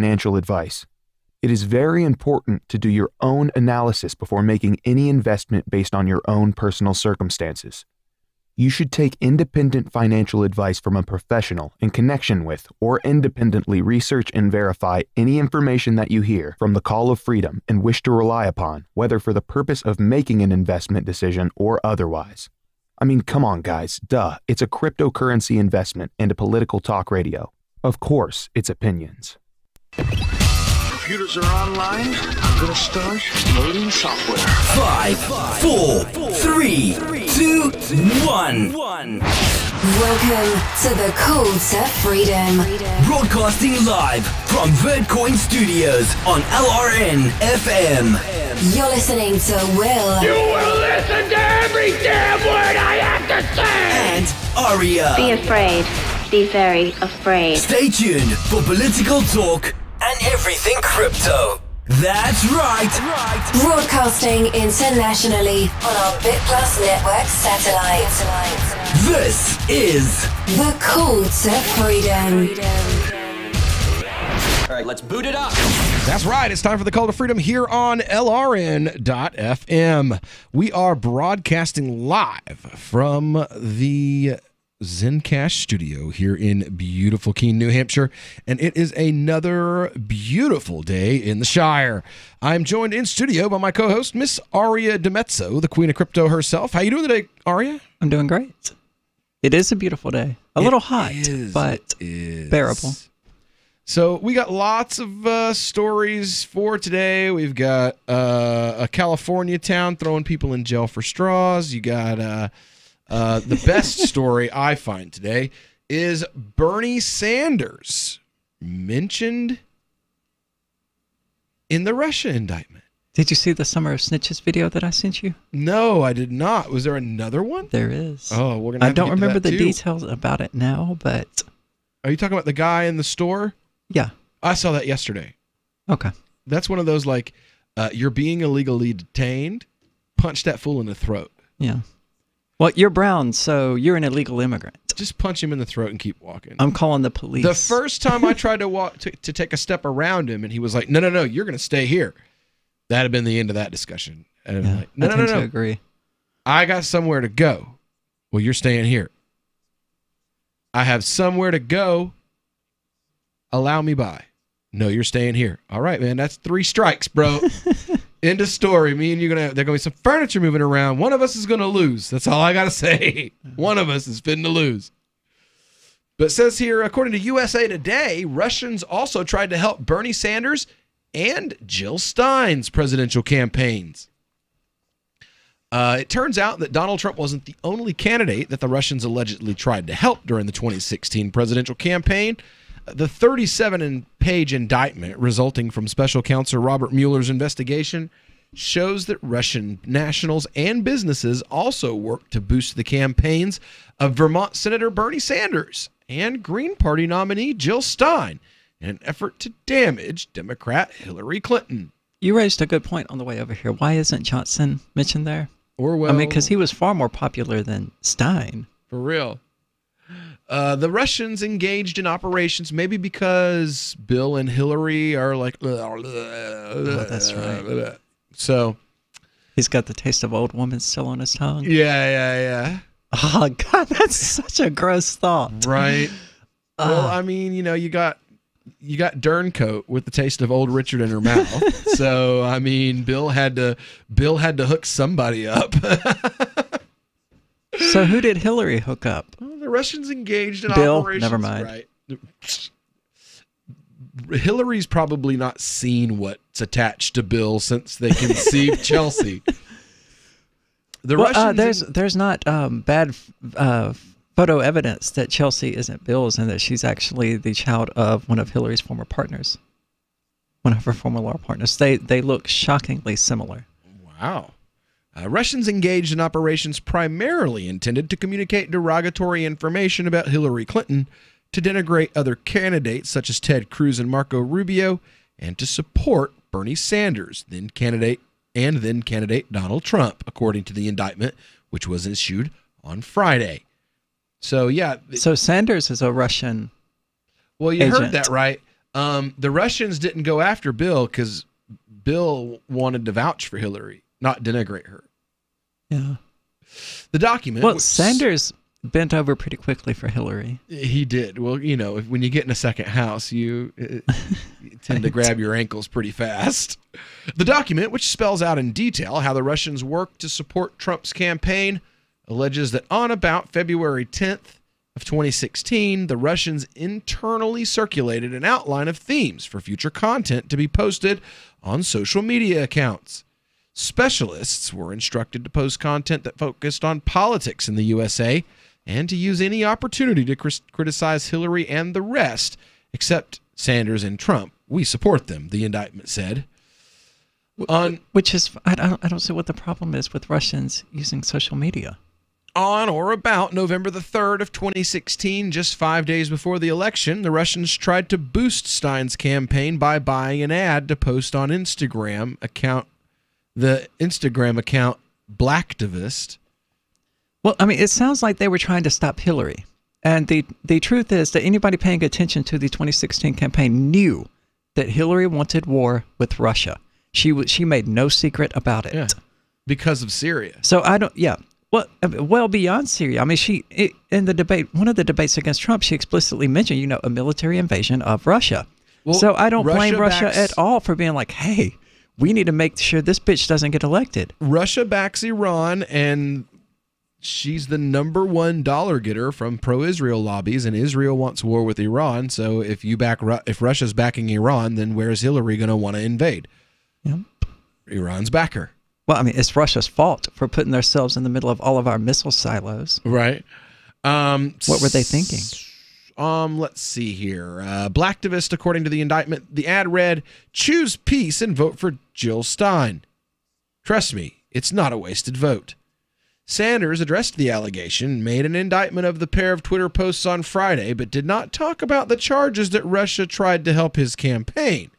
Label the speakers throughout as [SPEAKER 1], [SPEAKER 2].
[SPEAKER 1] financial advice. It is very important to do your own analysis before making any investment based on your own personal circumstances. You should take independent financial advice from a professional in connection with or independently research and verify any information that you hear from the Call of Freedom and wish to rely upon, whether for the purpose of making an investment decision or otherwise. I mean, come on, guys. Duh. It's a cryptocurrency investment and a political talk radio. Of course, it's opinions.
[SPEAKER 2] Computers are online. I'm gonna start loading software.
[SPEAKER 3] 5, 4, 3, 2, 1.
[SPEAKER 4] Welcome to the Call to Freedom.
[SPEAKER 3] Broadcasting live from Vertcoin Studios on LRN FM.
[SPEAKER 4] You're listening to Will.
[SPEAKER 5] You will listen to every damn word I have to say!
[SPEAKER 3] And Aria.
[SPEAKER 6] Be afraid. Be very afraid.
[SPEAKER 3] Stay tuned for political talk and everything crypto. That's right.
[SPEAKER 4] Broadcasting internationally on our BitPlus Network satellite.
[SPEAKER 3] This is
[SPEAKER 4] The Call to Freedom.
[SPEAKER 7] All right, let's boot it up.
[SPEAKER 8] That's right. It's time for the Call to Freedom here on LRN.FM. We are broadcasting live from the Zencash studio here in beautiful Keene, New Hampshire, and it is another beautiful day in the Shire. I'm joined in studio by my co-host, Miss Aria DiMezzo, the Queen of Crypto herself. How you doing today, Aria?
[SPEAKER 9] I'm doing great. It is a beautiful day. A little hot, but bearable.
[SPEAKER 8] So we got lots of stories for today. We've got a California town throwing people in jail for straws. You got the best story I find today is Bernie Sanders mentioned in the Russia indictment.
[SPEAKER 9] Did you see the Summer of Snitches video that I sent you?
[SPEAKER 8] No, I did not. Was there another one?
[SPEAKER 9] There is.
[SPEAKER 8] Oh, we're gonna.
[SPEAKER 9] I don't remember the details about it now, but
[SPEAKER 8] are you talking about the guy in the store?
[SPEAKER 9] Yeah,
[SPEAKER 8] I saw that yesterday.
[SPEAKER 9] Okay,
[SPEAKER 8] that's one of those like you're being illegally detained. Punch that fool in the throat.
[SPEAKER 9] Yeah. Well, you're brown, so you're an illegal immigrant.
[SPEAKER 8] Just punch him in the throat and keep walking.
[SPEAKER 9] I'm calling the police.
[SPEAKER 8] The first time I tried to walk to take a step around him, and he was like, "No, you're going to stay here." That had been the end of that discussion. And
[SPEAKER 9] yeah,
[SPEAKER 8] I'm like, no.
[SPEAKER 9] I agree.
[SPEAKER 8] I got somewhere to go. Well, you're staying here. I have somewhere to go. Allow me by. No, you're staying here. All right, man. That's 3 strikes, bro. End of story. Me and you they're gonna be some furniture moving around. One of us is gonna lose. That's all I gotta say. One of us is fitting to lose. But it says here, according to USA Today, Russians also tried to help Bernie Sanders and Jill Stein's presidential campaigns. It turns out that Donald Trump wasn't the only candidate that the Russians allegedly tried to help during the 2016 presidential campaign. The 37-page indictment resulting from special counsel Robert Mueller's investigation shows that Russian nationals and businesses also worked to boost the campaigns of Vermont Senator Bernie Sanders and Green Party nominee Jill Stein in an effort to damage Democrat Hillary Clinton.
[SPEAKER 9] You raised a good point on the way over here. Why isn't Johnson mentioned there?
[SPEAKER 8] Orwell.
[SPEAKER 9] I mean, because he was far more popular than Stein.
[SPEAKER 8] For real. The Russians engaged in operations, maybe because Bill and Hillary are like...
[SPEAKER 9] Oh, that's right.
[SPEAKER 8] So...
[SPEAKER 9] He's got the taste of old woman still on his tongue.
[SPEAKER 8] Yeah.
[SPEAKER 9] Oh, God, that's such a gross thought.
[SPEAKER 8] Right. Well, I mean, you got Derncoat with the taste of old Richard in her mouth. So, I mean, Bill had to hook somebody up.
[SPEAKER 9] So who did Hillary hook up?
[SPEAKER 8] Well, the Russians engaged in
[SPEAKER 9] Bill?
[SPEAKER 8] operations.
[SPEAKER 9] Never mind.
[SPEAKER 8] Right. Hillary's probably not seen what's attached to Bill since they conceived Chelsea.
[SPEAKER 9] There's not bad photo evidence that Chelsea isn't Bill's and that she's actually the child of one of Hillary's former partners. One of her former law partners. They look shockingly similar.
[SPEAKER 8] Wow. Russians engaged in operations primarily intended to communicate derogatory information about Hillary Clinton, to denigrate other candidates such as Ted Cruz and Marco Rubio, and to support Bernie Sanders, then candidate Donald Trump, according to the indictment, which was issued on Friday. So, yeah.
[SPEAKER 9] So Sanders is a Russian
[SPEAKER 8] Well, you
[SPEAKER 9] agent.
[SPEAKER 8] heard that right. The Russians didn't go after Bill because Bill wanted to vouch for Hillary, not denigrate her.
[SPEAKER 9] Yeah.
[SPEAKER 8] The document.
[SPEAKER 9] Well, Sanders bent over pretty quickly for Hillary.
[SPEAKER 8] He did. Well, when you get in a second house, you tend to grab your ankles pretty fast. The document, which spells out in detail how the Russians worked to support Trump's campaign, alleges that on about February 10th of 2016, the Russians internally circulated an outline of themes for future content to be posted on social media accounts. Specialists were instructed to post content that focused on politics in the USA and to use any opportunity to criticize Hillary and the rest, except Sanders and Trump. We support them, the indictment said.
[SPEAKER 9] Which is, I don't see what the problem is with Russians using social media.
[SPEAKER 8] On or about November the 3rd of 2016, just 5 days before the election, the Russians tried to boost Stein's campaign by buying an ad to post on Instagram account. The Instagram account Blacktivist.
[SPEAKER 9] Well, I mean, it sounds like they were trying to stop Hillary. And the truth is that anybody paying attention to the 2016 campaign knew that Hillary wanted war with Russia. She made no secret about it.
[SPEAKER 8] Yeah, because of Syria.
[SPEAKER 9] So well beyond Syria. I mean, in the debate, one of the debates against Trump, she explicitly mentioned, a military invasion of Russia. Well, so I don't blame Russia at all for being like, hey, we need to make sure this bitch doesn't get elected.
[SPEAKER 8] Russia backs Iran, and she's the number one dollar getter from pro-Israel lobbies, and Israel wants war with Iran. So if Russia's backing Iran, then where's Hillary going to want to invade?
[SPEAKER 9] Yep.
[SPEAKER 8] Iran's backer.
[SPEAKER 9] Well, I mean, it's Russia's fault for putting themselves in the middle of all of our missile silos.
[SPEAKER 8] Right.
[SPEAKER 9] What were they thinking?
[SPEAKER 8] Let's see here. Blacktivist, according to the indictment, the ad read, "Choose peace and vote for Jill Stein. Trust me, it's not a wasted vote." Sanders addressed the allegation, made an indictment of the pair of Twitter posts on Friday, but did not talk about the charges that Russia tried to help his campaign.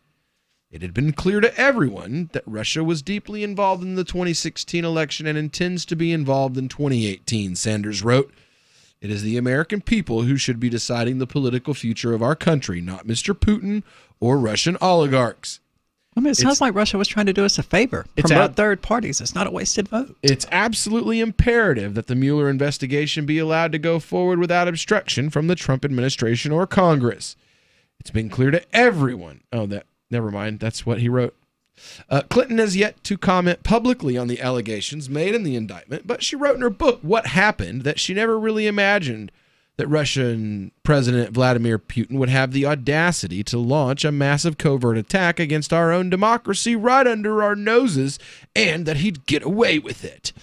[SPEAKER 8] It had been clear to everyone that Russia was deeply involved in the 2016 election and intends to be involved in 2018, Sanders wrote. It is the American people who should be deciding the political future of our country, not Mr. Putin or Russian oligarchs.
[SPEAKER 9] I mean, it sounds like Russia was trying to do us a favor. Promote third parties. It's not a wasted vote.
[SPEAKER 8] It's absolutely imperative that the Mueller investigation be allowed to go forward without obstruction from the Trump administration or Congress. It's been clear to everyone. Never mind. That's what he wrote. Clinton has yet to comment publicly on the allegations made in the indictment, but she wrote in her book, What Happened, that she never really imagined that Russian President Vladimir Putin would have the audacity to launch a massive covert attack against our own democracy right under our noses, and that he'd get away with it.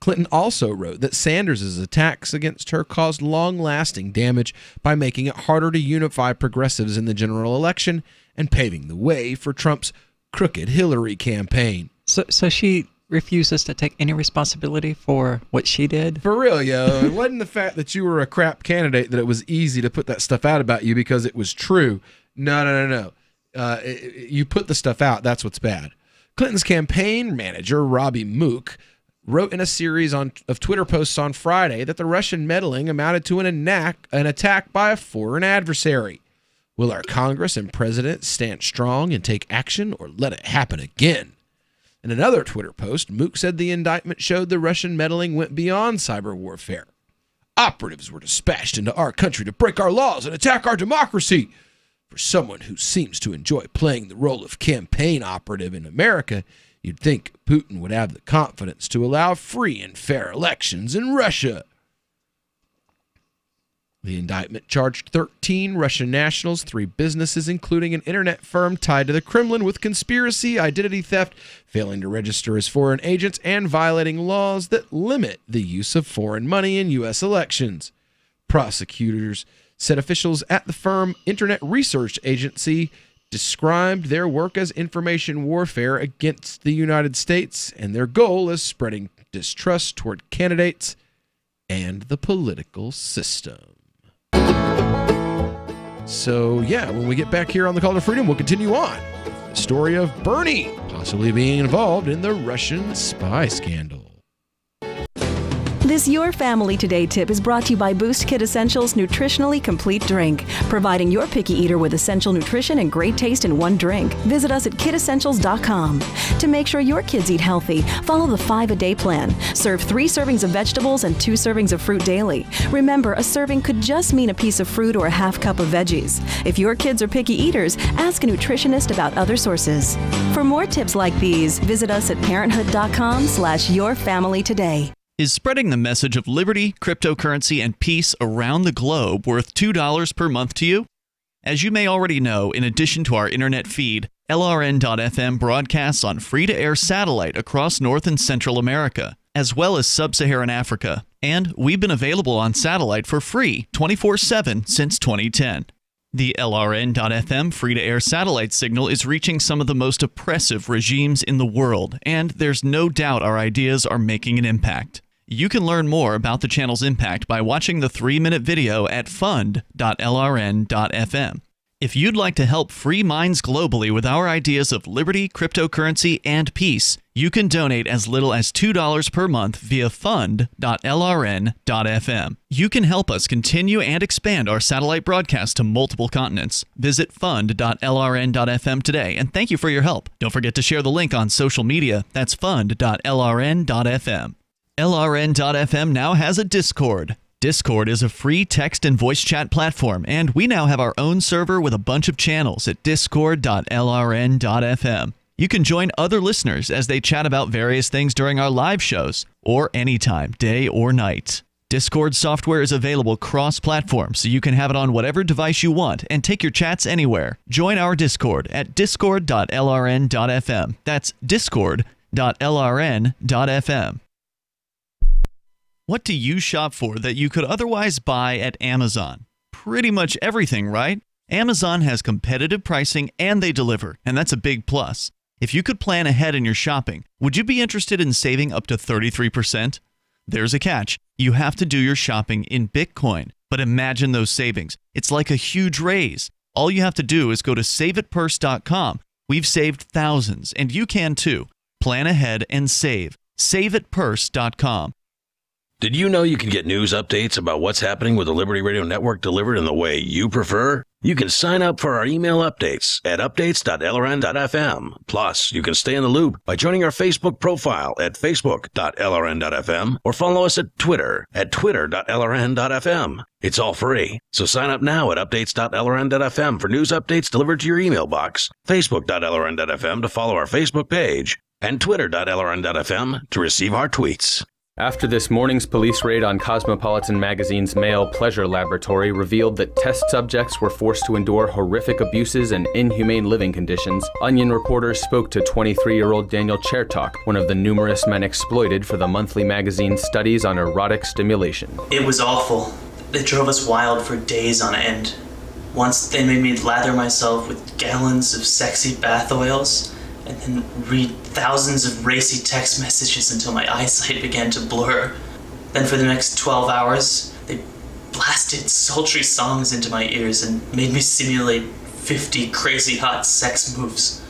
[SPEAKER 8] Clinton also wrote that Sanders' attacks against her caused long-lasting damage by making it harder to unify progressives in the general election and paving the way for Trump's crooked Hillary campaign.
[SPEAKER 9] So she refuses to take any responsibility for what she did?
[SPEAKER 8] For real, yo. It wasn't the fact that you were a crap candidate that it was easy to put that stuff out about you because it was true. No. You put the stuff out. That's what's bad. Clinton's campaign manager, Robbie Mook, wrote in a series of Twitter posts on Friday that the Russian meddling amounted to an attack by a foreign adversary. Will our Congress and president stand strong and take action, or let it happen again? In another Twitter post, Mook said the indictment showed the Russian meddling went beyond cyber warfare. Operatives were dispatched into our country to break our laws and attack our democracy. For someone who seems to enjoy playing the role of campaign operative in America, you'd think Putin would have the confidence to allow free and fair elections in Russia. The indictment charged 13 Russian nationals, 3 businesses, including an internet firm tied to the Kremlin, with conspiracy, identity theft, failing to register as foreign agents, and violating laws that limit the use of foreign money in U.S. elections. Prosecutors said officials at the firm Internet Research Agency described their work as information warfare against the United States, and their goal is spreading distrust toward candidates and the political system. So, when we get back here on the Call to Freedom, we'll continue on with the story of Bernie possibly being involved in the Russian spy scandal.
[SPEAKER 7] This Your Family Today tip is brought to you by Boost Kid Essentials Nutritionally Complete Drink, providing your picky eater with essential nutrition and great taste in one drink. Visit us at kidessentials.com. To make sure your kids eat healthy, follow the 5-a-day plan. Serve 3 servings of vegetables and 2 servings of fruit daily. Remember, a serving could just mean a piece of fruit or a half cup of veggies. If your kids are picky eaters, ask a nutritionist about other sources. For more tips like these, visit us at parenthood.com/yourfamilytoday.
[SPEAKER 10] Is spreading the message of liberty, cryptocurrency, and peace around the globe worth $2 per month to you? As you may already know, in addition to our internet feed, LRN.FM broadcasts on free-to-air satellite across North and Central America, as well as Sub-Saharan Africa. And we've been available on satellite for free 24/7 since 2010. The LRN.FM free-to-air satellite signal is reaching some of the most oppressive regimes in the world, and there's no doubt our ideas are making an impact. You can learn more about the channel's impact by watching the 3-minute video at fund.lrn.fm. If you'd like to help free minds globally with our ideas of liberty, cryptocurrency, and peace, you can donate as little as $2 per month via fund.lrn.fm. You can help us continue and expand our satellite broadcast to multiple continents. Visit fund.lrn.fm today, and thank you for your help. Don't forget to share the link on social media. That's fund.lrn.fm. LRN.FM now has a Discord. Discord is a free text and voice chat platform, and we now have our own server with a bunch of channels at discord.lrn.fm. You can join other listeners as they chat about various things during our live shows, or anytime, day or night. Discord software is available cross-platform, so you can have it on whatever device you want and take your chats anywhere. Join our Discord at discord.lrn.fm. That's discord.lrn.fm. What do you shop for that you could otherwise buy at Amazon? Pretty much everything, right? Amazon has competitive pricing and they deliver, and that's a big plus. If you could plan ahead in your shopping, would you be interested in saving up to 33%? There's a catch. You have to do your shopping in Bitcoin. But imagine those savings. It's like a huge raise. All you have to do is go to saveatpurse.com. We've saved thousands, and you can too. Plan ahead and save. Saveatpurse.com.
[SPEAKER 11] Did you know you can get news updates about what's happening with the Liberty Radio Network delivered in the way you prefer? You can sign up for our email updates at updates.lrn.fm. Plus, you can stay in the loop by joining our Facebook profile at facebook.lrn.fm or follow us at Twitter at twitter.lrn.fm. It's all free, so sign up now at updates.lrn.fm for news updates delivered to your email box, facebook.lrn.fm to follow our Facebook page, and twitter.lrn.fm to receive our tweets.
[SPEAKER 12] After this morning's police raid on Cosmopolitan magazine's male pleasure laboratory revealed that test subjects were forced to endure horrific abuses and inhumane living conditions, Onion reporters spoke to 23-year-old Daniel Chertok, one of the numerous men exploited for the monthly magazine's studies on erotic stimulation.
[SPEAKER 13] It was awful. They drove us wild for days on end. Once they made me lather myself with gallons of sexy bath oils, and then read thousands of racy text messages until my eyesight began to blur. Then for the next 12 hours, they blasted sultry songs into my ears and made me simulate 50 crazy hot sex moves.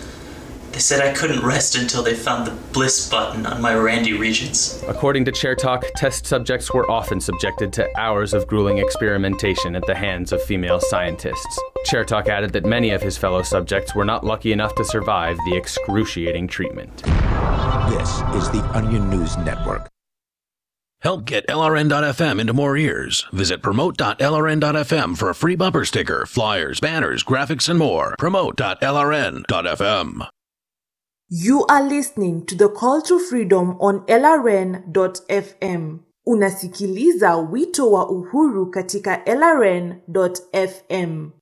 [SPEAKER 13] They said I couldn't rest until they found the bliss button on my randy regions.
[SPEAKER 12] According to Chertok, test subjects were often subjected to hours of grueling experimentation at the hands of female scientists. Chertok added that many of his fellow subjects were not lucky enough to survive the excruciating treatment.
[SPEAKER 14] This is the Onion News Network.
[SPEAKER 11] Help get LRN.FM into more ears. Visit promote.lrn.fm for a free bumper sticker, flyers, banners, graphics, and more. Promote.lrn.fm.
[SPEAKER 15] You are listening to the Call to Freedom on LRN.fm. Unasikiliza wito wa uhuru katika LRN.fm.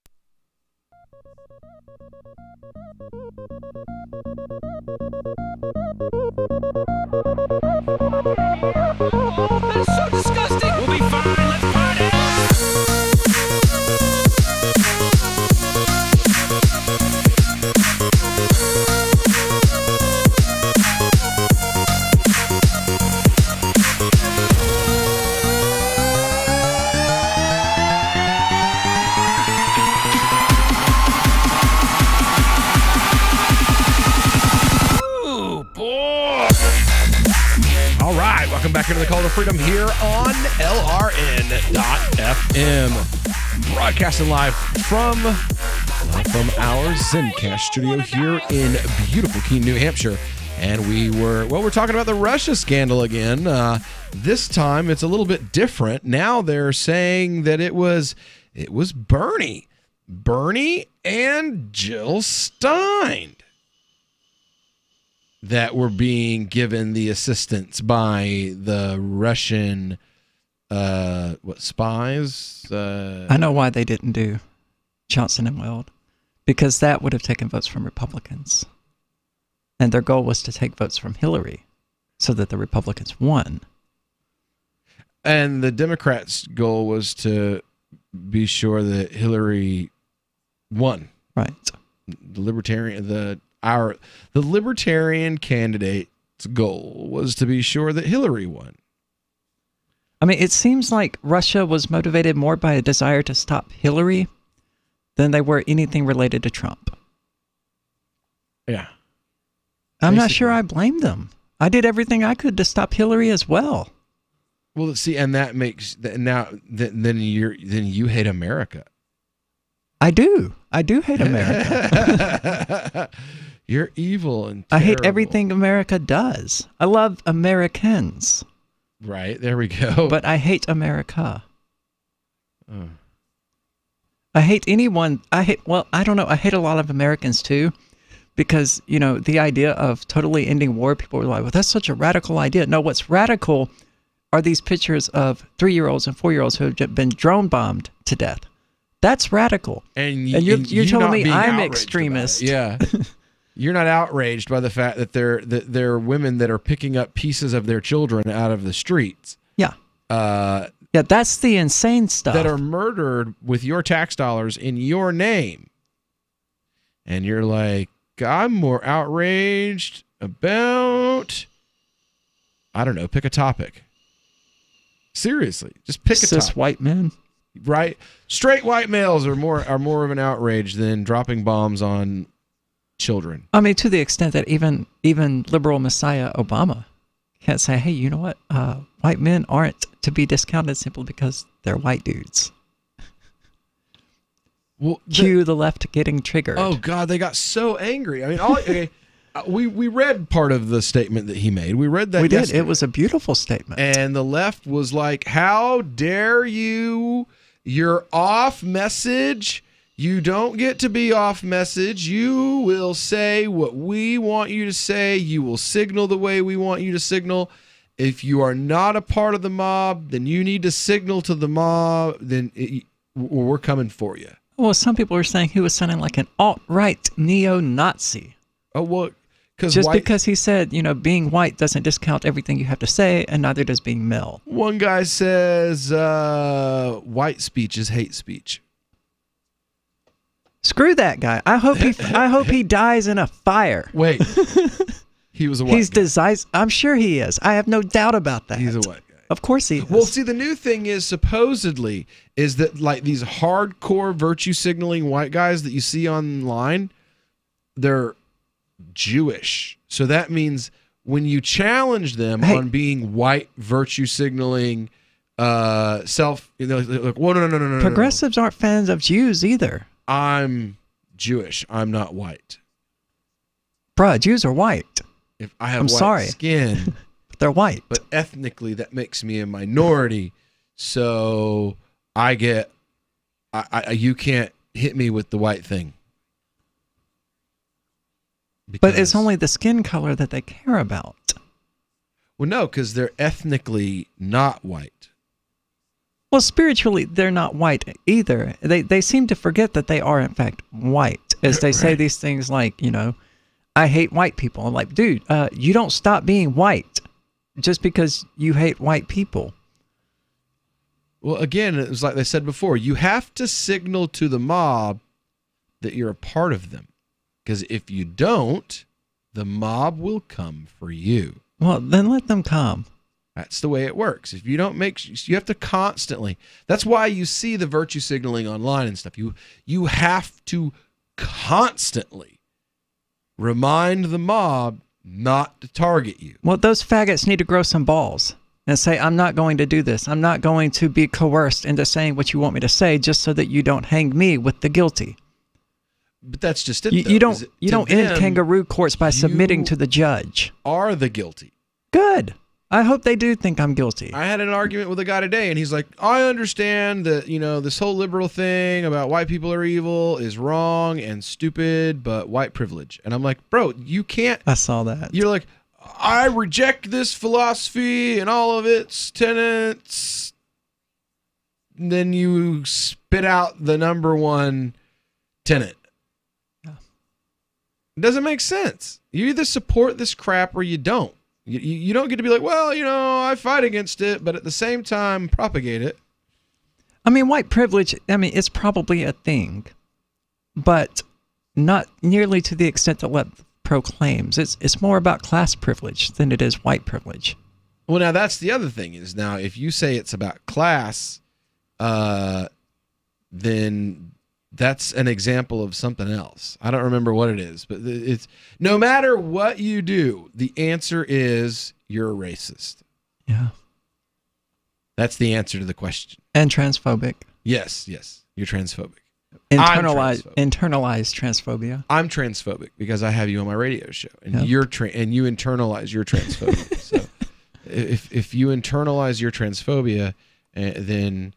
[SPEAKER 5] That's so disgusting. We'll be fine. Let's party.
[SPEAKER 8] Welcome back into the Call to Freedom here on LRN.FM. Broadcasting live from our Zencast studio here in beautiful Keene, New Hampshire. And we're talking about the Russia scandal again. This time it's a little bit different. Now they're saying that it was Bernie and Jill Stein that were being given the assistance by the Russian spies.
[SPEAKER 9] I know why they didn't do Johnson and Weld, because that would have taken votes from Republicans. And their goal was to take votes from Hillary so that the Republicans won.
[SPEAKER 8] And the Democrats' goal was to be sure that Hillary won.
[SPEAKER 9] Right.
[SPEAKER 8] The Libertarian candidate's goal was to be sure that Hillary won.
[SPEAKER 9] I mean, it seems like Russia was motivated more by a desire to stop Hillary than they were anything related to Trump.
[SPEAKER 8] Yeah.
[SPEAKER 9] I'm not sure I blame them. I did everything I could to stop Hillary as well.
[SPEAKER 8] Well, see, and that makes then you hate America.
[SPEAKER 9] I do hate America.
[SPEAKER 8] You're evil and terrible.
[SPEAKER 9] I hate everything America does. I love Americans.
[SPEAKER 8] Right, there we go.
[SPEAKER 9] But I hate America. I hate anyone. I hate a lot of Americans too. Because, the idea of totally ending war, people were like, well, that's such a radical idea. No, what's radical are these pictures of 3-year-olds and 4-year-olds who have been drone bombed to death. That's radical.
[SPEAKER 8] And
[SPEAKER 9] you're telling me I'm extremist.
[SPEAKER 8] Yeah. You're not outraged by the fact that there are women that are picking up pieces of their children out of the streets.
[SPEAKER 9] Yeah. Yeah, that's the insane stuff.
[SPEAKER 8] That are murdered with your tax dollars in your name. And you're like, I'm more outraged about, I don't know, pick a topic. Seriously, just pick a topic.
[SPEAKER 9] Cis white men.
[SPEAKER 8] Right? Straight white males are more of an outrage than dropping bombs on children.
[SPEAKER 9] I mean, to the extent that even liberal Messiah Obama can't say, hey, you know what? White men aren't to be discounted simply because they're white dudes.
[SPEAKER 8] Well,
[SPEAKER 9] cue the left getting triggered.
[SPEAKER 8] Oh God, they got so angry. I mean, we read part of the statement that he made. We read that.
[SPEAKER 9] We
[SPEAKER 8] yesterday.
[SPEAKER 9] did. It was a beautiful statement.
[SPEAKER 8] And the left was like, "How dare you? You're off message. You don't get to be off message. You will say what we want you to say. You will signal the way we want you to signal. If you are not a part of the mob, then you need to signal to the mob. Then we're coming for you."
[SPEAKER 9] Well, some people were saying he was sounding like an alt-right neo-Nazi.
[SPEAKER 8] Oh, well,
[SPEAKER 9] because he said, being white doesn't discount everything you have to say, and neither does being male.
[SPEAKER 8] One guy says white speech is hate speech.
[SPEAKER 9] Screw that guy. I hope he dies in a fire.
[SPEAKER 8] Wait, he was a white guy.
[SPEAKER 9] I'm sure he is. I have no doubt about that.
[SPEAKER 8] He's a white guy.
[SPEAKER 9] Of course he is.
[SPEAKER 8] Well, see, the new thing is supposedly is that like these hardcore virtue signaling white guys that you see online, they're Jewish. So that means when you challenge them on being white virtue signaling, like, well, no.
[SPEAKER 9] Progressives aren't fans of Jews either.
[SPEAKER 8] I'm Jewish. I'm not white.
[SPEAKER 9] Bruh, Jews are white.
[SPEAKER 8] If I have white skin.
[SPEAKER 9] They're white.
[SPEAKER 8] But ethnically, that makes me a minority. So you can't hit me with the white thing.
[SPEAKER 9] But it's only the skin color that they care about.
[SPEAKER 8] Well, no, because they're ethnically not white.
[SPEAKER 9] Well, spiritually, they're not white either. They seem to forget that they are, in fact, white. As they say these things like, I hate white people. I'm like, dude, you don't stop being white just because you hate white people.
[SPEAKER 8] Well, again, it was like they said before, you have to signal to the mob that you're a part of them. Because if you don't, the mob will come for you.
[SPEAKER 9] Well, then let them come.
[SPEAKER 8] That's the way it works. If you don't you have to constantly. That's why you see the virtue signaling online and stuff. You have to constantly remind the mob not to target you.
[SPEAKER 9] Well, those faggots need to grow some balls. and say, I'm not going to do this. I'm not going to be coerced into saying what you want me to say just so that you don't hang me with the guilty.
[SPEAKER 8] But that's just it.
[SPEAKER 9] You don't end kangaroo courts by submitting to the judge.
[SPEAKER 8] Are the guilty.
[SPEAKER 9] Good. I hope they do think I'm guilty.
[SPEAKER 8] I had an argument with a guy today, and he's like, I understand that, this whole liberal thing about white people are evil is wrong and stupid, but white privilege. And I'm like, bro, you can't.
[SPEAKER 9] I saw that.
[SPEAKER 8] You're like, I reject this philosophy and all of its tenets. And then you spit out the number one tenet. Yeah. It doesn't make sense. You either support this crap or you don't. You don't get to be like, well, I fight against it, but at the same time, propagate it.
[SPEAKER 9] I mean, white privilege, it's probably a thing, but not nearly to the extent that what proclaims. It's more about class privilege than it is white privilege.
[SPEAKER 8] Well, now that's the other thing is now if you say it's about class, then that's an example of something else. I don't remember what it is, but it's no matter what you do, the answer is you're a racist.
[SPEAKER 9] Yeah.
[SPEAKER 8] That's the answer to the question.
[SPEAKER 9] And transphobic.
[SPEAKER 8] Yes. You're transphobic.
[SPEAKER 9] Internalized transphobia.
[SPEAKER 8] I'm transphobic because I have you on my radio show, and you internalize your transphobia. So if you internalize your transphobia, then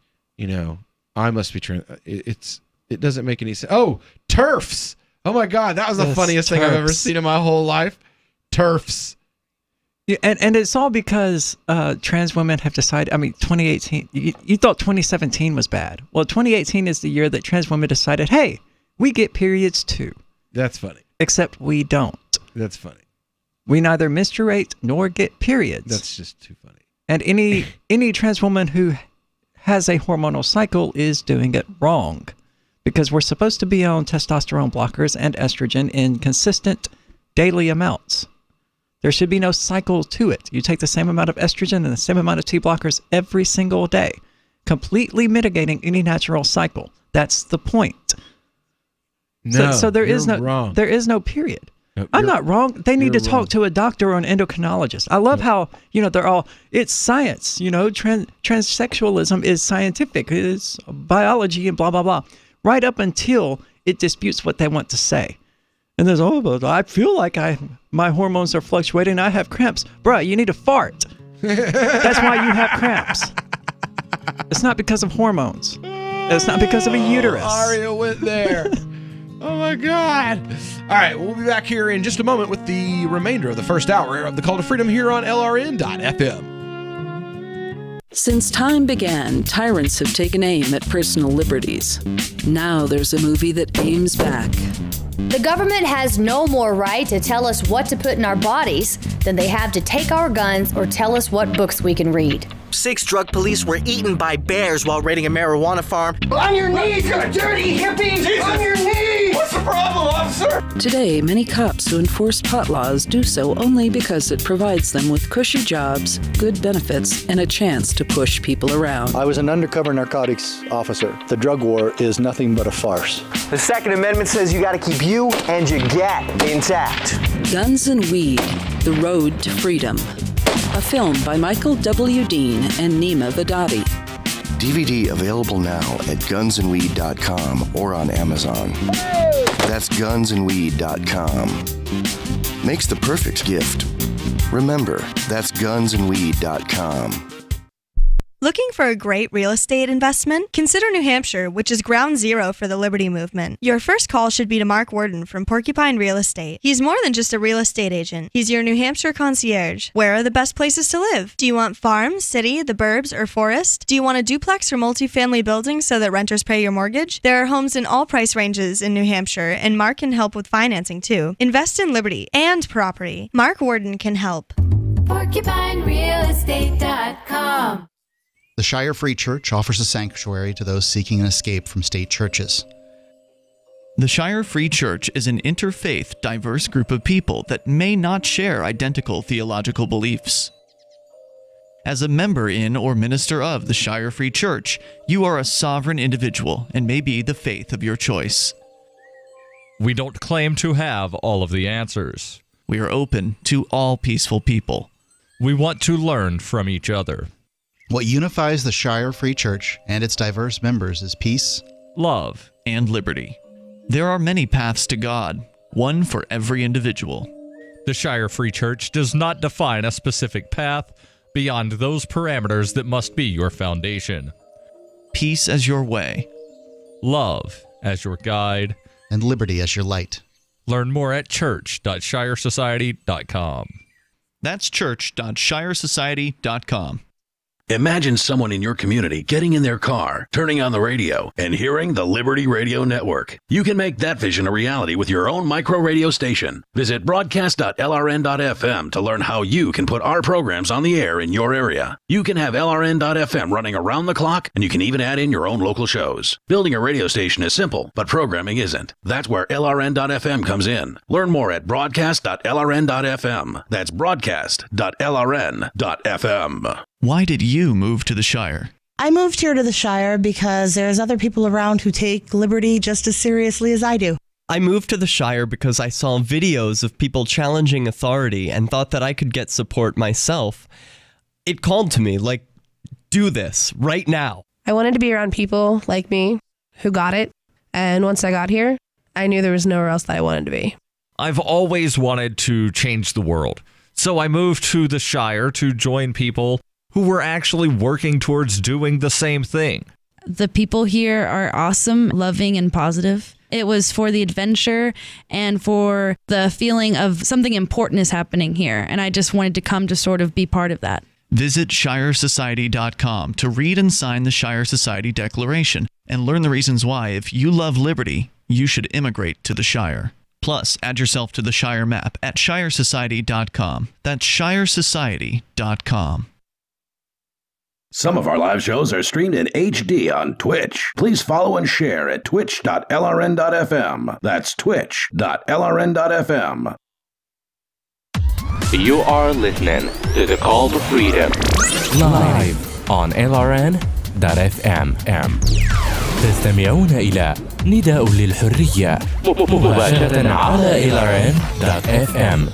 [SPEAKER 8] I must be It doesn't make any sense. Oh, TERFs. Oh my God, that was the funniest thing I've ever seen in my whole life. TERFs.
[SPEAKER 9] Yeah, and it's all because trans women have decided. 2018. You thought 2017 was bad. Well, 2018 is the year that trans women decided, hey, we get periods too.
[SPEAKER 8] That's funny.
[SPEAKER 9] Except we don't.
[SPEAKER 8] That's funny.
[SPEAKER 9] We neither menstruate nor get periods.
[SPEAKER 8] That's just too funny.
[SPEAKER 9] And any trans woman who has a hormonal cycle is doing it wrong. Because we're supposed to be on testosterone blockers and estrogen in consistent daily amounts. There should be no cycle to it. You take the same amount of estrogen and the same amount of T blockers every single day, completely mitigating any natural cycle. That's the point.
[SPEAKER 8] No,
[SPEAKER 9] so there is
[SPEAKER 8] wrong.
[SPEAKER 9] There is no period. No, I'm not wrong. They need to talk to a doctor or an endocrinologist. I love how, they're all, it's science, transsexualism is scientific, it's biology and blah, blah, blah. Right up until it disputes what they want to say. And there's, but I feel like my hormones are fluctuating. I have cramps. Bruh, you need to fart. That's why you have cramps. It's not because of hormones. It's not because of a uterus.
[SPEAKER 8] Aria went there. Oh my God. All right, we'll be back here in just a moment with the remainder of the first hour of the Call to Freedom here on LRN.FM.
[SPEAKER 16] Since time began, tyrants have taken aim at personal liberties. Now there's a movie that aims back.
[SPEAKER 17] The government has no more right to tell us what to put in our bodies than they have to take our guns or tell us what books we can read.
[SPEAKER 18] 6 drug police were eaten by bears while raiding a marijuana farm.
[SPEAKER 19] On your knees, you dirty hippie! Jesus. On your knees! What's the problem, officer?
[SPEAKER 16] Today, many cops who enforce pot laws do so only because it provides them with cushy jobs, good benefits, and a chance to push people around.
[SPEAKER 20] I was an undercover narcotics officer. The drug war is nothing but a farce.
[SPEAKER 18] The Second Amendment says you got to keep you and your gat intact.
[SPEAKER 16] Guns and Weed, The Road to Freedom. A film by Michael W. Dean and Nima Vadadi.
[SPEAKER 21] DVD available now at gunsandweed.com or on Amazon. That's gunsandweed.com. Makes the perfect gift. Remember, that's gunsandweed.com.
[SPEAKER 22] Looking for a great real estate investment? Consider New Hampshire, which is ground zero for the Liberty Movement. Your first call should be to Mark Worden from Porcupine Real Estate. He's more than just a real estate agent. He's your New Hampshire concierge. Where are the best places to live? Do you want farm, city, the burbs, or forest? Do you want a duplex or multifamily building so that renters pay your mortgage? There are homes in all price ranges in New Hampshire, and Mark can help with financing too. Invest in liberty and property. Mark Worden can help.
[SPEAKER 23] PorcupineRealEstate.com. The Shire Free Church offers a sanctuary to those seeking an escape from state churches.
[SPEAKER 10] The Shire Free Church is an interfaith, diverse group of people that may not share identical theological beliefs. As a member in or minister of the Shire Free Church, you are a sovereign individual and may be the faith of your choice.
[SPEAKER 24] We don't claim to have all of the answers.
[SPEAKER 10] We are open to all peaceful people.
[SPEAKER 1] We want to learn from each other.
[SPEAKER 23] What unifies the Shire Free Church and its diverse members is peace,
[SPEAKER 1] love,
[SPEAKER 10] and liberty. There are many paths to God, one for every individual.
[SPEAKER 1] The Shire Free Church does not define a specific path beyond those parameters that must be your foundation.
[SPEAKER 10] Peace as your way,
[SPEAKER 1] love as your guide,
[SPEAKER 23] and liberty as your light.
[SPEAKER 1] Learn more at church.shiresociety.com.
[SPEAKER 10] That's church.shiresociety.com.
[SPEAKER 11] Imagine someone in your community getting in their car, turning on the radio, and hearing the Liberty Radio Network. You can make that vision a reality with your own micro radio station. Visit broadcast.lrn.fm to learn how you can put our programs on the air in your area. You can have LRN.FM running around the clock, and you can even add in your own local shows. Building a radio station is simple, but programming isn't. That's where LRN.FM comes in. Learn more at broadcast.lrn.fm. That's broadcast.lrn.fm.
[SPEAKER 10] Why did you move to the Shire?
[SPEAKER 2] I moved here to the Shire because there's other people around who take liberty just as seriously as I do.
[SPEAKER 6] I moved to the Shire because I saw videos of people challenging authority and thought that I could get support myself. It called to me, like, do this right now.
[SPEAKER 24] I wanted to be around people like me who got it, and once I got here, I knew there was nowhere else that I wanted to be.
[SPEAKER 1] I've always wanted to change the world, so I moved to the Shire to join people who were actually working towards doing the same thing.
[SPEAKER 25] The people here are awesome, loving, and positive. It was for the adventure and for the feeling of something important is happening here, and I just wanted to come to sort of be part of that.
[SPEAKER 10] Visit shiresociety.com to read and sign the Shire Society Declaration and learn the reasons why, if you love liberty, you should immigrate to the Shire. Plus, add yourself to the Shire map at shiresociety.com. That's shiresociety.com.
[SPEAKER 11] Some of our live shows are streamed in HD on Twitch. Please follow and share at twitch.lrn.fm. That's twitch.lrn.fm.
[SPEAKER 26] You are listening to The Call to Freedom live on LRN.fm. تستمعون إلى نداء للحرية مباشرة على LRN.fm.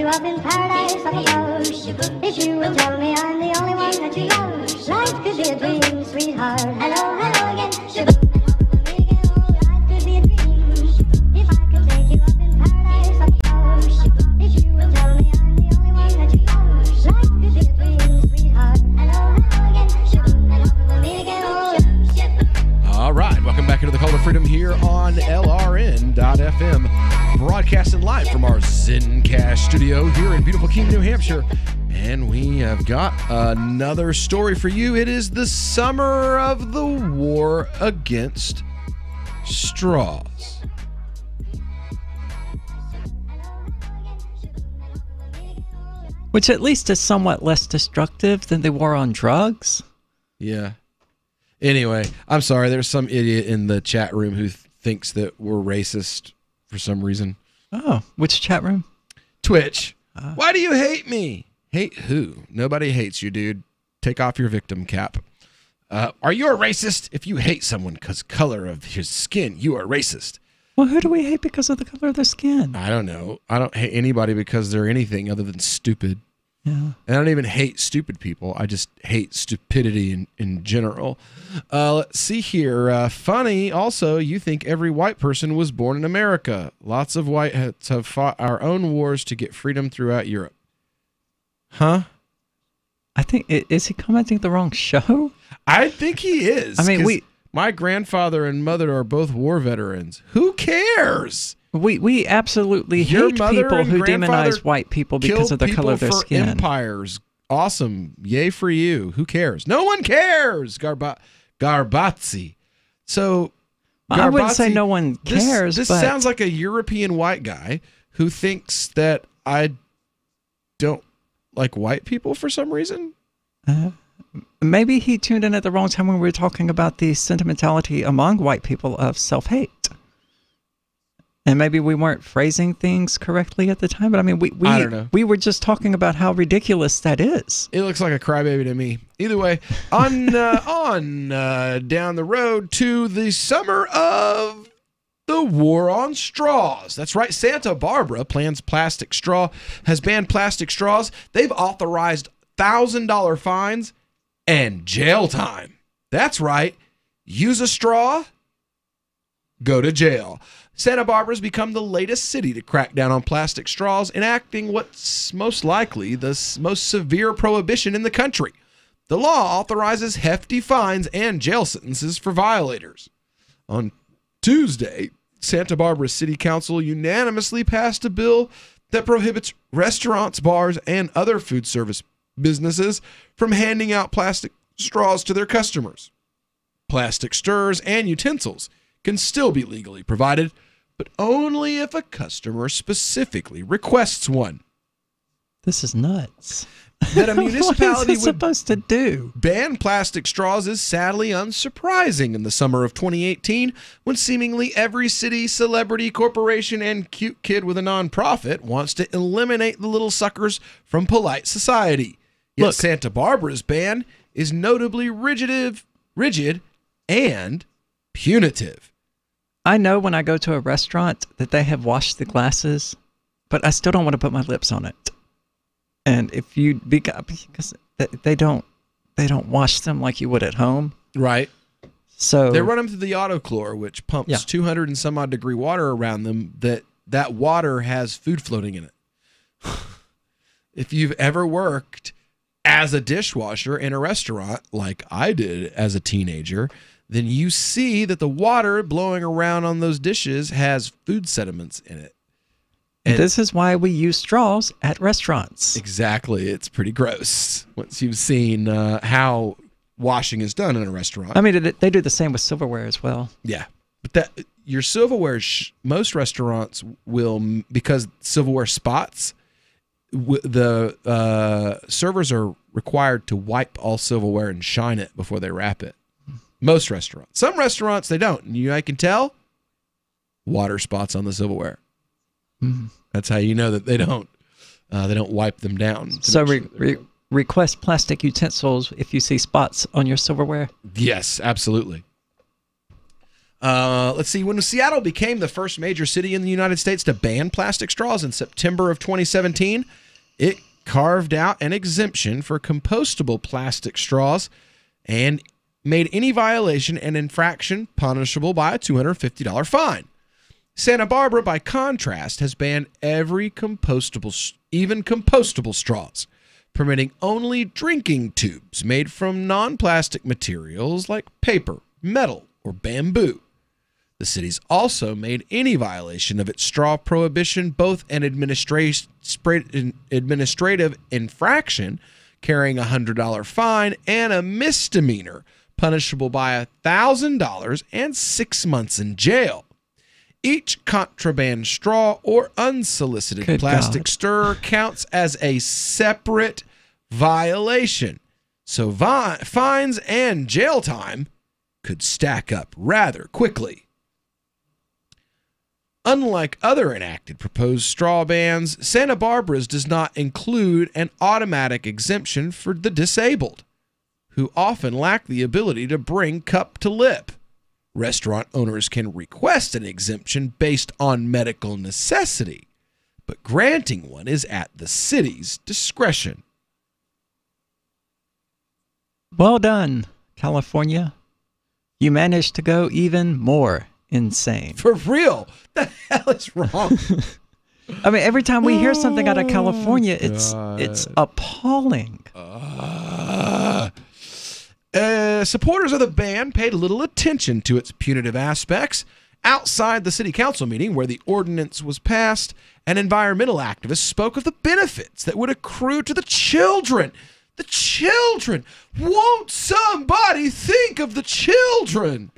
[SPEAKER 27] Up in paradise, I suppose. If you would tell me I'm the only one that you love, life could be a dream, sweetheart. Hello, hello again. Life could be a dream. If I could take you up in paradise, I suppose. If you would tell me I'm the only one that you love, life could be a dream, sweetheart. Hello, hello again.
[SPEAKER 8] All right, welcome back into the Call to Freedom here on LRN.fm. Broadcasting live from our Zencast studio here in beautiful Keene, New Hampshire. And we have got another story for you. It is the summer of the war against straws.
[SPEAKER 9] Which at least is somewhat less destructive than the war on drugs.
[SPEAKER 8] Yeah. Anyway, I'm sorry. There's some idiot in the chat room who thinks that we're racist for some reason.
[SPEAKER 9] Oh, which chat room?
[SPEAKER 8] Twitch. Why do you hate me? Hate who? Nobody hates you, dude. Take off your victim cap. Are you a racist? If you hate someone because color of his skin, you are racist.
[SPEAKER 9] Well, who do we hate because of the color of their skin?
[SPEAKER 8] I don't know. I don't hate anybody because they're anything other than stupid.
[SPEAKER 9] Yeah.
[SPEAKER 8] And I don't even hate stupid people. I just hate stupidity in general. Let's see here. Funny, also, you think every white person was born in America. Lots of whiteheads have fought our own wars to get freedom throughout Europe. Huh?
[SPEAKER 9] I think, is he commenting the wrong show?
[SPEAKER 8] I think he is.
[SPEAKER 9] I mean,
[SPEAKER 8] my grandfather and mother are both war veterans. Who cares?
[SPEAKER 9] We absolutely hate people who demonize white people because of the color of their skin.
[SPEAKER 8] Empires. Awesome. Yay for you. Who cares? No one cares. Garbazzi. So,
[SPEAKER 9] I wouldn't say no one cares.
[SPEAKER 8] This sounds like a European white guy who thinks that I don't like white people for some reason.
[SPEAKER 9] Maybe he tuned in at the wrong time when we were talking about the sentimentality among white people of self-hate. And maybe we weren't phrasing things correctly at the time, but I mean,
[SPEAKER 8] I don't know.
[SPEAKER 9] We were just talking about how ridiculous that is.
[SPEAKER 8] It looks like a crybaby to me. Either way, on down the road to the summer of the war on straws. That's right. Santa Barbara has banned plastic straws. They've authorized $1,000 fines and jail time. That's right. Use a straw, go to jail. Santa Barbara's become the latest city to crack down on plastic straws, enacting what's most likely the most severe prohibition in the country. The law authorizes hefty fines and jail sentences for violators. On Tuesday, Santa Barbara City Council unanimously passed a bill that prohibits restaurants, bars, and other food service businesses from handing out plastic straws to their customers. Plastic stirrers and utensils can still be legally provided, but only if a customer specifically requests one.
[SPEAKER 9] This is nuts.
[SPEAKER 8] That a municipality
[SPEAKER 9] what is it supposed to do?
[SPEAKER 8] Ban plastic straws is sadly unsurprising in the summer of 2018, when seemingly every city, celebrity, corporation, and cute kid with a nonprofit wants to eliminate the little suckers from polite society. Yet
[SPEAKER 9] Look,
[SPEAKER 8] Santa Barbara's ban is notably rigid and punitive.
[SPEAKER 9] I know when I go to a restaurant that they have washed the glasses, but I still don't want to put my lips on it. And if you because they don't wash them like you would at home,
[SPEAKER 8] right?
[SPEAKER 9] So
[SPEAKER 8] they run them through the autochlor, which pumps 200 and some odd degree water around them. That water has food floating in it. If you've ever worked as a dishwasher in a restaurant, like I did as a teenager, then you see that the water blowing around on those dishes has food sediments in it. And
[SPEAKER 9] this is why we use straws at restaurants.
[SPEAKER 8] Exactly. It's pretty gross once you've seen how washing is done in a restaurant.
[SPEAKER 9] I mean, they do the same with silverware as well.
[SPEAKER 8] Yeah. But your silverware, most restaurants will, because silverware spots, the servers are required to wipe all silverware and shine it before they wrap it. Most restaurants. Some restaurants, they don't. I can tell. Water spots on the silverware.
[SPEAKER 9] Mm-hmm.
[SPEAKER 8] That's how you know that they don't wipe them down.
[SPEAKER 9] So request plastic utensils if you see spots on your silverware?
[SPEAKER 8] Yes, absolutely. Let's see. When Seattle became the first major city in the United States to ban plastic straws in September of 2017, it carved out an exemption for compostable plastic straws and made any violation an infraction punishable by a $250 fine. Santa Barbara, by contrast, has banned every even compostable straws, permitting only drinking tubes made from non-plastic materials like paper, metal, or bamboo. The city's also made any violation of its straw prohibition both an administrative infraction, carrying a $100 fine, and a misdemeanor, punishable by $1,000 and 6 months in jail. Each contraband straw or unsolicited plastic stirrer counts as a separate violation. So fines and jail time could stack up rather quickly. Unlike other enacted proposed straw bans, Santa Barbara's does not include an automatic exemption for the disabled, who often lack the ability to bring cup to lip. Restaurant owners can request an exemption based on medical necessity, but granting one is at the city's discretion.
[SPEAKER 9] Well done, California. You managed to go even more insane.
[SPEAKER 8] For real? The hell is wrong?
[SPEAKER 9] I mean, every time we hear something out of California, it's appalling.
[SPEAKER 8] Supporters of the ban paid little attention to its punitive aspects. Outside the city council meeting where the ordinance was passed, an environmental activist spoke of the benefits that would accrue to the children. The children! Won't somebody think of the children?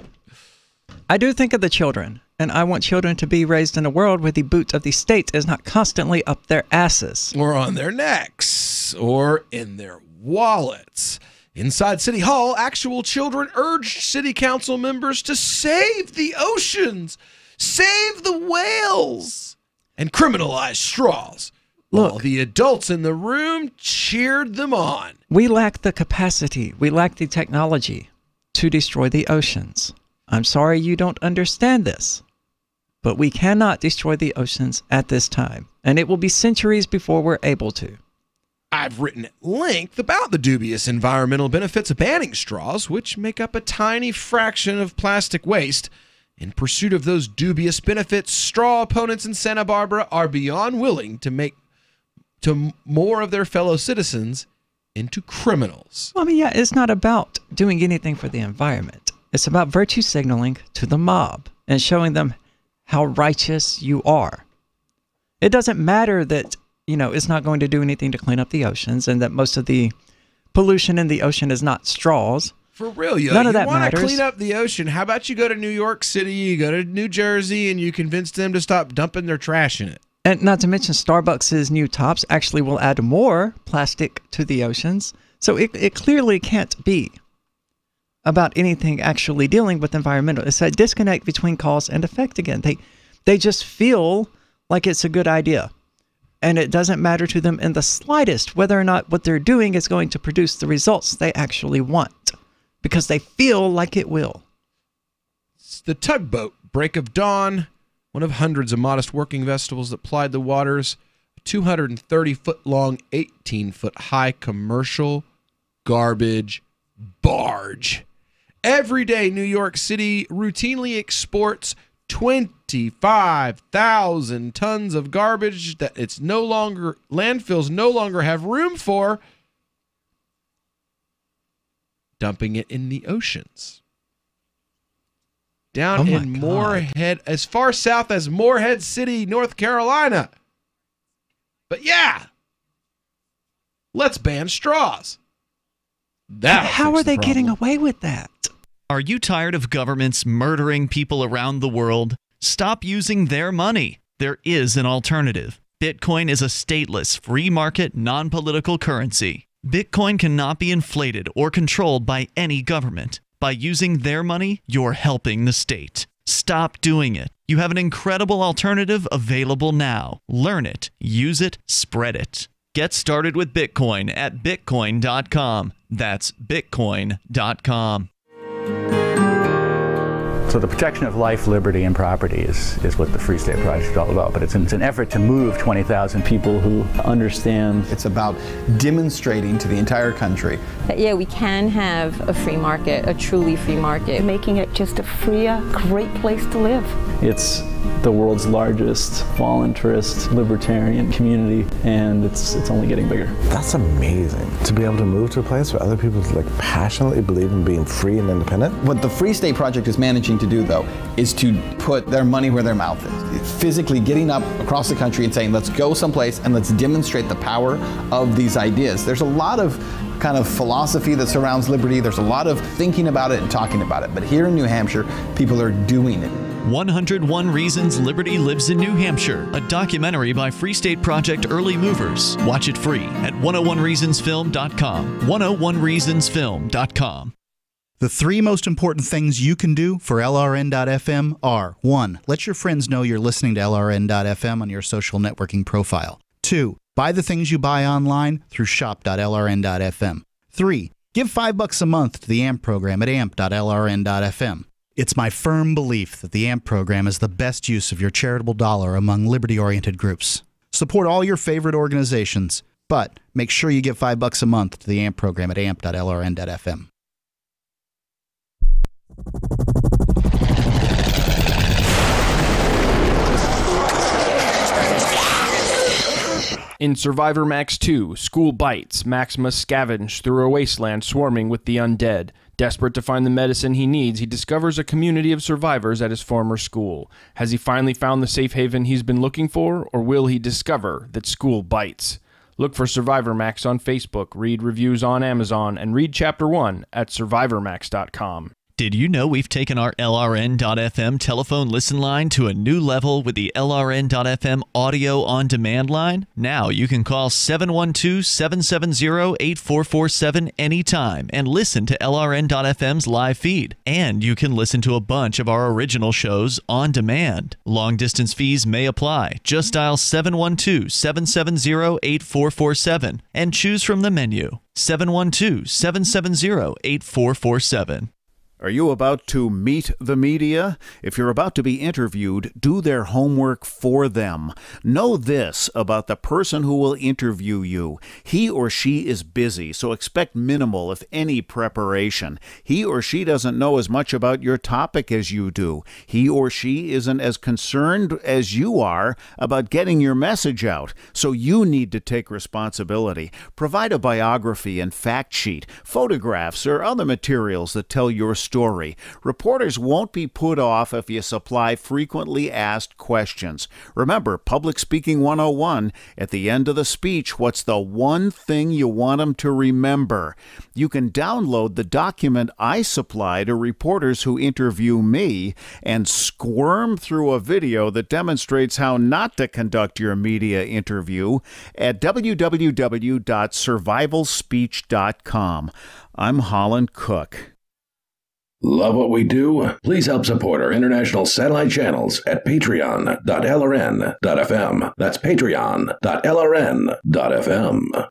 [SPEAKER 9] I do think of the children, and I want children to be raised in a world where the boot of the state is not constantly up their asses.
[SPEAKER 8] Or on their necks, or in their wallets. Inside City Hall, actual children urged city council members to save the oceans. Save the whales and criminalize straws.
[SPEAKER 9] Look.
[SPEAKER 8] While the adults in the room cheered them on.
[SPEAKER 9] We lack the capacity, we lack the technology to destroy the oceans. I'm sorry you don't understand this, but we cannot destroy the oceans at this time, and it will be centuries before we're able to.
[SPEAKER 8] I've written at length about the dubious environmental benefits of banning straws, which make up a tiny fraction of plastic waste. In pursuit of those dubious benefits, straw opponents in Santa Barbara are beyond willing to make more of their fellow citizens into criminals.
[SPEAKER 9] Well, I mean, yeah, it's not about doing anything for the environment. It's about virtue signaling to the mob and showing them how righteous you are. It doesn't matter that, it's not going to do anything to clean up the oceans and that most of the pollution in the ocean is not straws.
[SPEAKER 8] For real,
[SPEAKER 9] None of that
[SPEAKER 8] you want to
[SPEAKER 9] matters.
[SPEAKER 8] clean up the ocean. How about you go to New York City, you go to New Jersey, and you convince them to stop dumping their trash in it?
[SPEAKER 9] And not to mention Starbucks' new tops actually will add more plastic to the oceans. So it clearly can't be about anything actually dealing with environmental. It's that disconnect between cause and effect again. They just feel like it's a good idea. And it doesn't matter to them in the slightest whether or not what they're doing is going to produce the results they actually want, because they feel like it will.
[SPEAKER 8] It's the tugboat Break of Dawn, one of hundreds of modest working vessels that plied the waters, a 230-foot-long, 18-foot-high commercial garbage barge. Every day, New York City routinely exports 25,000 tons of garbage that landfills no longer have room for, dumping it in the oceans. Down in Moorhead, as far south as Moorhead City, North Carolina. But yeah, let's ban straws.
[SPEAKER 9] How are they getting away with that?
[SPEAKER 10] Are you tired of governments murdering people around the world? Stop using their money. There is an alternative. Bitcoin is a stateless, free market, non-political currency. Bitcoin cannot be inflated or controlled by any government. By using their money, you're helping the state. Stop doing it. You have an incredible alternative available now. Learn it, use it, spread it. Get started with Bitcoin at Bitcoin.com. That's Bitcoin.com.
[SPEAKER 3] So the protection of life, liberty, and property is what the Free State Project is all about. But it's an effort to move 20,000 people who understand.
[SPEAKER 4] It's about demonstrating to the entire country
[SPEAKER 7] that, yeah, we can have a free market, a truly free market.
[SPEAKER 12] Making it just a freer, great place to live.
[SPEAKER 3] It's the world's largest voluntarist libertarian community, and it's only getting bigger.
[SPEAKER 13] That's amazing, to be able to move to a place where other people passionately believe in being free and independent.
[SPEAKER 4] What the Free State Project is managing to do, though, is to put their money where their mouth is. Physically getting up across the country and saying, let's go someplace and let's demonstrate the power of these ideas. There's a lot of kind of philosophy that surrounds liberty. There's a lot of thinking about it and talking about it. But here in New Hampshire, people are doing it.
[SPEAKER 10] 101 Reasons Liberty Lives in New Hampshire, a documentary by Free State Project Early Movers. Watch it free at 101reasonsfilm.com. 101reasonsfilm.com.
[SPEAKER 23] The three most important things you can do for LRN.FM are: 1. Let your friends know you're listening to LRN.FM on your social networking profile. 2. Buy the things you buy online through shop.lrn.fm. 3. Give $5 a month to the AMP program at amp.lrn.fm. It's my firm belief that the AMP program is the best use of your charitable dollar among liberty-oriented groups. Support all your favorite organizations, but make sure you give $5 a month to the AMP program at amp.lrn.fm.
[SPEAKER 14] In Survivor Max 2, School Bites, Max must scavenge through a wasteland swarming with the undead. Desperate to find the medicine he needs, he discovers a community of survivors at his former school. Has he finally found the safe haven he's been looking for, or will he discover that school bites? Look for Survivor Max on Facebook, read reviews on Amazon, and read Chapter 1 at survivormax.com.
[SPEAKER 10] Did you know we've taken our LRN.FM telephone listen line to a new level with the LRN.FM audio on demand line? Now you can call 712-770-8447 anytime and listen to LRN.FM's live feed. And you can listen to a bunch of our original shows on demand. Long distance fees may apply. Just dial 712-770-8447 and choose from the menu. 712-770-8447.
[SPEAKER 5] Are you about to meet the media? If you're about to be interviewed, do their homework for them. Know this about the person who will interview you. He or she is busy, so expect minimal, if any, preparation. He or she doesn't know as much about your topic as you do. He or she isn't as concerned as you are about getting your message out, so you need to take responsibility. Provide a biography and fact sheet, photographs, or other materials that tell your story. Reporters won't be put off if you supply frequently asked questions. Remember, Public Speaking 101, at the end of the speech, what's the one thing you want them to remember? You can download the document I supply to reporters who interview me and squirm through a video that demonstrates how not to conduct your media interview at www.survivalspeech.com. I'm Holland Cook.
[SPEAKER 11] Love what we do? Please help support our international satellite channels at patreon.lrn.fm. That's patreon.lrn.fm.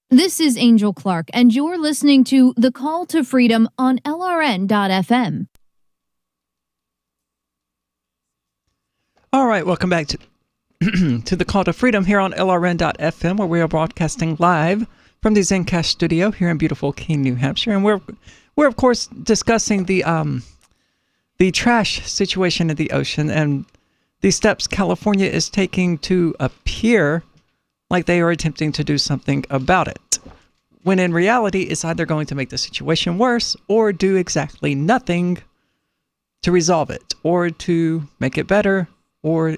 [SPEAKER 15] This is Angel Clark, and you're listening to The Call to Freedom on LRN.fm.
[SPEAKER 9] All right, welcome back to to The Call to Freedom here on LRN.fm, where we are broadcasting live from the Zencash studio here in beautiful Keene, New Hampshire, and we're of course discussing the trash situation in the ocean and the steps California is taking to appear like they are attempting to do something about it, when in reality it's either going to make the situation worse or do exactly nothing to resolve it or to make it better or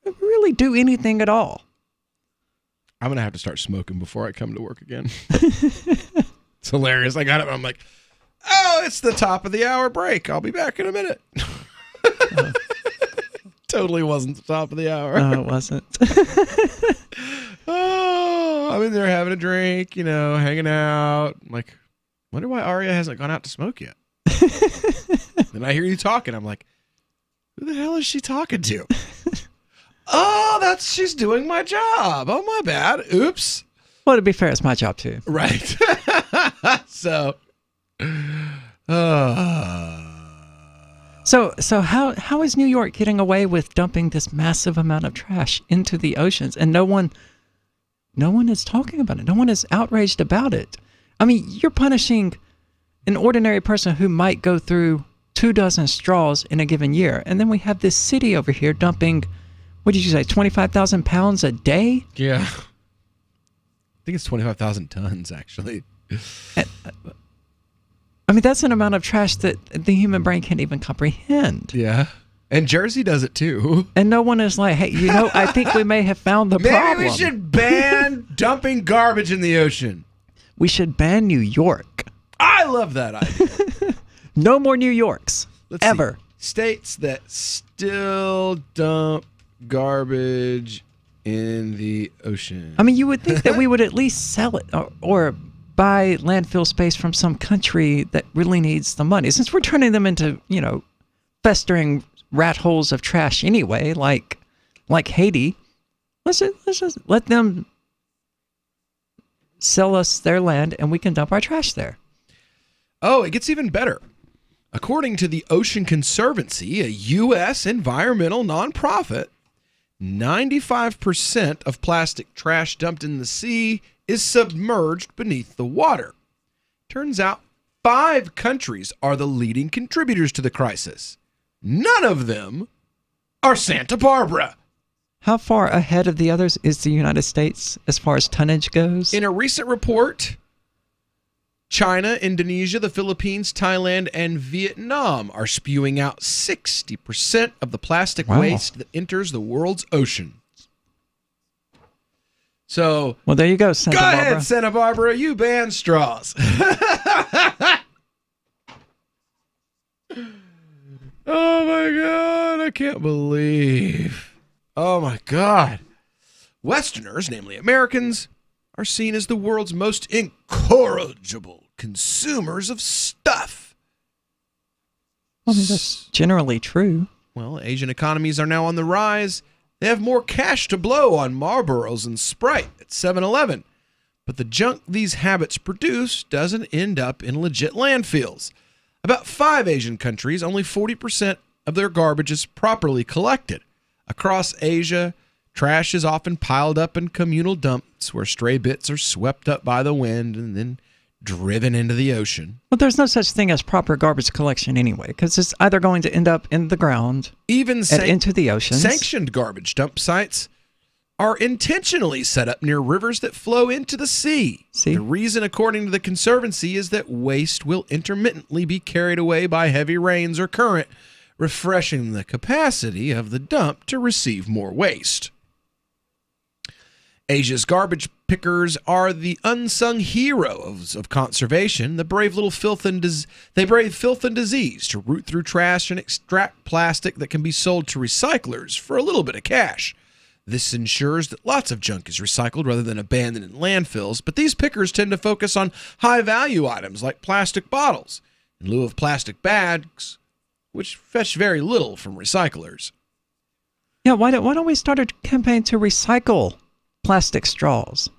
[SPEAKER 9] really do anything at all.
[SPEAKER 8] I'm gonna have to start smoking before I come to work again. It's hilarious. I got it. I'm like, oh, it's the top of the hour break. I'll be back in a minute. Totally wasn't the top of the hour.
[SPEAKER 9] No, it wasn't.
[SPEAKER 8] Oh, I'm in there having a drink, hanging out. I'm like, wonder why Aria hasn't gone out to smoke yet. Then I hear you talking. I'm like, who the hell is she talking to? Oh, she's doing my job. Oh, my bad. Oops.
[SPEAKER 9] Well, to be fair, it's my job too.
[SPEAKER 8] Right. So
[SPEAKER 9] how is New York getting away with dumping this massive amount of trash into the oceans, and no one is talking about it? No one is outraged about it. I mean, you're punishing an ordinary person who might go through 24 straws in a given year, and then we have this city over here dumping, what did you say, 25,000 pounds a day?
[SPEAKER 8] Yeah. I think it's 25,000 tons, actually.
[SPEAKER 9] I mean, that's an amount of trash that the human brain can't even comprehend.
[SPEAKER 8] Yeah. And Jersey does it too.
[SPEAKER 9] And no one is like, hey, I think we may have found the problem.
[SPEAKER 8] Maybe we should ban dumping garbage in the ocean.
[SPEAKER 9] We should ban New York.
[SPEAKER 8] I love that idea.
[SPEAKER 9] No more New Yorks. Ever.
[SPEAKER 8] See. States that still dump garbage in the ocean.
[SPEAKER 9] I mean, you would think that we would at least sell it or buy landfill space from some country that really needs the money. Since we're turning them into, festering rat holes of trash anyway, like Haiti, let's just let them sell us their land and we can dump our trash there.
[SPEAKER 8] Oh, it gets even better. According to the Ocean Conservancy, a U.S. environmental nonprofit, 95% of plastic trash dumped in the sea is submerged beneath the water. Turns out 5 countries are the leading contributors to the crisis. None of them are Santa Barbara.
[SPEAKER 9] How far ahead of the others is the United States as far as tonnage goes?
[SPEAKER 8] In a recent report, China, Indonesia, the Philippines, Thailand, and Vietnam are spewing out 60% of the plastic waste that enters the world's oceans. So,
[SPEAKER 9] well, there you go, Santa Barbara.
[SPEAKER 8] Go ahead, Santa Barbara. You ban straws. my God. I can't believe. Oh my God. Westerners, namely Americans, are seen as the world's most incorrigible consumers of stuff.
[SPEAKER 9] Well, that's generally true.
[SPEAKER 8] Well, Asian economies are now on the rise. They have more cash to blow on Marlboros and Sprite at 7-Eleven. But the junk these habits produce doesn't end up in legit landfills. About 5 Asian countries, only 40% of their garbage is properly collected. Across Asia, trash is often piled up in communal dumps where stray bits are swept up by the wind and then driven into the ocean.
[SPEAKER 9] But there's no such thing as proper garbage collection anyway, because it's either going to end up in the ground,
[SPEAKER 8] even
[SPEAKER 9] into the oceans.
[SPEAKER 8] Sanctioned garbage dump sites are intentionally set up near rivers that flow into the sea. The reason, according to the Conservancy, is that waste will intermittently be carried away by heavy rains or current, refreshing the capacity of the dump to receive more waste. Asia's garbage pickers are the unsung heroes of conservation. They brave filth and disease to root through trash and extract plastic that can be sold to recyclers for a little bit of cash. This ensures that lots of junk is recycled rather than abandoned in landfills, but these pickers tend to focus on high-value items like plastic bottles in lieu of plastic bags, which fetch very little from recyclers.
[SPEAKER 9] Yeah, why don't we start a campaign to recycle plastic straws?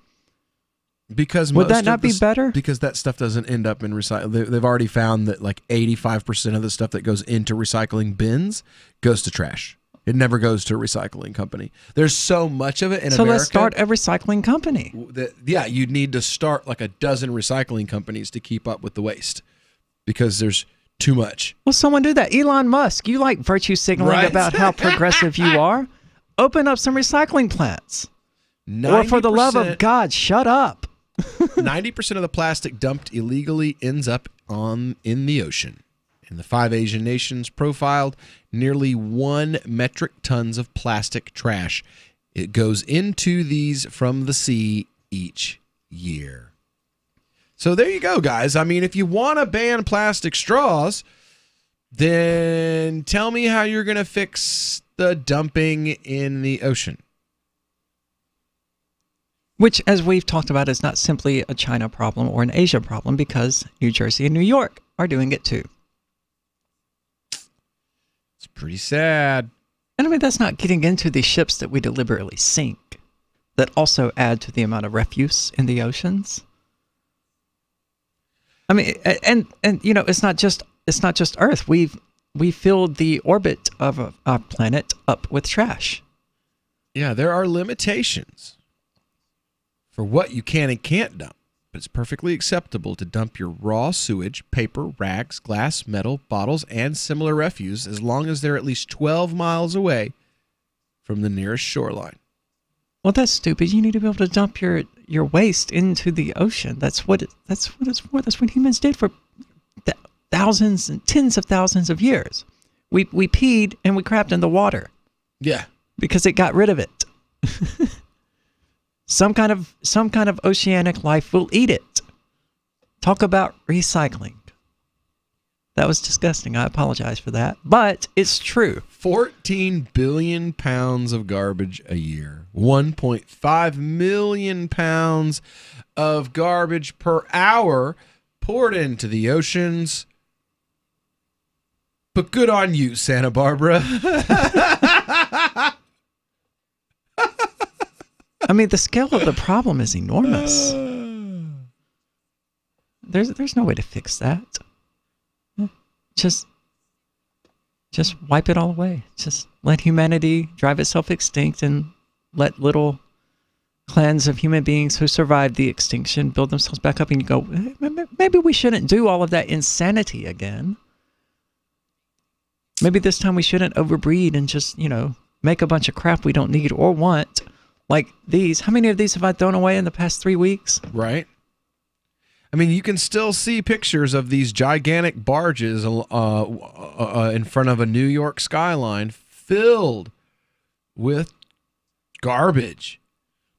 [SPEAKER 8] Because
[SPEAKER 9] would that not be better?
[SPEAKER 8] Because that stuff doesn't end up in recycle. They've already found that like 85% of the stuff that goes into recycling bins goes to trash. It never goes to a recycling company. There's so much of it in America.
[SPEAKER 9] So let's start a recycling company.
[SPEAKER 8] You'd need to start like a dozen recycling companies to keep up with the waste because there's too much.
[SPEAKER 9] Well, someone do that. Elon Musk, you like virtue signaling about how progressive you are. Open up some recycling plants. Or for the love of God, shut up.
[SPEAKER 8] 90% of the plastic dumped illegally ends up in the ocean. In the 5 Asian nations profiled, nearly 1 metric tons of plastic trash. It goes into these from the sea each year. So there you go, guys. I mean, if you want to ban plastic straws, then tell me how you're going to fix the dumping in the ocean.
[SPEAKER 9] Which, as we've talked about, is not simply a China problem or an Asia problem, because New Jersey and New York are doing it too.
[SPEAKER 8] It's pretty sad.
[SPEAKER 9] And I mean, that's not getting into the ships that we deliberately sink that also add to the amount of refuse in the oceans. I mean, and you know, it's not just Earth. We filled the orbit of our planet up with trash.
[SPEAKER 8] Yeah, there are limitations for what you can and can't dump, but it's perfectly acceptable to dump your raw sewage, paper, rags, glass, metal, bottles, and similar refuse as long as they're at least 12 miles away from the nearest shoreline.
[SPEAKER 9] Well, that's stupid. You need to be able to dump your waste into the ocean. That's what it's for. That's what humans did for thousands and tens of thousands of years. We peed and we crapped in the water.
[SPEAKER 8] Yeah,
[SPEAKER 9] because it got rid of it. Some kind of oceanic life will eat it. Talk about recycling. That was disgusting. I apologize for that. But it's true.
[SPEAKER 8] 14 billion pounds of garbage a year. 1.5 million pounds of garbage per hour poured into the oceans. But good on you, Santa Barbara.
[SPEAKER 9] I mean, the scale of the problem is enormous. There's no way to fix that. Just wipe it all away. Just let humanity drive itself extinct and let little clans of human beings who survived the extinction build themselves back up, and you go, maybe we shouldn't do all of that insanity again. Maybe this time we shouldn't overbreed and just, make a bunch of crap we don't need or want. Like these. How many of these have I thrown away in the past 3 weeks?
[SPEAKER 8] Right. I mean, you can still see pictures of these gigantic barges in front of a New York skyline filled with garbage.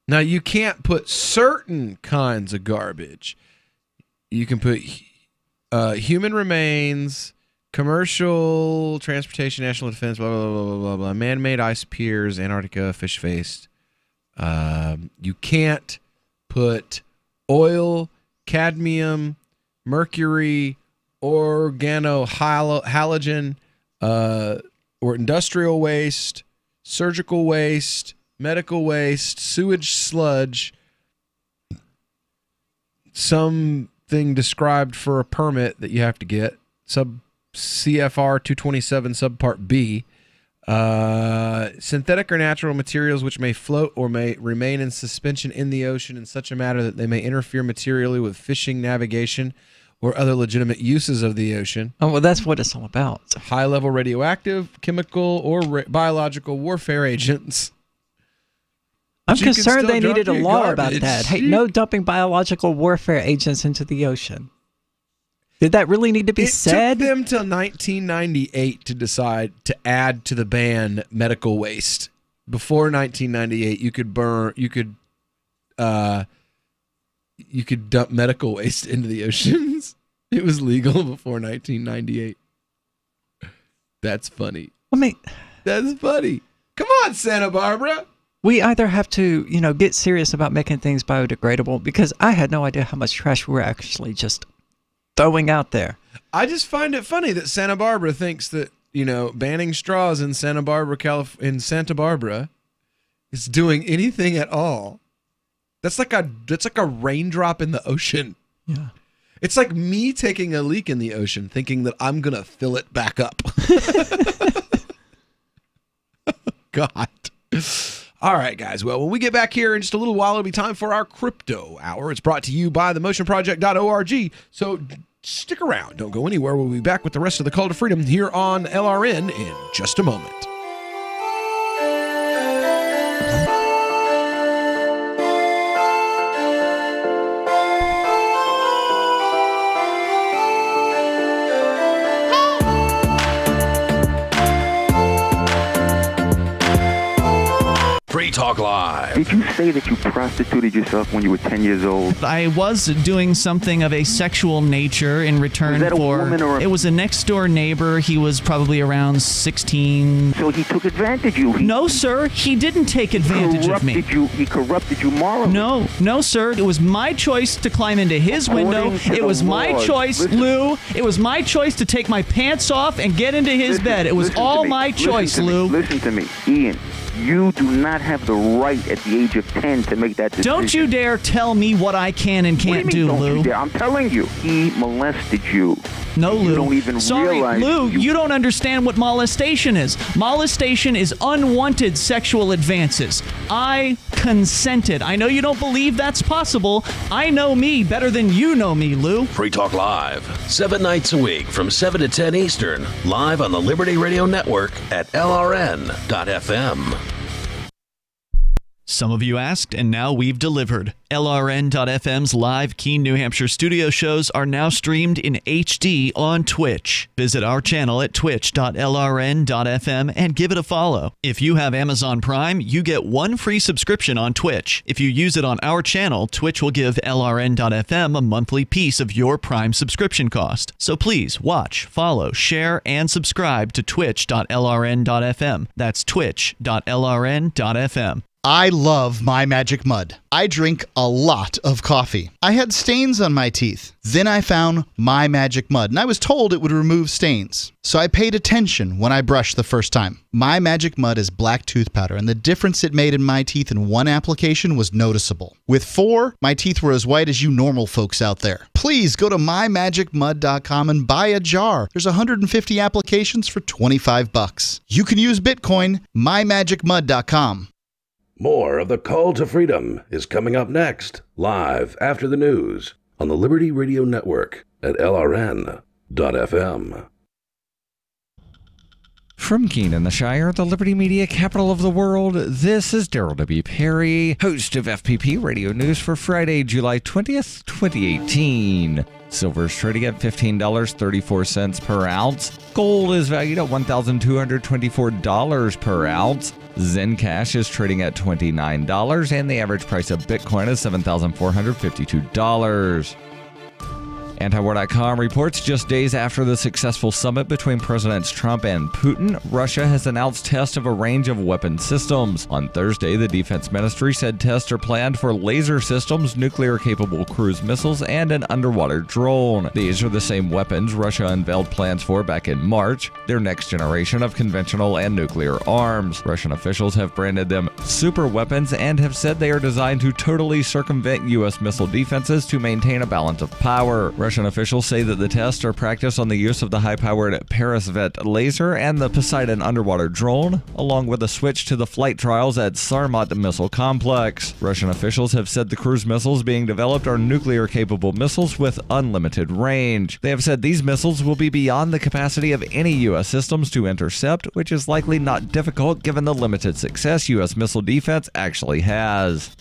[SPEAKER 8] Now, you can't put certain kinds of garbage. You can put human remains, Commercial transportation, national defense, blah, blah, blah, blah, blah, blah. Man-made ice piers, Antarctica, fish-faced. You can't put oil, cadmium, mercury, halogen, or industrial waste, surgical waste, medical waste, sewage sludge, something described for a permit that you have to get, sub CFR 227 subpart B, synthetic or natural materials which may float or may remain in suspension in the ocean in such a manner that they may interfere materially with fishing, navigation, or other legitimate uses of the ocean.
[SPEAKER 9] Oh, well, that's what it's all about.
[SPEAKER 8] High-level radioactive, chemical, or biological warfare agents.
[SPEAKER 9] I'm
[SPEAKER 8] But you can
[SPEAKER 9] concerned
[SPEAKER 8] still
[SPEAKER 9] they
[SPEAKER 8] dump
[SPEAKER 9] needed a
[SPEAKER 8] your
[SPEAKER 9] law about
[SPEAKER 8] garbage.
[SPEAKER 9] that. Hey, no dumping biological warfare agents into the ocean. Did that really need to be said?
[SPEAKER 8] It took them till 1998 to decide to add to the ban medical waste. Before 1998, you could dump medical waste into the oceans. It was legal before 1998. That's funny.
[SPEAKER 9] I mean,
[SPEAKER 8] that's funny. Come on, Santa Barbara.
[SPEAKER 9] We either have to, get serious about making things biodegradable, because I had no idea how much trash we were actually just throwing out there.
[SPEAKER 8] I just find it funny that Santa Barbara thinks that, banning straws in Santa Barbara is doing anything at all. That's like a raindrop in the ocean.
[SPEAKER 9] Yeah.
[SPEAKER 8] It's like me taking a leak in the ocean thinking that I'm going to fill it back up. God. All right, guys. Well, when we get back here in just a little while, it'll be time for our Crypto Hour. It's brought to you by themotionproject.org. So stick around. Don't go anywhere. We'll be back with the rest of the Call to Freedom here on LRN in just a moment.
[SPEAKER 11] Free Talk Live.
[SPEAKER 16] Did you say that you prostituted yourself when you were 10 years old?
[SPEAKER 10] I was doing something of a sexual nature in return
[SPEAKER 16] Was that a
[SPEAKER 10] for...
[SPEAKER 16] woman or a...
[SPEAKER 10] It was a next-door neighbor. He was probably around 16.
[SPEAKER 16] So he took advantage of you?
[SPEAKER 10] No, sir. He didn't take advantage of me.
[SPEAKER 16] He corrupted you morally?
[SPEAKER 10] No, sir. It was my choice to climb into his window. It was my choice, Lou. It was my choice to take my pants off and get into his bed. It was all my choice, Lou.
[SPEAKER 16] Listen to me, Ian. You do not have the right at the age of 10 to make that decision.
[SPEAKER 10] Don't you dare tell me what I can and can't do, Lou.
[SPEAKER 16] You dare? I'm telling you, he molested you.
[SPEAKER 10] No, Lou.
[SPEAKER 16] You don't even realize.
[SPEAKER 10] Lou, you don't understand what molestation is. Molestation is unwanted sexual advances. I consented. I know you don't believe that's possible. I know me better than you know me, Lou.
[SPEAKER 11] Free Talk Live, 7 nights a week from 7 to 10 Eastern, live on the Liberty Radio Network at LRN.FM.
[SPEAKER 10] Some of you asked, and now we've delivered. LRN.FM's live Keene, New Hampshire studio shows are now streamed in HD on Twitch. Visit our channel at twitch.lrn.fm and give it a follow. If you have Amazon Prime, you get 1 free subscription on Twitch. If you use it on our channel, Twitch will give LRN.FM a monthly piece of your Prime subscription cost. So please watch, follow, share, and subscribe to twitch.lrn.fm. That's twitch.lrn.fm.
[SPEAKER 23] I love My Magic Mud. I drink a lot of coffee. I had stains on my teeth. Then I found My Magic Mud, and I was told it would remove stains. So I paid attention when I brushed the first time. My Magic Mud is black tooth powder, and the difference it made in my teeth in 1 application was noticeable. With 4, my teeth were as white as you normal folks out there. Please go to mymagicmud.com and buy a jar. There's 150 applications for $25. You can use Bitcoin, mymagicmud.com.
[SPEAKER 11] More of the Call to Freedom is coming up next, live after the news on the Liberty Radio Network at LRN.FM.
[SPEAKER 1] From Keene in the Shire, the Liberty Media capital of the world, this is Daryl W. Perry, host of FPP Radio News for Friday, July 20th, 2018. Silver is trading at $15.34 per ounce. Gold is valued at $1,224 per ounce. Zencash is trading at $29, and the average price of Bitcoin is $7,452. Antiwar.com reports just days after the successful summit between Presidents Trump and Putin, Russia has announced tests of a range of weapon systems. On Thursday, the Defense Ministry said tests are planned for laser systems, nuclear-capable cruise missiles, and an underwater drone. These are the same weapons Russia unveiled plans for back in March, their next generation of conventional and nuclear arms. Russian officials have branded them super weapons and have said they are designed to totally circumvent U.S. missile defenses to maintain a balance of power. Russian officials say that the tests are practice on the use of the high-powered Peresvet laser and the Poseidon underwater drone, along with a switch to the flight trials at Sarmat missile complex. Russian officials have said the cruise missiles being developed are nuclear-capable missiles with unlimited range. They have said these missiles will be beyond the capacity of any U.S. systems to intercept, which is likely not difficult given the limited success U.S. missile defense actually has.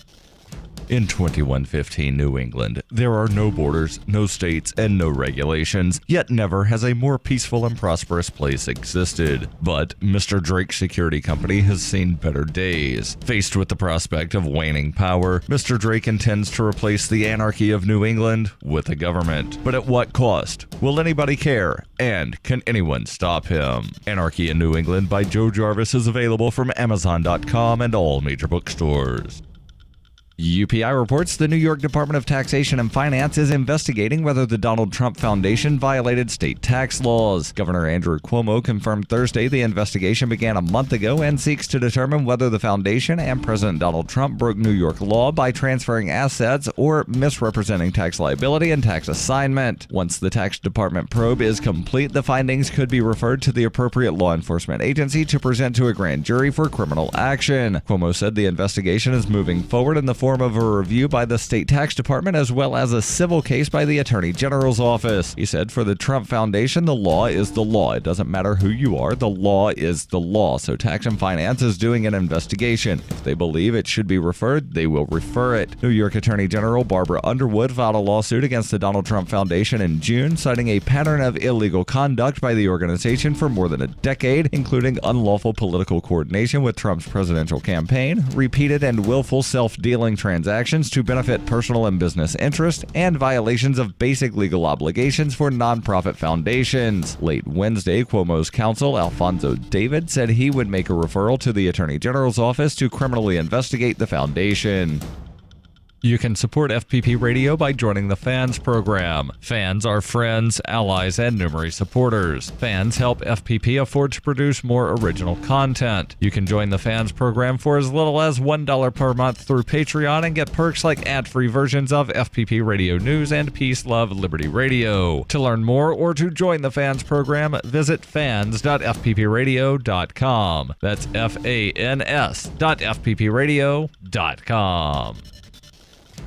[SPEAKER 1] In 2115 New England, there are no borders, no states, and no regulations, yet never has a more peaceful and prosperous place existed. But Mr. Drake Security Company has seen better days. Faced with the prospect of waning power, Mr. Drake intends to replace the anarchy of New England with a government. But at what cost? Will anybody care? And can anyone stop him? Anarchy in New England by Joe Jarvis is available from Amazon.com and all major bookstores. UPI reports the New York Department of Taxation and Finance is investigating whether the Donald Trump Foundation violated state tax laws. Governor Andrew Cuomo confirmed Thursday the investigation began a month ago and seeks to determine whether the foundation and President Donald Trump broke New York law by transferring assets or misrepresenting tax liability and tax assignment. Once the tax department probe is complete, the findings could be referred to the appropriate law enforcement agency to present to a grand jury for criminal action. Cuomo said the investigation is moving forward in the form of a review by the state tax department as well as a civil case by the attorney general's office. He said for the Trump Foundation, the law is the law. It doesn't matter who you are. The law is the law. So Tax and Finance is doing an investigation. If they believe it should be referred, they will refer it. New York Attorney General Barbara Underwood filed a lawsuit against the Donald Trump Foundation in June, citing a pattern of illegal conduct by the organization for more than a decade, including unlawful political coordination with Trump's presidential campaign, repeated and willful self-dealing transactions to benefit personal and business interests, and violations of basic legal obligations for nonprofit foundations. Late Wednesday, Cuomo's counsel, Alfonso David, said he would make a referral to the Attorney General's office to criminally investigate the foundation. You can support FPP Radio by joining the Fans program. Fans are friends, allies, and numerous supporters. Fans help FPP afford to produce more original content. You can join the Fans program for as little as $1 per month through Patreon and get perks like ad-free versions of FPP Radio News and Peace, Love, Liberty Radio. To learn more or to join the Fans program, visit fans.fppradio.com. That's fans.fppradio.com.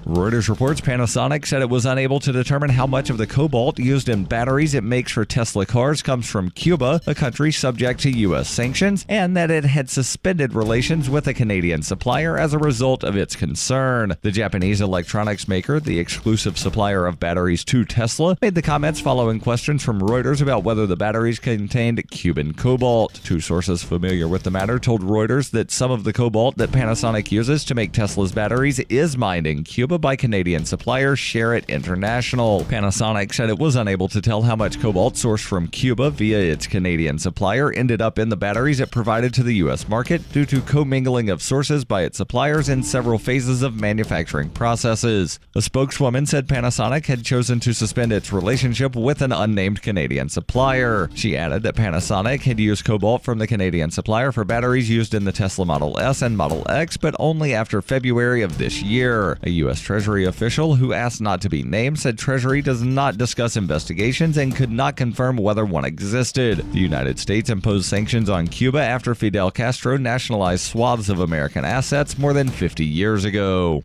[SPEAKER 1] Reuters reports Panasonic said it was unable to determine how much of the cobalt used in batteries it makes for Tesla cars comes from Cuba, a country subject to U.S. sanctions, and that it had suspended relations with a Canadian supplier as a result of its concern. The Japanese electronics maker, the exclusive supplier of batteries to Tesla, made the comments following questions from Reuters about whether the batteries contained Cuban cobalt. Two sources familiar with the matter told Reuters that some of the cobalt that Panasonic uses to make Tesla's batteries is mined in Cuba by Canadian supplier Sherritt International. Panasonic said it was unable to tell how much cobalt sourced from Cuba via its Canadian supplier ended up in the batteries it provided to the U.S. market due to commingling of sources by its suppliers in several phases of manufacturing processes. A spokeswoman said Panasonic had chosen to suspend its relationship with an unnamed Canadian supplier. She added that Panasonic had used cobalt from the Canadian supplier for batteries used in the Tesla Model S and Model X, but only after February of this year. A U.S. Treasury official who asked not to be named said Treasury does not discuss investigations and could not confirm whether one existed. The United States imposed sanctions on Cuba after Fidel Castro nationalized swaths of American assets more than 50 years ago.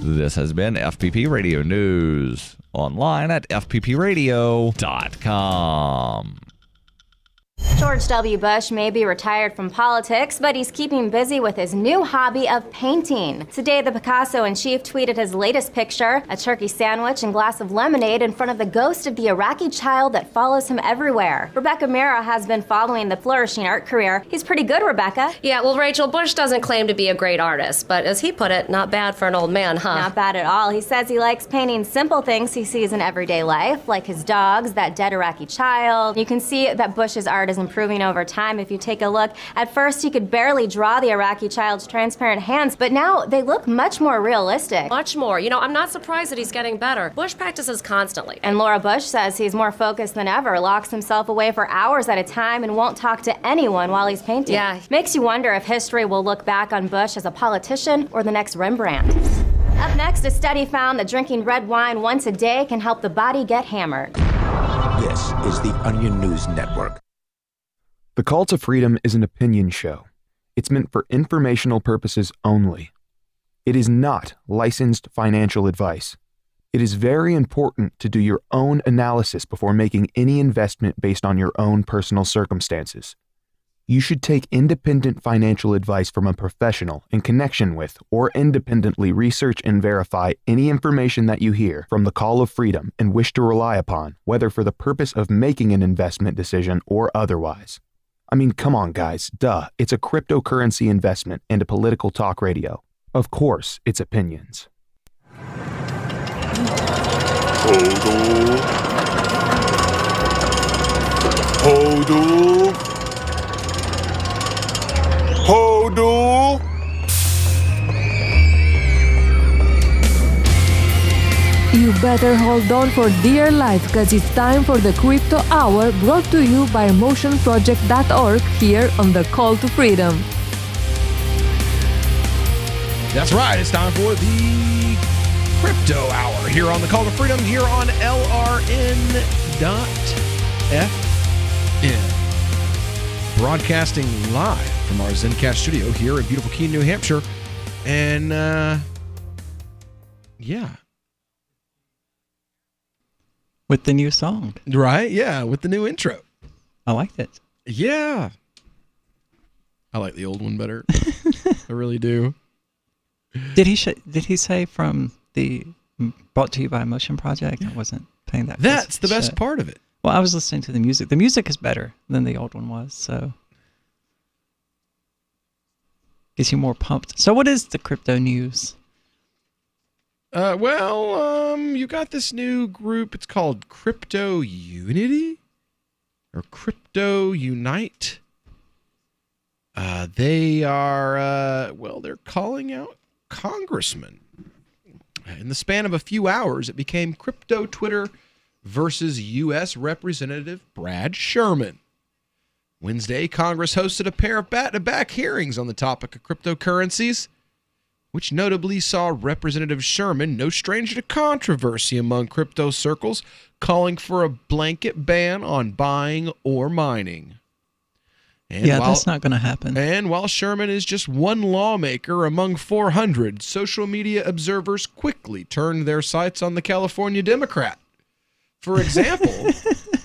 [SPEAKER 1] This has been FPP Radio News. Online at fppradio.com.
[SPEAKER 2] George W. Bush may be retired from politics, but he's keeping busy with his new hobby of painting. Today, the Picasso-in-chief tweeted his latest picture, a turkey sandwich and glass of lemonade in front of the ghost of the Iraqi child that follows him everywhere. Rebecca Mira has been following the flourishing art career. He's pretty good, Rebecca.
[SPEAKER 17] Yeah, well, Rachel, Bush doesn't claim to be a great artist, but as he put it, not bad for an old man, huh?
[SPEAKER 2] Not bad at all. He says he likes painting simple things he sees in everyday life, like his dogs, that dead Iraqi child. You can see that Bush's art is improving over time if you take a look. At first, he could barely draw the Iraqi child's transparent hands, but now they look much more realistic.
[SPEAKER 17] Much more. You know, I'm not surprised that he's getting better. Bush practices constantly.
[SPEAKER 2] And Laura Bush says he's more focused than ever, locks himself away for hours at a time, and won't talk to anyone while he's painting.
[SPEAKER 17] Yeah.
[SPEAKER 2] Makes you wonder if history will look back on Bush as a politician or the next Rembrandt. Up next, a study found that drinking red wine once a day can help the body get hammered.
[SPEAKER 18] This is the Onion News Network.
[SPEAKER 19] The Call to Freedom is an opinion show. It's meant for informational purposes only. It is not licensed financial advice. It is very important to do your own analysis before making any investment based on your own personal circumstances. You should take independent financial advice from a professional in connection with or independently research and verify any information that you hear from the Call of Freedom and wish to rely upon, whether for the purpose of making an investment decision or otherwise. I mean, come on, guys. Duh. It's a cryptocurrency investment and a political talk radio. Of course, it's opinions.
[SPEAKER 20] Hodl. Hodl.
[SPEAKER 21] You better hold on for dear life, because it's time for the Crypto Hour, brought to you by motionproject.org here on the Call to Freedom.
[SPEAKER 8] That's right. It's time for the Crypto Hour here on the Call to Freedom here on LRN.FM. Broadcasting live from our Zencast studio here in beautiful Keene, New Hampshire. And, yeah.
[SPEAKER 9] With the new song.
[SPEAKER 8] Right? Yeah, with the new intro.
[SPEAKER 9] I liked it.
[SPEAKER 8] Yeah. I like the old one better. I really do.
[SPEAKER 9] Did he say from the brought to you by Motion Project? I wasn't paying that.
[SPEAKER 8] That's the best part of it.
[SPEAKER 9] Well, I was listening to the music. The music is better than the old one was, so gets you more pumped. So what is the crypto news?
[SPEAKER 8] You got this new group. It's called Crypto Unity or Crypto Unite. They are, they're calling out congressmen. In the span of a few hours, it became Crypto Twitter versus U.S. Representative Brad Sherman. Wednesday, Congress hosted a pair of back-to-back hearings on the topic of cryptocurrencies, which notably saw Representative Sherman, no stranger to controversy among crypto circles, calling for a blanket ban on buying or mining. And
[SPEAKER 9] that's not going to happen.
[SPEAKER 8] And while Sherman is just one lawmaker among 400, social media observers quickly turned their sights on the California Democrat. For example,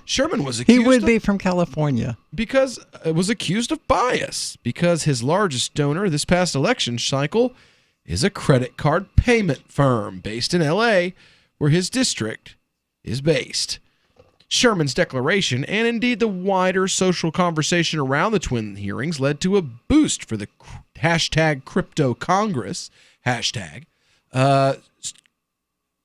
[SPEAKER 8] Sherman was accused
[SPEAKER 9] He would be from California.
[SPEAKER 8] Because it was accused of bias, because his largest donor this past election cycle is a credit card payment firm based in L.A., where his district is based. Sherman's declaration, and indeed the wider social conversation around the twin hearings, led to a boost for the hashtag Crypto Congress hashtag.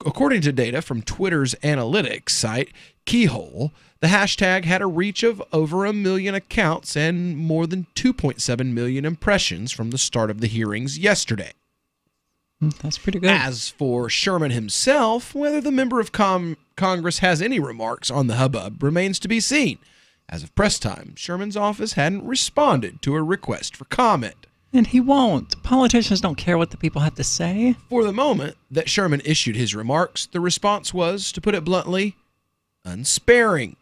[SPEAKER 8] According to data from Twitter's analytics site, Keyhole, the hashtag had a reach of over 1 million accounts and more than 2.7 million impressions from the start of the hearings yesterday.
[SPEAKER 9] That's pretty good.
[SPEAKER 8] As for Sherman himself, whether the member of Congress has any remarks on the hubbub remains to be seen. As of press time, Sherman's office hadn't responded to a request for comment.
[SPEAKER 9] And he won't. Politicians don't care what the people have to say.
[SPEAKER 8] For the moment that Sherman issued his remarks, the response was, to put it bluntly, unsparing.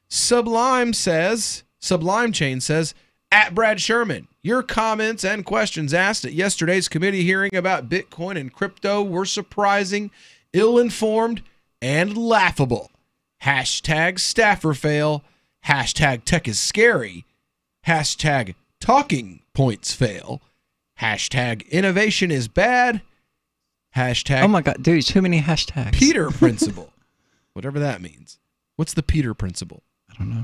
[SPEAKER 8] Sublime Chain says, at Brad Sherman, your comments and questions asked at yesterday's committee hearing about Bitcoin and crypto were surprising, ill-informed, and laughable. Hashtag staffer fail. Hashtag tech is scary. Hashtag talking points fail. Hashtag innovation is bad. Hashtag
[SPEAKER 9] oh my God, dude, too many hashtags.
[SPEAKER 8] Peter principle. Whatever that means. What's the Peter principle?
[SPEAKER 9] I don't know.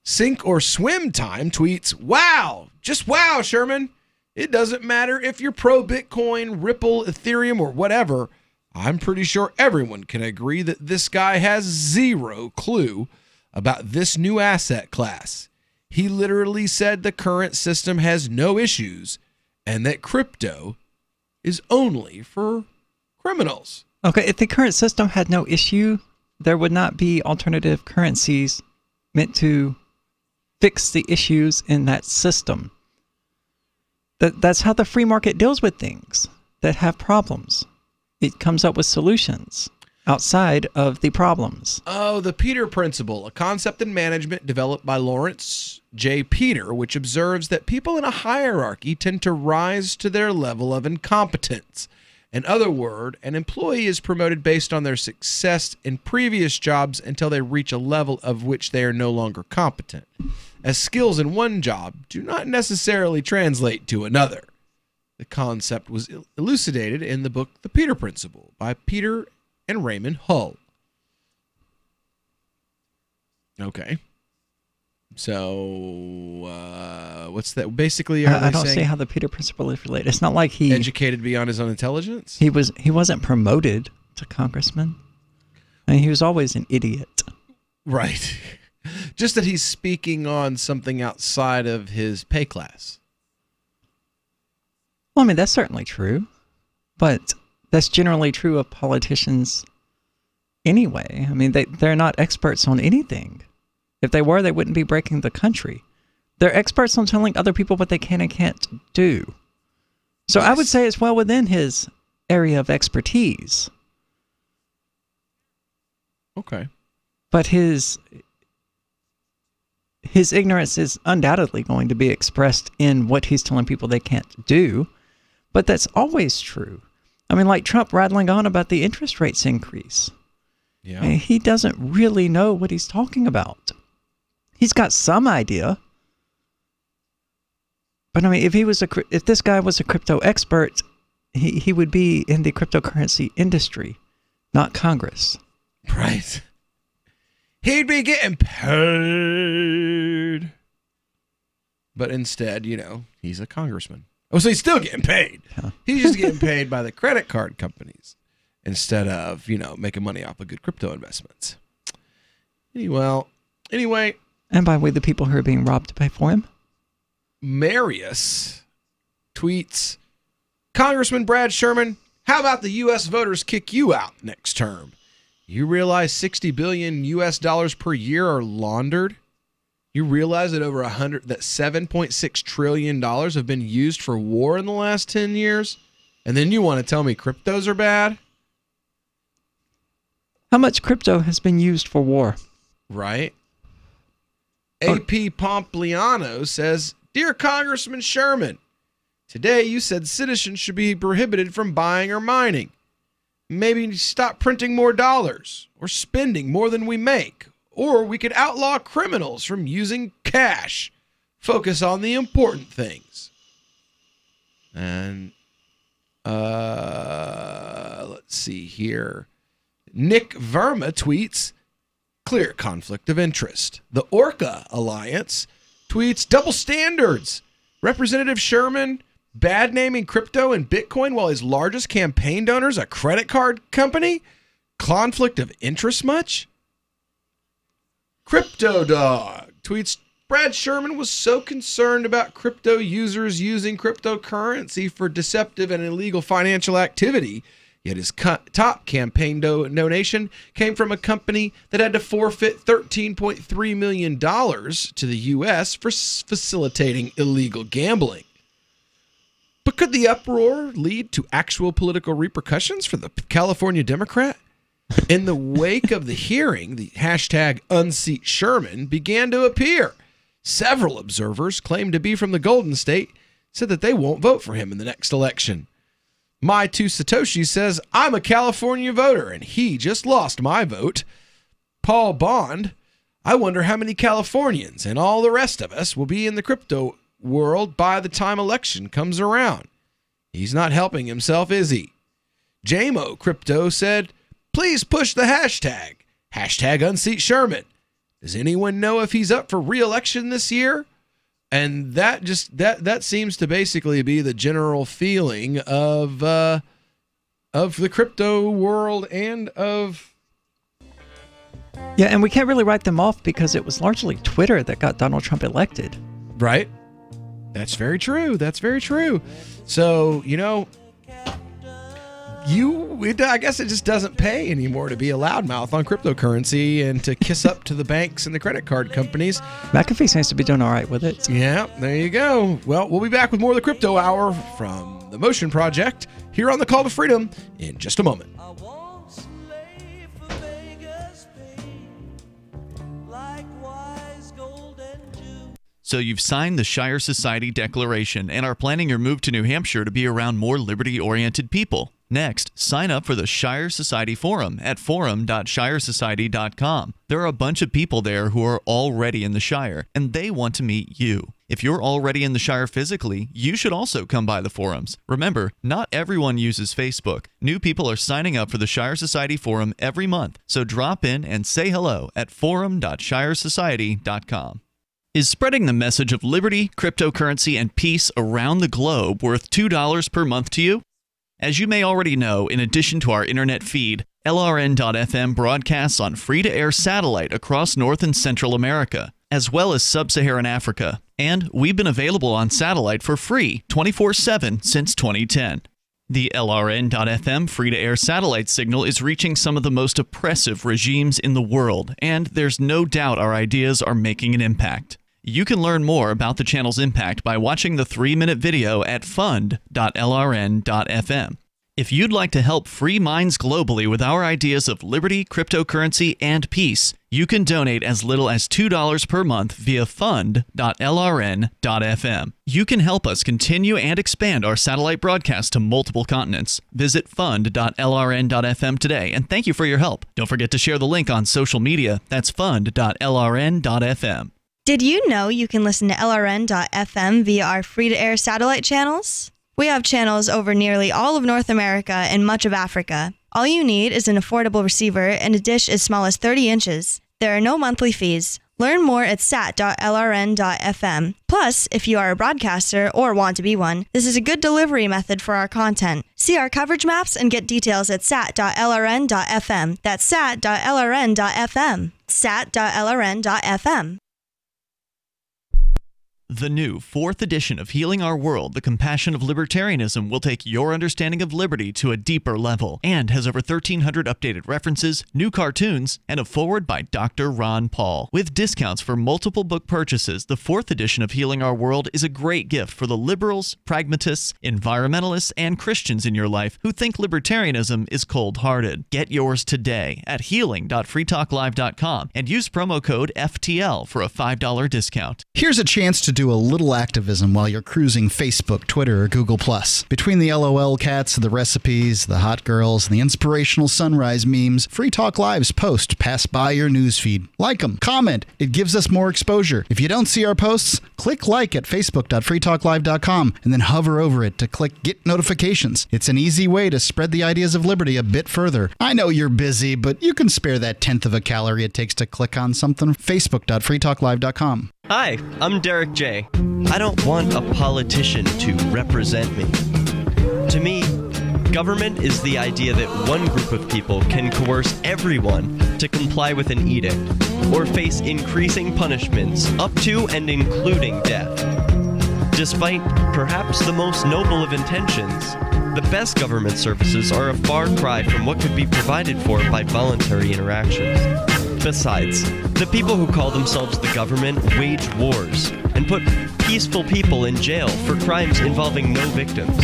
[SPEAKER 8] Sink or Swim Time tweets, wow, just wow, Sherman. It doesn't matter if you're pro Bitcoin, Ripple, Ethereum, or whatever. I'm pretty sure everyone can agree that this guy has zero clue about this new asset class. He literally said the current system has no issues and that crypto is only for criminals.
[SPEAKER 9] Okay, if the current system had no issue, there would not be alternative currencies meant to fix the issues in that system. That's how the free market deals with things that have problems. It comes up with solutions outside of the problems.
[SPEAKER 8] Oh, the Peter Principle, a concept in management developed by Lawrence J. Peter, which observes that people in a hierarchy tend to rise to their level of incompetence. In other words, an employee is promoted based on their success in previous jobs until they reach a level of which they are no longer competent, as skills in one job do not necessarily translate to another. The concept was elucidated in the book The Peter Principle by Peter and Raymond Hull. Okay. So, what's that? Basically,
[SPEAKER 9] I don't see how the Peter Principle is related. It's not like he
[SPEAKER 8] educated beyond his own intelligence.
[SPEAKER 9] He wasn't promoted to congressman. I mean, he was always an idiot.
[SPEAKER 8] Right. Just that he's speaking on something outside of his pay class.
[SPEAKER 9] Well, I mean, that's certainly true, but that's generally true of politicians anyway. I mean, they're not experts on anything. If they were, they wouldn't be breaking the country. They're experts on telling other people what they can and can't do. So yes. I would say it's well within his area of expertise.
[SPEAKER 8] Okay.
[SPEAKER 9] But his ignorance is undoubtedly going to be expressed in what he's telling people they can't do. But that's always true. I mean, like Trump rattling on about the interest rates increase.
[SPEAKER 8] Yeah.
[SPEAKER 9] I mean, he doesn't really know what he's talking about. He's got some idea. But I mean, if this guy was a crypto expert, he would be in the cryptocurrency industry, not Congress.
[SPEAKER 8] Right. He'd be getting paid. But instead, he's a congressman. Oh, so he's still getting paid. Yeah. He's just getting paid by the credit card companies instead of, making money off of good crypto investments. Anyway.
[SPEAKER 9] And by the way, the people who are being robbed to pay for him?
[SPEAKER 8] Marius tweets, Congressman Brad Sherman, how about the U.S. voters kick you out next term? You realize $60 billion US per year are laundered? You realize that that $7.6 trillion have been used for war in the last 10 years? And then you want to tell me cryptos are bad?
[SPEAKER 9] How much crypto has been used for war?
[SPEAKER 8] Right. AP Pompliano says, Dear Congressman Sherman, today you said citizens should be prohibited from buying or mining. Maybe stop printing more dollars or spending more than we make. Or we could outlaw criminals from using cash. Focus on the important things. And let's see here. Nick Verma tweets, clear conflict of interest. The Orca Alliance tweets, double standards. Representative Sherman bad naming crypto and Bitcoin while his largest campaign donor is a credit card company? Conflict of interest much? Crypto Dog tweets, Brad Sherman was so concerned about crypto users using cryptocurrency for deceptive and illegal financial activity, yet his top campaign donation came from a company that had to forfeit $13.3 million to the U.S. for facilitating illegal gambling. But could the uproar lead to actual political repercussions for the California Democrat? In the wake of the hearing, the hashtag unseat Sherman began to appear. Several observers claimed to be from the Golden State said that they won't vote for him in the next election. My Two Satoshi says, I'm a California voter and he just lost my vote. Paul Bond, I wonder how many Californians and all the rest of us will be in the crypto world by the time election comes around. He's not helping himself, is he? JMO Crypto said, please push the hashtag #unseat Sherman. Does anyone know if he's up for re-election this year? And that seems to basically be the general feeling of the crypto world and of...
[SPEAKER 9] Yeah, and we can't really write them off because it was largely Twitter that got Donald Trump elected.
[SPEAKER 8] Right? That's very true. That's very true. So, I guess it just doesn't pay anymore to be a loudmouth on cryptocurrency and to kiss up to the banks and the credit card companies.
[SPEAKER 9] McAfee seems to be doing all right with it.
[SPEAKER 8] Yeah, there you go. Well, we'll be back with more of the Crypto Hour from the Motion Project here on the Call to Freedom in just a moment.
[SPEAKER 10] So you've signed the Shire Society Declaration and are planning your move to New Hampshire to be around more liberty-oriented people. Next, sign up for the Shire Society Forum at forum.shiresociety.com. There are a bunch of people there who are already in the Shire, and they want to meet you. If you're already in the Shire physically, you should also come by the forums. Remember, not everyone uses Facebook. New people are signing up for the Shire Society Forum every month, so drop in and say hello at forum.shiresociety.com. Is spreading the message of liberty, cryptocurrency, and peace around the globe worth $2 per month to you? As you may already know, in addition to our internet feed, LRN.FM broadcasts on free-to-air satellite across North and Central America, as well as Sub-Saharan Africa. And we've been available on satellite for free 24/7 since 2010. The LRN.FM free-to-air satellite signal is reaching some of the most oppressive regimes in the world, and there's no doubt our ideas are making an impact. You can learn more about the channel's impact by watching the 3-minute video at fund.lrn.fm. If you'd like to help free minds globally with our ideas of liberty, cryptocurrency, and peace, you can donate as little as $2 per month via fund.lrn.fm. You can help us continue and expand our satellite broadcast to multiple continents. Visit fund.lrn.fm today, and thank you for your help. Don't forget to share the link on social media. That's fund.lrn.fm.
[SPEAKER 6] Did you know you can listen to LRN.FM via our free-to-air satellite channels? We have channels over nearly all of North America and much of Africa. All you need is an affordable receiver and a dish as small as 30 inches. There are no monthly fees. Learn more at sat.lrn.fm. Plus, if you are a broadcaster or want to be one, this is a good delivery method for our content. See our coverage maps and get details at sat.lrn.fm. That's sat.lrn.fm. sat.lrn.fm.
[SPEAKER 10] The new 4th edition of Healing Our World, The Compassion of Libertarianism, will take your understanding of liberty to a deeper level and has over 1,300 updated references, new cartoons, and a foreword by Dr. Ron Paul. With discounts for multiple book purchases, the 4th edition of Healing Our World is a great gift for the liberals, pragmatists, environmentalists, and Christians in your life who think libertarianism is cold-hearted. Get yours today at healing.freetalklive.com and use promo code FTL for a $5 discount.
[SPEAKER 23] Here's a chance to do a little activism while you're cruising Facebook, Twitter, or Google+. Between the LOL cats, the recipes, the hot girls, and the inspirational sunrise memes, Free Talk Live's posts pass by your newsfeed. Like them, comment. It gives us more exposure. If you don't see our posts, click like at facebook.freetalklive.com and then hover over it to click Get Notifications. It's an easy way to spread the ideas of liberty a bit further. I know you're busy, but you can spare that 1/10 of a calorie it takes to click on something. facebook.freetalklive.com.
[SPEAKER 7] Hi, I'm Derek J. I don't want a politician to represent me. To me, government is the idea that one group of people can coerce everyone to comply with an edict or face increasing punishments up to and including death. Despite perhaps the most noble of intentions, the best government services are a far cry from what could be provided for by voluntary interactions. Besides, the people who call themselves the government wage wars and put peaceful people in jail for crimes involving no victims.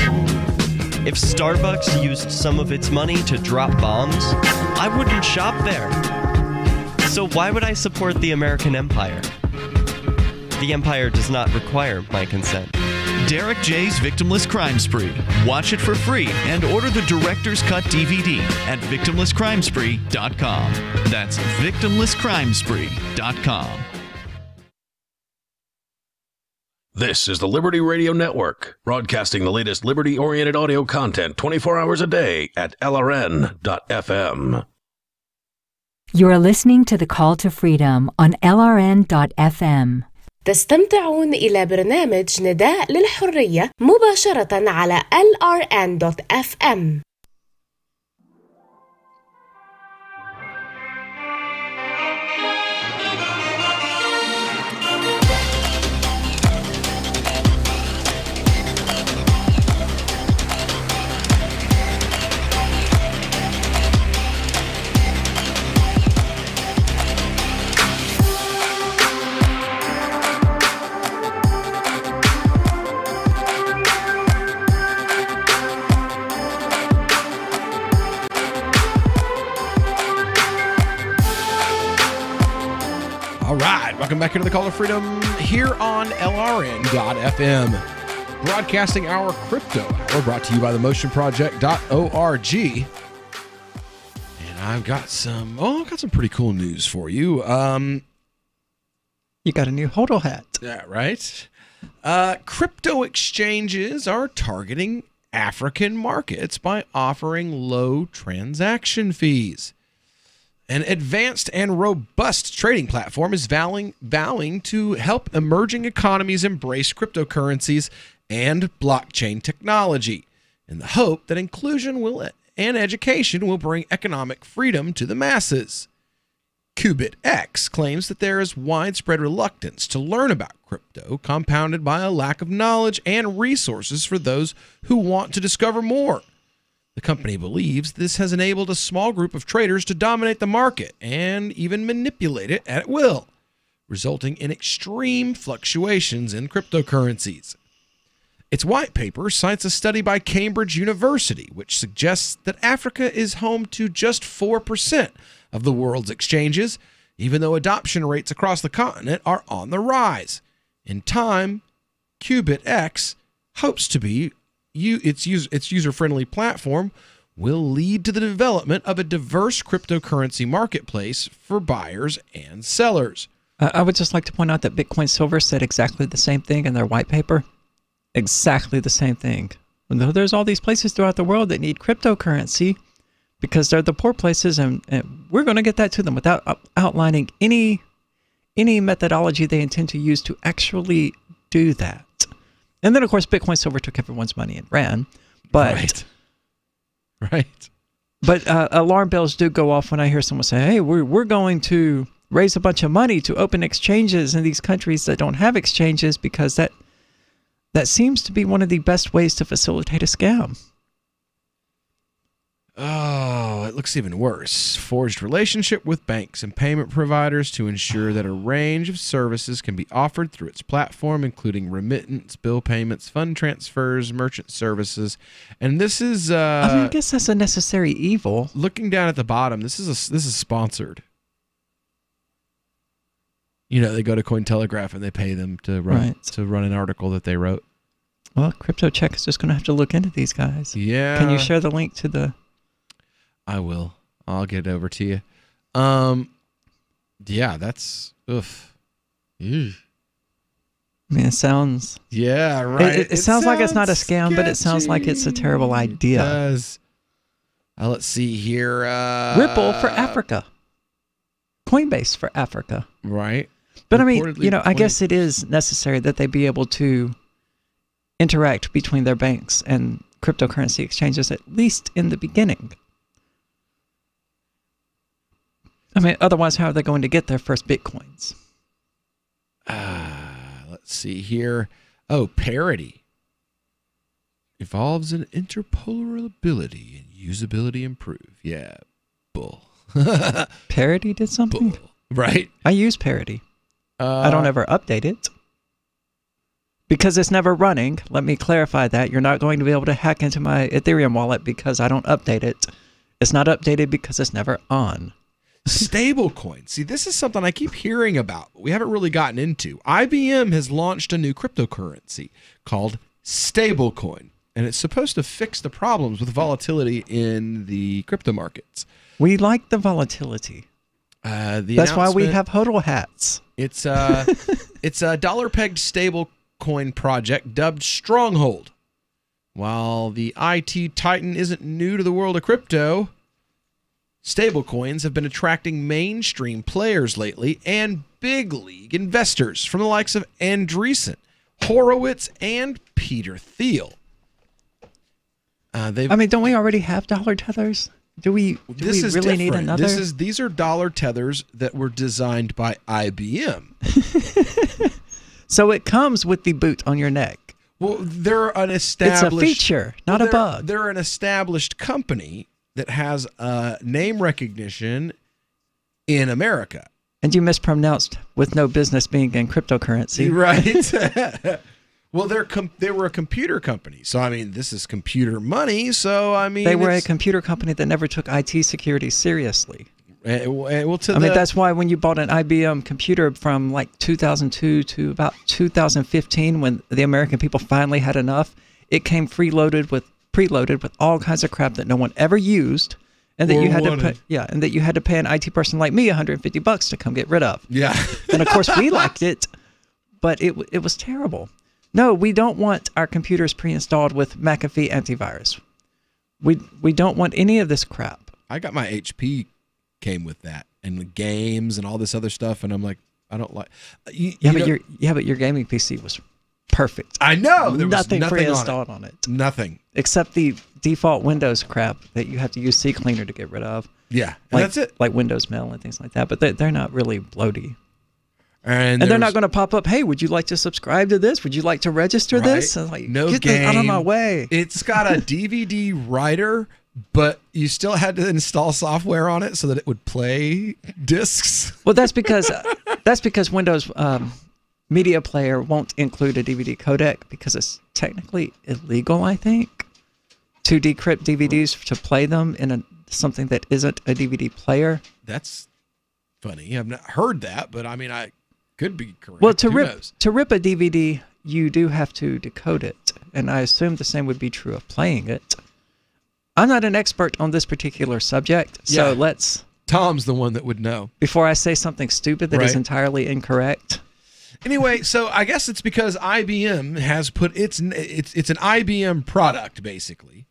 [SPEAKER 7] If Starbucks used some of its money to drop bombs, I wouldn't shop there. So why would I support the American empire? The empire does not require my consent.
[SPEAKER 10] Derek J's Victimless Crime Spree. Watch it for free and order the Director's Cut DVD at victimlesscrimespree.com. That's victimlesscrimespree.com.
[SPEAKER 11] This is the Liberty Radio Network, broadcasting the latest liberty-oriented audio content 24 hours a day at LRN.FM.
[SPEAKER 3] You are listening to The Call to Freedom on LRN.FM.
[SPEAKER 12] تستمتعون إلى برنامج نداء للحرية مباشرة على LRN.FM.
[SPEAKER 8] All right, welcome back here to the Call of Freedom here on LRN.FM. Broadcasting our crypto hour brought to you by themotionproject.org. And I've got some pretty cool news for you.
[SPEAKER 9] You got a new HODL hat.
[SPEAKER 8] Yeah, right. Crypto exchanges are targeting African markets by offering low transaction fees. An advanced and robust trading platform is vowing to help emerging economies embrace cryptocurrencies and blockchain technology in the hope that inclusion and education will bring economic freedom to the masses. QubitX claims that there is widespread reluctance to learn about crypto, compounded by a lack of knowledge and resources for those who want to discover more. The company believes this has enabled a small group of traders to dominate the market and even manipulate it at will, resulting in extreme fluctuations in cryptocurrencies. Its white paper cites a study by Cambridge University, which suggests that Africa is home to just 4% of the world's exchanges, even though adoption rates across the continent are on the rise. In time, QubitX hopes to be its user-friendly platform will lead to the development of a diverse cryptocurrency marketplace for buyers and sellers.
[SPEAKER 9] I would just like to point out that Bitcoin Silver said exactly the same thing in their white paper. Exactly the same thing. There's all these places throughout the world that need cryptocurrency because they're the poor places, and we're going to get that to them without outlining any methodology they intend to use to actually do that. And then, of course, Bitcoin Silver took everyone's money and ran. But,
[SPEAKER 8] right.
[SPEAKER 9] But alarm bells do go off when I hear someone say, hey, we're going to raise a bunch of money to open exchanges in these countries that don't have exchanges, because that seems to be one of the best ways to facilitate a scam.
[SPEAKER 8] Oh, it looks even worse. Forged relationship with banks and payment providers to ensure that a range of services can be offered through its platform, including remittance, bill payments, fund transfers, merchant services. And this is
[SPEAKER 9] I guess that's a necessary evil.
[SPEAKER 8] Looking down at the bottom, this is sponsored. You know, they go to Cointelegraph and they pay them to run an article that they wrote.
[SPEAKER 9] Well, CryptoCheck is just going to have to look into these guys.
[SPEAKER 8] Yeah.
[SPEAKER 9] Can you share the link to the...
[SPEAKER 8] I will. I'll get it over to you. Yeah, that's oof. Ew.
[SPEAKER 9] I mean, it sounds...
[SPEAKER 8] Yeah, right.
[SPEAKER 9] It sounds like it's not a scam,
[SPEAKER 8] sketchy.
[SPEAKER 9] but it sounds like it's a terrible idea.
[SPEAKER 8] It does. Let's see here.
[SPEAKER 9] Ripple for Africa. Coinbase for Africa.
[SPEAKER 8] Right.
[SPEAKER 9] But I mean, I guess it is necessary that they be able to interact between their banks and cryptocurrency exchanges, at least in the beginning. I mean, otherwise, how are they going to get their first Bitcoins?
[SPEAKER 8] Let's see here. Oh, parity. Evolves an interpolability and usability improve. Yeah, bull.
[SPEAKER 9] Parity did something?
[SPEAKER 8] Bull. Right.
[SPEAKER 9] I use Parity. I don't ever update it. Because it's never running. Let me clarify that. You're not going to be able to hack into my Ethereum wallet because I don't update it. It's not updated because it's never on.
[SPEAKER 8] Stablecoin. See, this is something I keep hearing about, but we haven't really gotten into. IBM has launched a new cryptocurrency called stablecoin, and it's supposed to fix the problems with volatility in the crypto markets.
[SPEAKER 9] We like the volatility. That's why we have HODL hats.
[SPEAKER 8] It's a dollar-pegged stablecoin project dubbed Stronghold. While the IT titan isn't new to the world of crypto, stablecoins have been attracting mainstream players lately and big league investors from the likes of Andreessen, Horowitz, and Peter Thiel.
[SPEAKER 9] Don't we already have dollar tethers? Do we really need another?
[SPEAKER 8] These are dollar tethers that were designed by IBM.
[SPEAKER 9] So it comes with the boot on your neck.
[SPEAKER 8] Well, they're an established...
[SPEAKER 9] It's a feature, not a bug.
[SPEAKER 8] They're an established company that has name recognition in America.
[SPEAKER 9] And you mispronounced with no business being in cryptocurrency.
[SPEAKER 8] Right. Well, they were a computer company. So, I mean, this is computer money. So, I mean...
[SPEAKER 9] They were a computer company that never took IT security seriously. That's why when you bought an IBM computer from like 2002 to about 2015, when the American people finally had enough, it came preloaded with all kinds of crap that no one ever used, and that you had to pay an IT person like me $150 to come get rid of.
[SPEAKER 8] Yeah.
[SPEAKER 9] And of course we liked it, but it was terrible. No, we don't want our computers pre-installed with McAfee antivirus. We don't want any of this crap.
[SPEAKER 8] I got my HP came with that, and the games and all this other stuff, and I'm like, I don't like.
[SPEAKER 9] But your gaming PC was perfect.
[SPEAKER 8] I know there was
[SPEAKER 9] nothing pre-installed on it.
[SPEAKER 8] Nothing
[SPEAKER 9] except the default Windows crap that you have to use CCleaner to get rid of.
[SPEAKER 8] Yeah, and that's it.
[SPEAKER 9] Like Windows Mail and things like that. But they're not really bloaty.
[SPEAKER 8] And
[SPEAKER 9] they're not going to pop up, hey, would you like to subscribe to this? Would you like to register this? And like,
[SPEAKER 8] no
[SPEAKER 9] get
[SPEAKER 8] game.
[SPEAKER 9] Out of my way.
[SPEAKER 8] It's got a DVD writer, but you still had to install software on it so that it would play discs.
[SPEAKER 9] Well, that's because Windows Media Player won't include a DVD codec because it's technically illegal, I think, to decrypt DVDs to play them in something that isn't a DVD player.
[SPEAKER 8] That's funny. I've not heard that, but I mean, I could be correct.
[SPEAKER 9] Well, to rip a DVD, you do have to decode it, and I assume the same would be true of playing it. I'm not an expert on this particular subject, so let's...
[SPEAKER 8] Tom's the one that would know.
[SPEAKER 9] Before I say something stupid that is entirely incorrect.
[SPEAKER 8] Anyway, so I guess it's because IBM has put it's an IBM product, basically.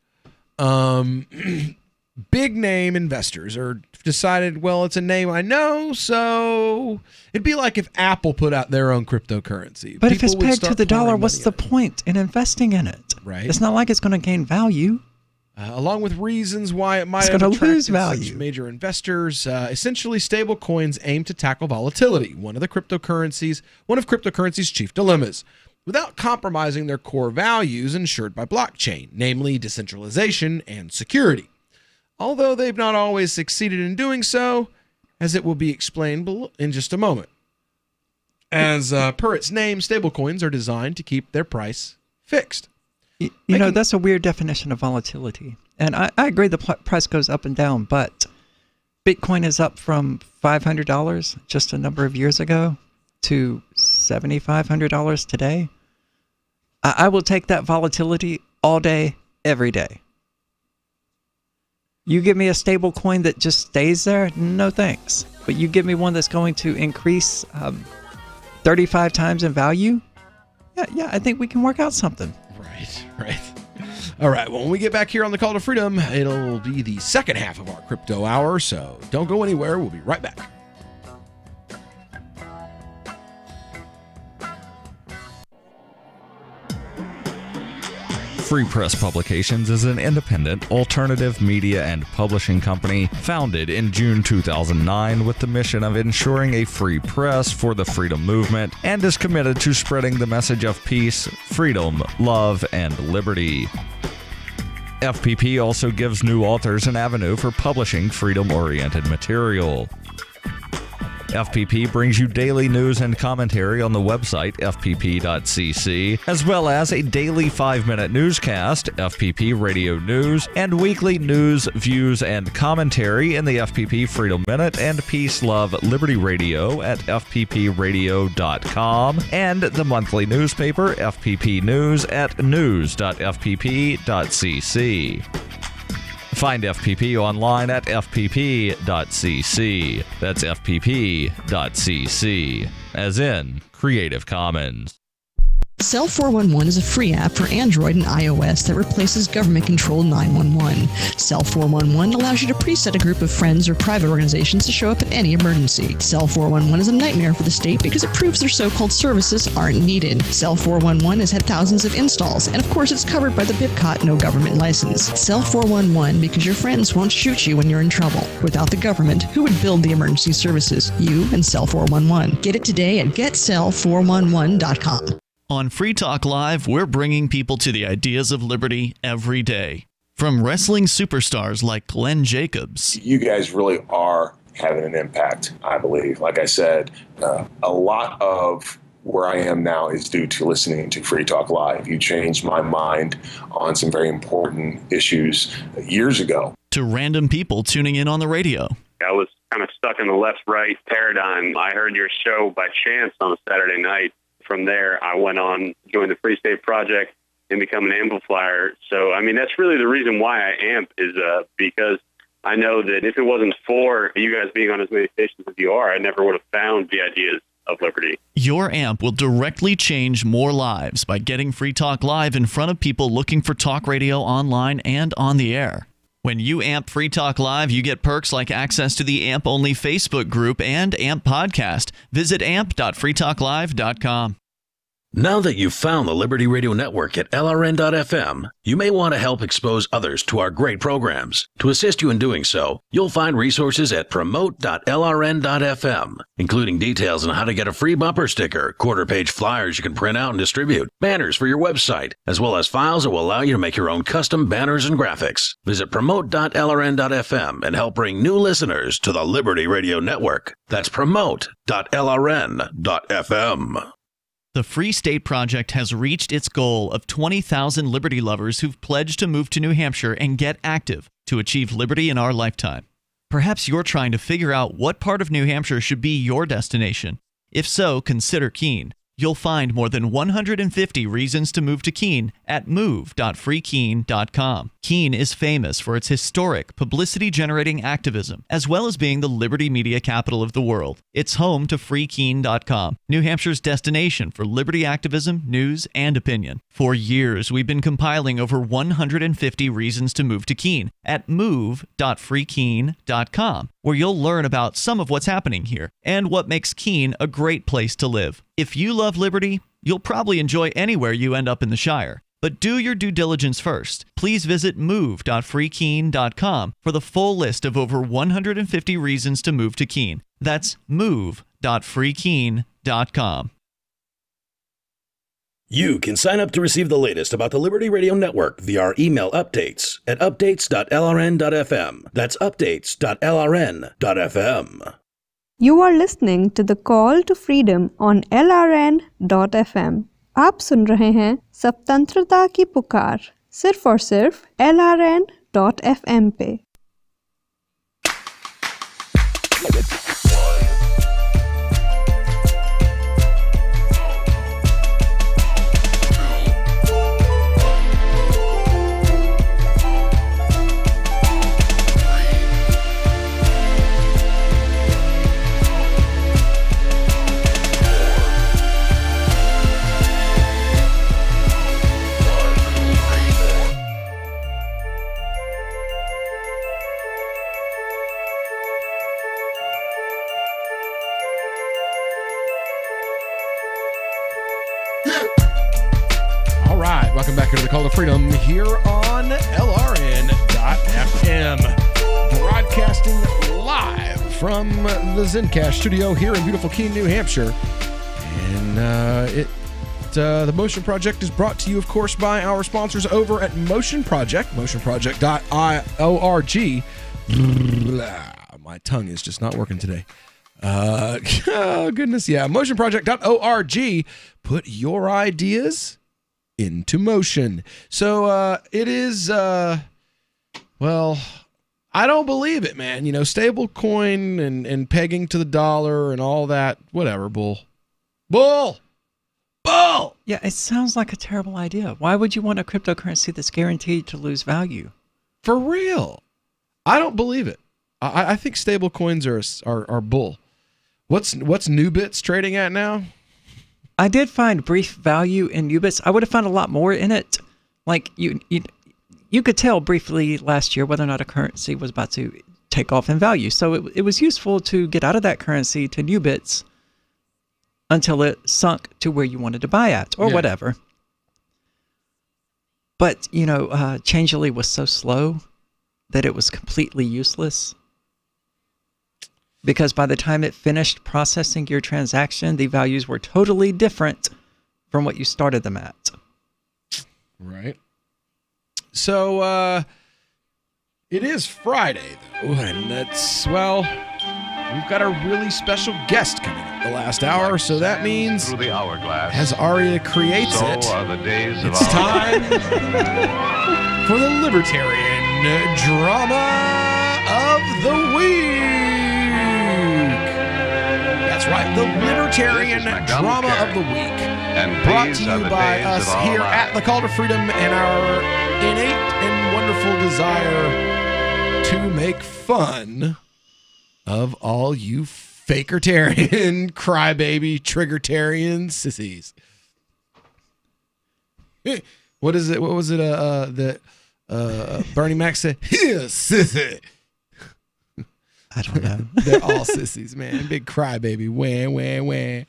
[SPEAKER 8] Big name investors are decided, well, it's a name I know, so it'd be like if Apple put out their own cryptocurrency.
[SPEAKER 9] But if it's pegged to the dollar, what's the point in investing in it?
[SPEAKER 8] Right.
[SPEAKER 9] It's not like it's going to gain value.
[SPEAKER 8] Along with reasons why it might
[SPEAKER 9] it's
[SPEAKER 8] have
[SPEAKER 9] going to lose
[SPEAKER 8] attracted
[SPEAKER 9] value.
[SPEAKER 8] Such major investors, essentially stablecoins aim to tackle volatility, one of cryptocurrency's chief dilemmas, without compromising their core values ensured by blockchain, namely decentralization and security. Although they've not always succeeded in doing so, as it will be explained in just a moment. As per its name, stablecoins are designed to keep their price fixed.
[SPEAKER 9] You know, that's a weird definition of volatility. And I agree the price goes up and down, but Bitcoin is up from $500 just a number of years ago to $7,500 today. I will take that volatility all day, every day. You give me a stable coin that just stays there, no thanks. But you give me one that's going to increase 35 times in value, yeah, I think we can work out something.
[SPEAKER 8] Right. All right, well, when we get back here on the Call to Freedom, it'll be the second half of our crypto hour, so don't go anywhere. We'll be right back.
[SPEAKER 1] Free Press Publications is an independent, alternative media and publishing company founded in June 2009 with the mission of ensuring a free press for the freedom movement and is committed to spreading the message of peace, freedom, love, and liberty. FPP also gives new authors an avenue for publishing freedom-oriented material. FPP brings you daily news and commentary on the website fpp.cc, as well as a daily 5-minute newscast, FPP Radio News, and weekly news, views, and commentary in the FPP Freedom Minute and Peace, Love, Liberty Radio at fppradio.com, and the monthly newspaper FPP News at news.fpp.cc. Find FPP online at fpp.cc. That's fpp.cc, as in Creative Commons.
[SPEAKER 4] Cell 411 is a free app for Android and iOS that replaces government-controlled 911. Cell 411 allows you to preset a group of friends or private organizations to show up at any emergency. Cell 411 is a nightmare for the state because it proves their so-called services aren't needed. Cell 411 has had thousands of installs, and of course it's covered by the BIPCOT no government license. Cell 411 because your friends won't shoot you when you're in trouble. Without the government, who would build the emergency services? You and Cell 411. Get it today at getcell411.com.
[SPEAKER 10] On Free Talk Live, we're bringing people to the ideas of liberty every day. From wrestling superstars like Glenn Jacobs.
[SPEAKER 13] You guys really are having an impact, I believe. Like I said, a lot of where I am now is due to listening to Free Talk Live. You changed my mind on some very important issues years ago.
[SPEAKER 10] To random people tuning in on the radio.
[SPEAKER 22] I was kind of stuck in the left-right paradigm. I heard your show by chance on a Saturday night. From there, I went on, joined the Free State Project, and become an amplifier. So, I mean, that's really the reason why I amp is because I know that if it wasn't for you guys being on as many stations as you are, I never would have found the ideas of liberty.
[SPEAKER 10] Your amp will directly change more lives by getting Free Talk Live in front of people looking for talk radio online and on the air. When you amp Free Talk Live, you get perks like access to the AMP-only Facebook group and AMP podcast. Visit amp.freetalklive.com.
[SPEAKER 11] Now that you've found the Liberty Radio Network at LRN.FM, you may want to help expose others to our great programs. To assist you in doing so, you'll find resources at promote.lrn.fm, including details on how to get a free bumper sticker, quarter-page flyers you can print out and distribute, banners for your website, as well as files that will allow you to make your own custom banners and graphics. Visit promote.lrn.fm and help bring new listeners to the Liberty Radio Network. That's promote.lrn.fm.
[SPEAKER 10] The Free State Project has reached its goal of 20,000 liberty lovers who've pledged to move to New Hampshire and get active to achieve liberty in our lifetime. Perhaps you're trying to figure out what part of New Hampshire should be your destination. If so, consider Keene. You'll find more than 150 reasons to move to Keene at move.freekeene.com. Keene is famous for its historic, publicity-generating activism, as well as being the liberty media capital of the world. It's home to freekeene.com, New Hampshire's destination for liberty activism, news, and opinion. For years, we've been compiling over 150 reasons to move to Keene at move.freekeene.com, where you'll learn about some of what's happening here and what makes Keene a great place to live. If you love liberty, you'll probably enjoy anywhere you end up in the Shire. But do your due diligence first. Please visit move.freekeene.com for the full list of over 150 reasons to move to Keene. That's move.freekeene.com.
[SPEAKER 11] You can sign up to receive the latest about the Liberty Radio Network via our email updates at updates.lrn.fm. That's updates.lrn.fm.
[SPEAKER 24] You are listening to the Call to Freedom on LRN.FM. आप सुन रहे हैं स्वतंत्रता की पुकार सिर्फ और सिर्फ LRN.FM पे।
[SPEAKER 8] Welcome back into the Call to Freedom here on LRN.FM. Broadcasting live from the Zencast studio here in beautiful Keene, New Hampshire. And the Motion Project is brought to you, of course, by our sponsors over at Motion Project, motionproject.org. My tongue is just not working today. Oh, goodness. Yeah. Motionproject.org. Put your ideas into motion. So it is, well, I don't believe it, man. You know, stable coin and pegging to the dollar and all that. Whatever, bull. Bull! Bull!
[SPEAKER 9] Yeah, it sounds like a terrible idea. Why would you want a cryptocurrency that's guaranteed to lose value?
[SPEAKER 8] For real. I don't believe it. I think stable coins are bull. What's Nubits trading at now?
[SPEAKER 9] I did find brief value in Nubits. I would have found a lot more in it. Like you could tell briefly last year whether or not a currency was about to take off in value. So it was useful to get out of that currency to Nubits until it sunk to where you wanted to buy at or whatever. But, you know, Changelly was so slow that it was completely useless. Because by the time it finished processing your transaction, the values were totally different from what you started them at.
[SPEAKER 8] Right. So, it is Friday, though, and that's, well, we've got a really special guest coming up the last hour, so that means,
[SPEAKER 5] through the hourglass,
[SPEAKER 8] as Aria creates
[SPEAKER 5] so
[SPEAKER 8] it,
[SPEAKER 5] are the days
[SPEAKER 8] it's
[SPEAKER 5] of
[SPEAKER 8] time for the Libertarian Drama of the Week. That's right, the Libertarian Drama of the Week.
[SPEAKER 5] And
[SPEAKER 8] brought to you by us here at the Call to Freedom and our innate and wonderful desire to make fun of all you fakertarian, crybaby, triggertarian sissies. What is it? What was it? That Bernie Mac said, "Here, sissy."
[SPEAKER 9] I don't know.
[SPEAKER 8] They're all sissies, man. Big crybaby. Wah, wah, wah.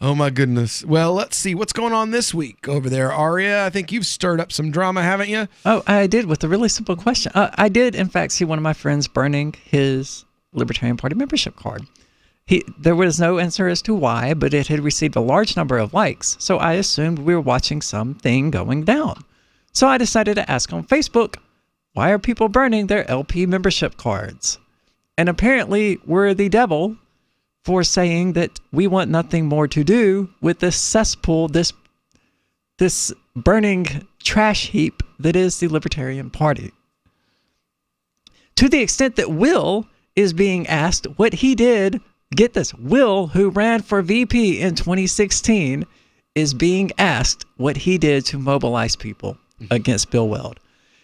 [SPEAKER 8] Oh, my goodness. Well, let's see what's going on this week over there, Aria. I think you've stirred up some drama, haven't you?
[SPEAKER 9] Oh, I did, with a really simple question. I did, in fact, see one of my friends burning his Libertarian Party membership card. There was no answer as to why, but it had received a large number of likes, so I assumed we were watching something going down. So I decided to ask on Facebook, why are people burning their LP membership cards? And apparently we're the devil for saying that we want nothing more to do with this cesspool, this burning trash heap that is the Libertarian Party. To the extent that Will is being asked what he did, get this, Will, who ran for VP in 2016, is being asked what he did to mobilize people against Bill Weld.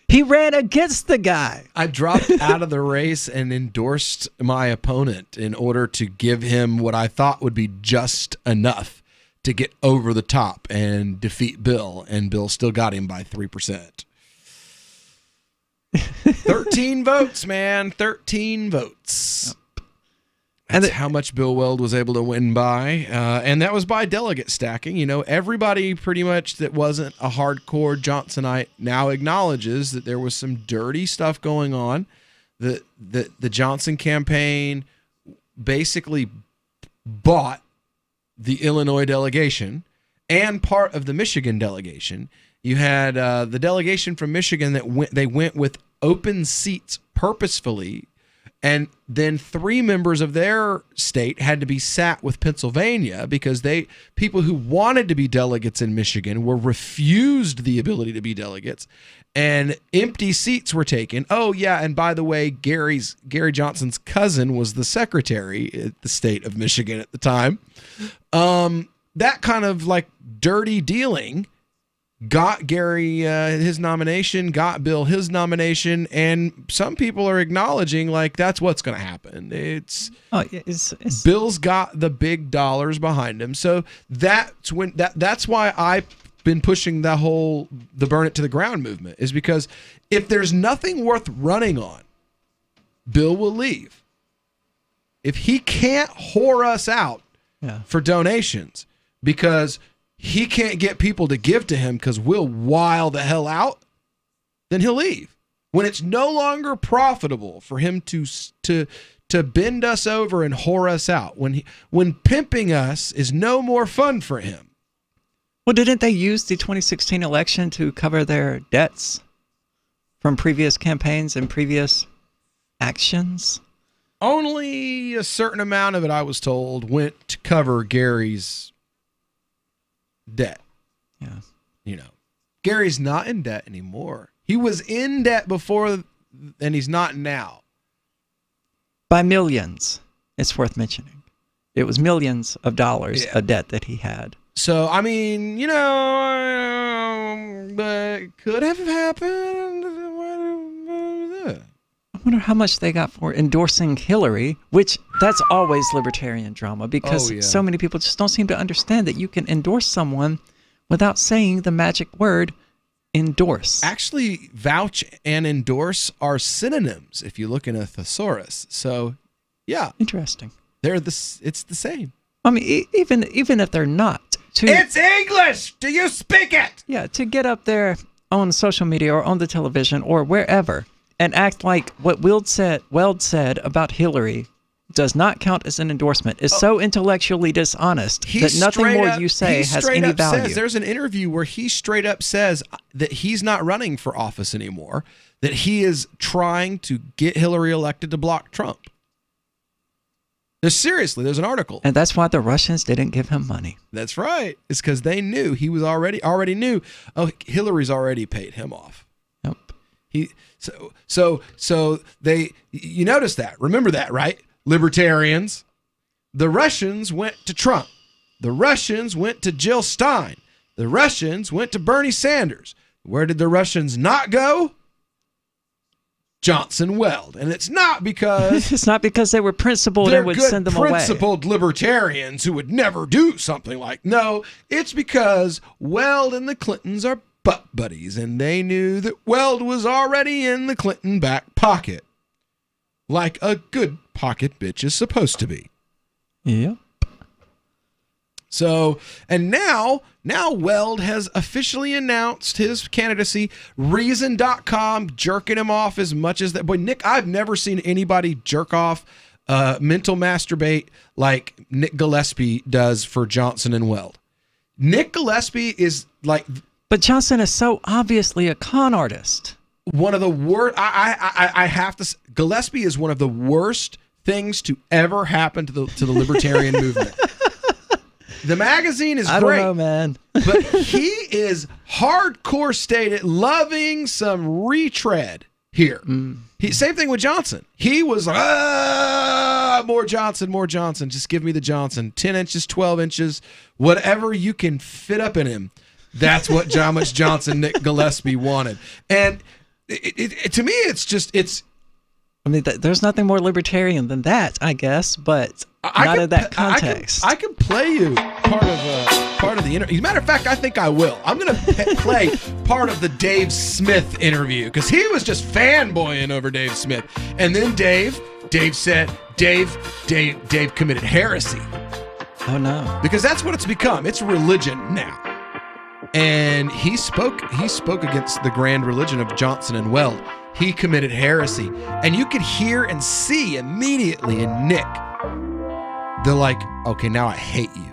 [SPEAKER 9] He ran against the guy.
[SPEAKER 8] I dropped out of the race and endorsed my opponent in order to give him what I thought would be just enough to get over the top and defeat Bill, and Bill still got him by 3%. 13 votes, man. 13 votes. That's how much Bill Weld was able to win by. And that was by delegate stacking. You know, everybody pretty much that wasn't a hardcore Johnsonite now acknowledges that there was some dirty stuff going on. The Johnson campaign basically bought the Illinois delegation and part of the Michigan delegation. You had the delegation from Michigan that went with open seats purposefully. And then 3 members of their state had to be sat with Pennsylvania because people who wanted to be delegates in Michigan were refused the ability to be delegates, and empty seats were taken. Oh yeah, and by the way, Gary Johnson's cousin was the secretary at the state of Michigan at the time. That kind of like dirty dealing got Gary his nomination, got Bill his nomination, and some people are acknowledging like that's what's going to happen. It's Bill's got the big dollars behind him, so that's why I've been pushing the burn it to the ground movement, is because if there's nothing worth running on, Bill will leave. If he can't whore us out for donations because he can't get people to give to him because we'll while the hell out, then he'll leave. When it's no longer profitable for him to bend us over and whore us out, when pimping us is no more fun for him.
[SPEAKER 9] Well, didn't they use the 2016 election to cover their debts from previous campaigns and previous actions?
[SPEAKER 8] only a certain amount of it, I was told, went to cover Gary's debt.
[SPEAKER 9] Yeah.
[SPEAKER 8] You know, Gary's not in debt anymore. He was in debt before, and he's not now.
[SPEAKER 9] By millions, it's worth mentioning. It was millions of dollars of debt that he had.
[SPEAKER 8] So, I mean, you know, but could have happened.
[SPEAKER 9] I wonder how much they got for endorsing Hillary, which that's always libertarian drama because so many people just don't seem to understand that you can endorse someone without saying the magic word endorse.
[SPEAKER 8] Actually, vouch and endorse are synonyms if you look in a thesaurus. So, yeah.
[SPEAKER 9] Interesting.
[SPEAKER 8] It's the same.
[SPEAKER 9] I mean, even if they're not.
[SPEAKER 8] It's English! Do you speak it?
[SPEAKER 9] Yeah, to get up there on social media or on the television or wherever and act like what Weld said about Hillary does not count as an endorsement is so intellectually dishonest that nothing more you say has any value.
[SPEAKER 8] There's an interview where he straight up says that he's not running for office anymore, that he is trying to get Hillary elected to block Trump. Seriously, there's an article.
[SPEAKER 9] And that's why the Russians didn't give him money.
[SPEAKER 8] That's right. It's because they knew he was already knew. Oh, Hillary's already paid him off.
[SPEAKER 9] Yep.
[SPEAKER 8] So they, you notice that. Remember that, right? Libertarians. The Russians went to Trump. The Russians went to Jill Stein. The Russians went to Bernie Sanders. Where did the Russians not go? Johnson Weld. And it's not because...
[SPEAKER 9] it's not because they were principled and would send them away.
[SPEAKER 8] They're principled libertarians who would never do something like... No, it's because Weld and the Clintons are butt buddies, and they knew that Weld was already in the Clinton back pocket. Like a good pocket bitch is supposed to be.
[SPEAKER 9] Yep.
[SPEAKER 8] So, and now Weld has officially announced his candidacy. Reason.com jerking him off as much as that. Boy, Nick, I've never seen anybody jerk off, mental masturbate like Nick Gillespie does for Johnson and Weld. Nick Gillespie is like...
[SPEAKER 9] But Johnson is so obviously a con artist.
[SPEAKER 8] One of the worst... I have to... Gillespie is one of the worst things to ever happen to the libertarian movement. The magazine is great.
[SPEAKER 9] I don't know, man.
[SPEAKER 8] But he is hardcore stated, loving some retread here. Same thing with Johnson. He was like, more Johnson. Just give me the Johnson. 10 inches, 12 inches, whatever you can fit up in him. That's what how much Johnson Nick Gillespie wanted. And to me, it's...
[SPEAKER 9] I mean, there's nothing more libertarian than that, I guess, but not in that context.
[SPEAKER 8] I can play you part of the interview. As a matter of fact, I think I will. I'm going to play part of the Dave Smith interview because he was just fanboying over Dave Smith. And then Dave said, Dave committed heresy.
[SPEAKER 9] Oh, no.
[SPEAKER 8] Because that's what it's become. It's religion now. And he spoke against the grand religion of Johnson and Weld. He committed heresy. And you could hear and see immediately in Nick, they're like, okay, now I hate you.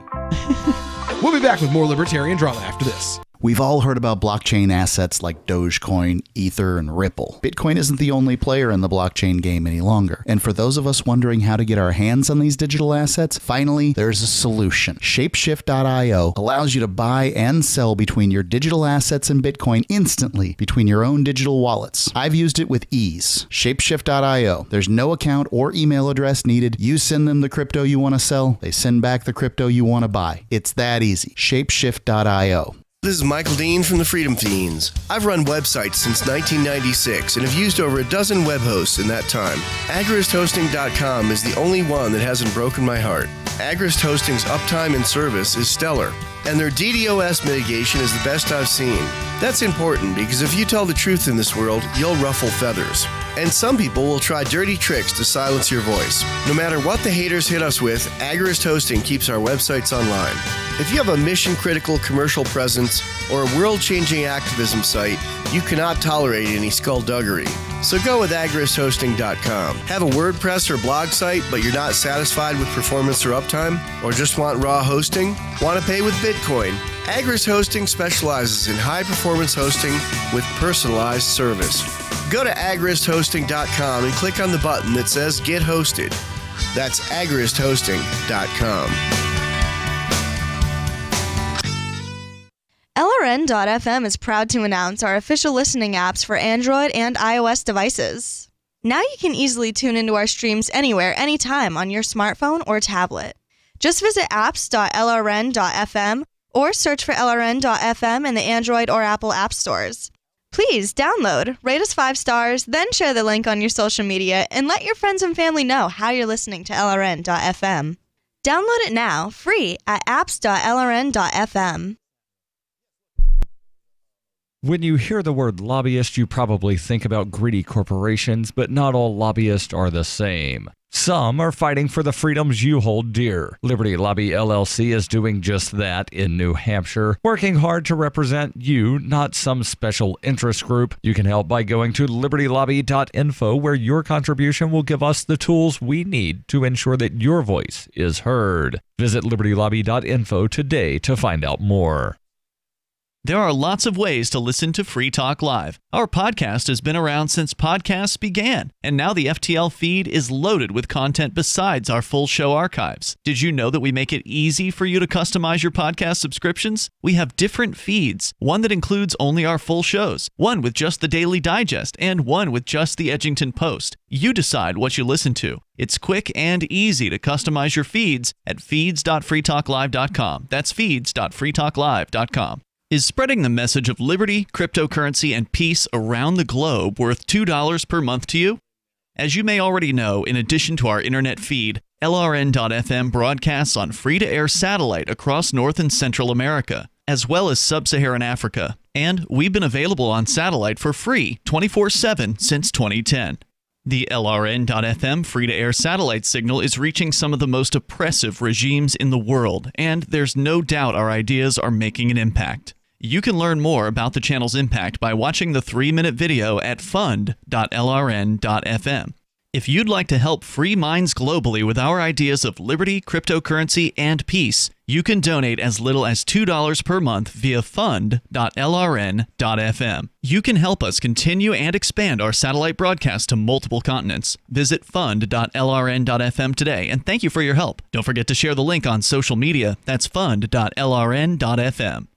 [SPEAKER 8] We'll be back with more libertarian drama after this.
[SPEAKER 23] We've all heard about blockchain assets like Dogecoin, Ether, and Ripple. Bitcoin isn't the only player in the blockchain game any longer. And for those of us wondering how to get our hands on these digital assets, finally, there's a solution. Shapeshift.io allows you to buy and sell between your digital assets and Bitcoin instantly between your own digital wallets. I've used it with ease. Shapeshift.io. There's no account or email address needed. You send them the crypto you want to sell. They send back the crypto you want to buy. It's that easy. Shapeshift.io.
[SPEAKER 5] This is Michael Dean from the Freedom Fiends. I've run websites since 1996 and have used over a dozen web hosts in that time. AgristHosting.com is the only one that hasn't broken my heart. Agrist Hosting's uptime and service is stellar, and their DDoS mitigation is the best I've seen. That's important because if you tell the truth in this world, you'll ruffle feathers. And some people will try dirty tricks to silence your voice. No matter what the haters hit us with, Agrist Hosting keeps our websites online. If you have a mission-critical commercial presence or a world-changing activism site, you cannot tolerate any skullduggery. So go with agrishosting.com. Have a WordPress or blog site, but you're not satisfied with performance or uptime? Or just want raw hosting? Want to pay with Bitcoin? Agris Hosting specializes in high-performance hosting with personalized service. Go to agrishosting.com and click on the button that says Get Hosted. That's agrishosting.com.
[SPEAKER 6] LRN.FM is proud to announce our official listening apps for Android and iOS devices. Now you can easily tune into our streams anywhere, anytime on your smartphone or tablet. Just visit apps.lrn.fm or search for LRN.FM in the Android or Apple app stores. Please download, rate us 5 stars, then share the link on your social media and let your friends and family know how you're listening to LRN.FM. Download it now, free at apps.lrn.fm.
[SPEAKER 1] When you hear the word lobbyist, you probably think about greedy corporations, but not all lobbyists are the same. Some are fighting for the freedoms you hold dear. Liberty Lobby LLC is doing just that in New Hampshire, working hard to represent you, not some special interest group. You can help by going to libertylobby.info, where your contribution will give us the tools we need to ensure that your voice is heard. Visit libertylobby.info today to find out more.
[SPEAKER 10] There are lots of ways to listen to Free Talk Live. Our podcast has been around since podcasts began, and now the FTL feed is loaded with content besides our full show archives. Did you know that we make it easy for you to customize your podcast subscriptions? We have different feeds, one that includes only our full shows, one with just the Daily Digest, and one with just the Edgington Post. You decide what you listen to. It's quick and easy to customize your feeds at feeds.freetalklive.com. That's feeds.freetalklive.com. Is spreading the message of liberty, cryptocurrency, and peace around the globe worth $2 per month to you? As you may already know, in addition to our internet feed, LRN.FM broadcasts on free-to-air satellite across North and Central America, as well as Sub-Saharan Africa. And we've been available on satellite for free 24/7 since 2010. The LRN.FM free-to-air satellite signal is reaching some of the most oppressive regimes in the world, and there's no doubt our ideas are making an impact. You can learn more about the channel's impact by watching the 3-minute video at fund.lrn.fm. If you'd like to help free minds globally with our ideas of liberty, cryptocurrency, and peace, you can donate as little as $2 per month via fund.lrn.fm. You can help us continue and expand our satellite broadcast to multiple continents. Visit fund.lrn.fm today, and thank you for your help. Don't forget to share the link on social media. That's fund.lrn.fm.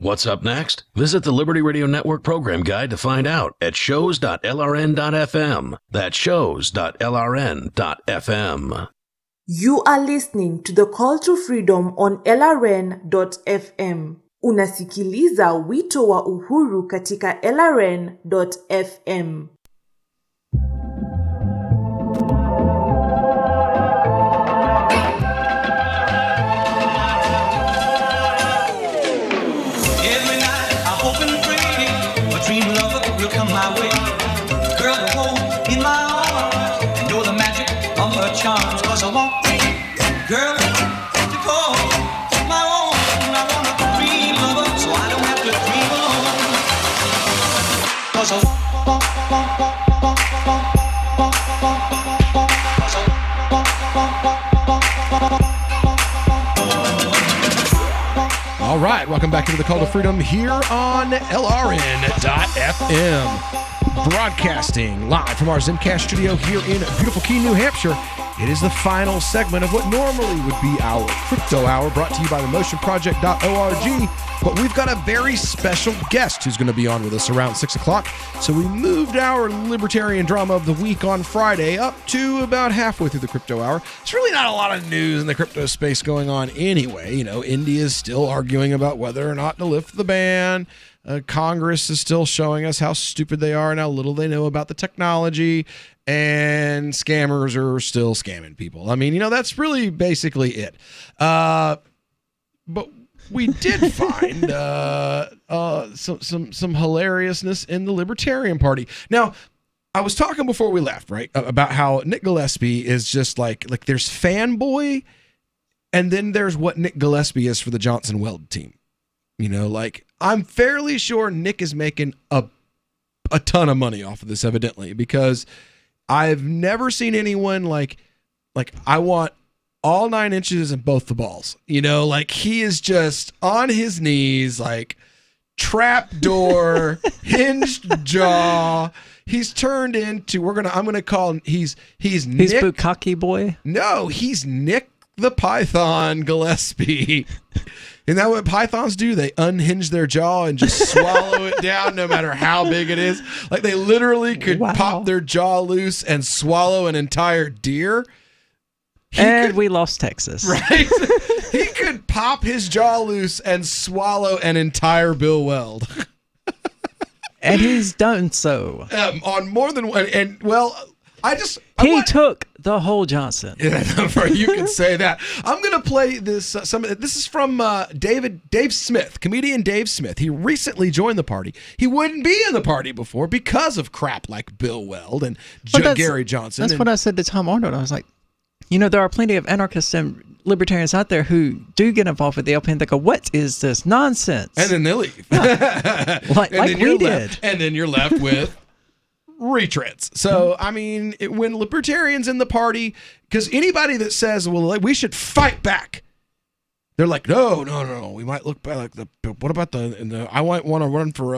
[SPEAKER 11] What's up next? Visit the Liberty Radio Network program guide to find out at shows.lrn.fm. That's shows.lrn.fm.
[SPEAKER 14] You are listening to the Call to Freedom on LRN.fm. Unasikiliza wito wa uhuru katika LRN.fm.
[SPEAKER 15] Come my way, girl, hold in my arms and know the magic of her charms. 'Cause I want, girl, to call my own. I want a free lover, so I don't have to dream alone. 'Cause I
[SPEAKER 8] All right, welcome back into the Call to Freedom here on LRN.FM. Broadcasting live from our Zencast studio here in beautiful Keene, New Hampshire. It is the final segment of what normally would be our Crypto Hour, brought to you by themotionproject.org. But we've got a very special guest who's going to be on with us around 6 o'clock. So we moved our Libertarian Drama of the Week on Friday up to about halfway through the Crypto Hour. It's really not a lot of news in the crypto space going on anyway. You know, India's still arguing about whether or not to lift the ban. Congress is still showing us how stupid they are and how little they know about the technology. And scammers are still scamming people. I mean, you know, that's really basically it. But we did find some hilariousness in the Libertarian Party. Now, I was talking before we left, right, about how Nick Gillespie is just like there's fanboy, and then there's what Nick Gillespie is for the Johnson Weld team. You know, like, I'm fairly sure Nick is making a a ton of money off of this, evidently, because I've never seen anyone like I want all 9 inches in both the balls. You know, like he is just on his knees, like trap door, hinged jaw. He's turned into I'm gonna call him he's Nick
[SPEAKER 9] Bukkake boy.
[SPEAKER 8] No, he's Nick the Python Gillespie. Isn't that what pythons do? They unhinge their jaw and just swallow it down no matter how big it is. Like they literally could pop their jaw loose and swallow an entire deer.
[SPEAKER 9] We lost Texas.
[SPEAKER 8] Right? He could pop his jaw loose and swallow an entire Bill Weld.
[SPEAKER 9] And he's done so.
[SPEAKER 8] On more than one. And, well,
[SPEAKER 9] He took the whole Johnson.
[SPEAKER 8] Yeah, you can say that. I'm going to play this. This is from Dave Smith, comedian Dave Smith. He recently joined the party. He wouldn't be in the party before because of crap like Bill Weld and Gary Johnson.
[SPEAKER 9] That's what I said to Tom Arnold. I was like, you know, there are plenty of anarchists and libertarians out there who do get involved with the LP and they go, what is this nonsense?
[SPEAKER 8] And then they leave.
[SPEAKER 9] Yeah. like we did.
[SPEAKER 8] And then you're left with retreads. So, I mean, when libertarians in the party, because anybody that says, well, we should fight back, they're like, no. We might look back like what about I might want to run for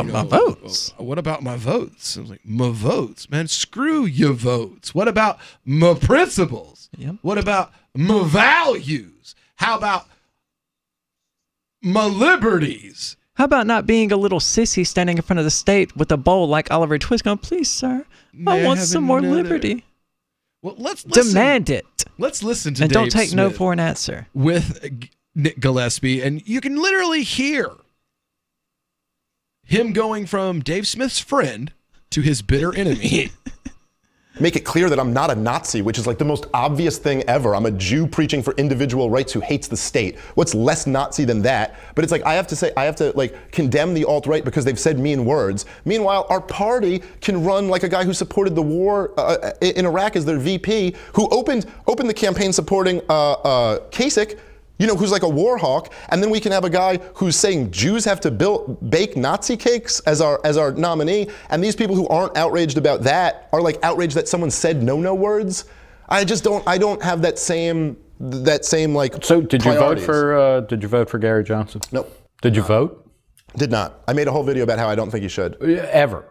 [SPEAKER 9] my votes.
[SPEAKER 8] What about my votes? I was like, my votes, man, screw your votes. What about my principles?
[SPEAKER 9] Yep.
[SPEAKER 8] What about my values? How about my liberties?
[SPEAKER 9] How about not being a little sissy standing in front of the state with a bowl like Oliver Twist going, please, sir, I want some more liberty.
[SPEAKER 8] Well, let's listen.
[SPEAKER 9] Demand it.
[SPEAKER 8] Let's listen to
[SPEAKER 9] and
[SPEAKER 8] Dave
[SPEAKER 9] don't take
[SPEAKER 8] Smith
[SPEAKER 9] no for an answer.
[SPEAKER 8] With Nick Gillespie, and you can literally hear him going from Dave Smith's friend to his bitter enemy.
[SPEAKER 2] Make it clear that I'm not a Nazi, which is like the most obvious thing ever. I'm a Jew preaching for individual rights who hates the state. What's less Nazi than that? But it's like I have to condemn the alt-right because they've said mean words. Meanwhile, our party can run like a guy who supported the war in Iraq as their VP, who opened the campaign supporting Kasich, you know, who's like a war hawk, and then we can have a guy who's saying Jews have to bake Nazi cakes as our nominee, and these people who aren't outraged about that are like outraged that someone said no words. I don't have that same like.
[SPEAKER 16] So did you vote for Gary Johnson?
[SPEAKER 2] Nope.
[SPEAKER 16] Did you vote?
[SPEAKER 2] Did not. I made a whole video about how I don't think he should.
[SPEAKER 16] Ever?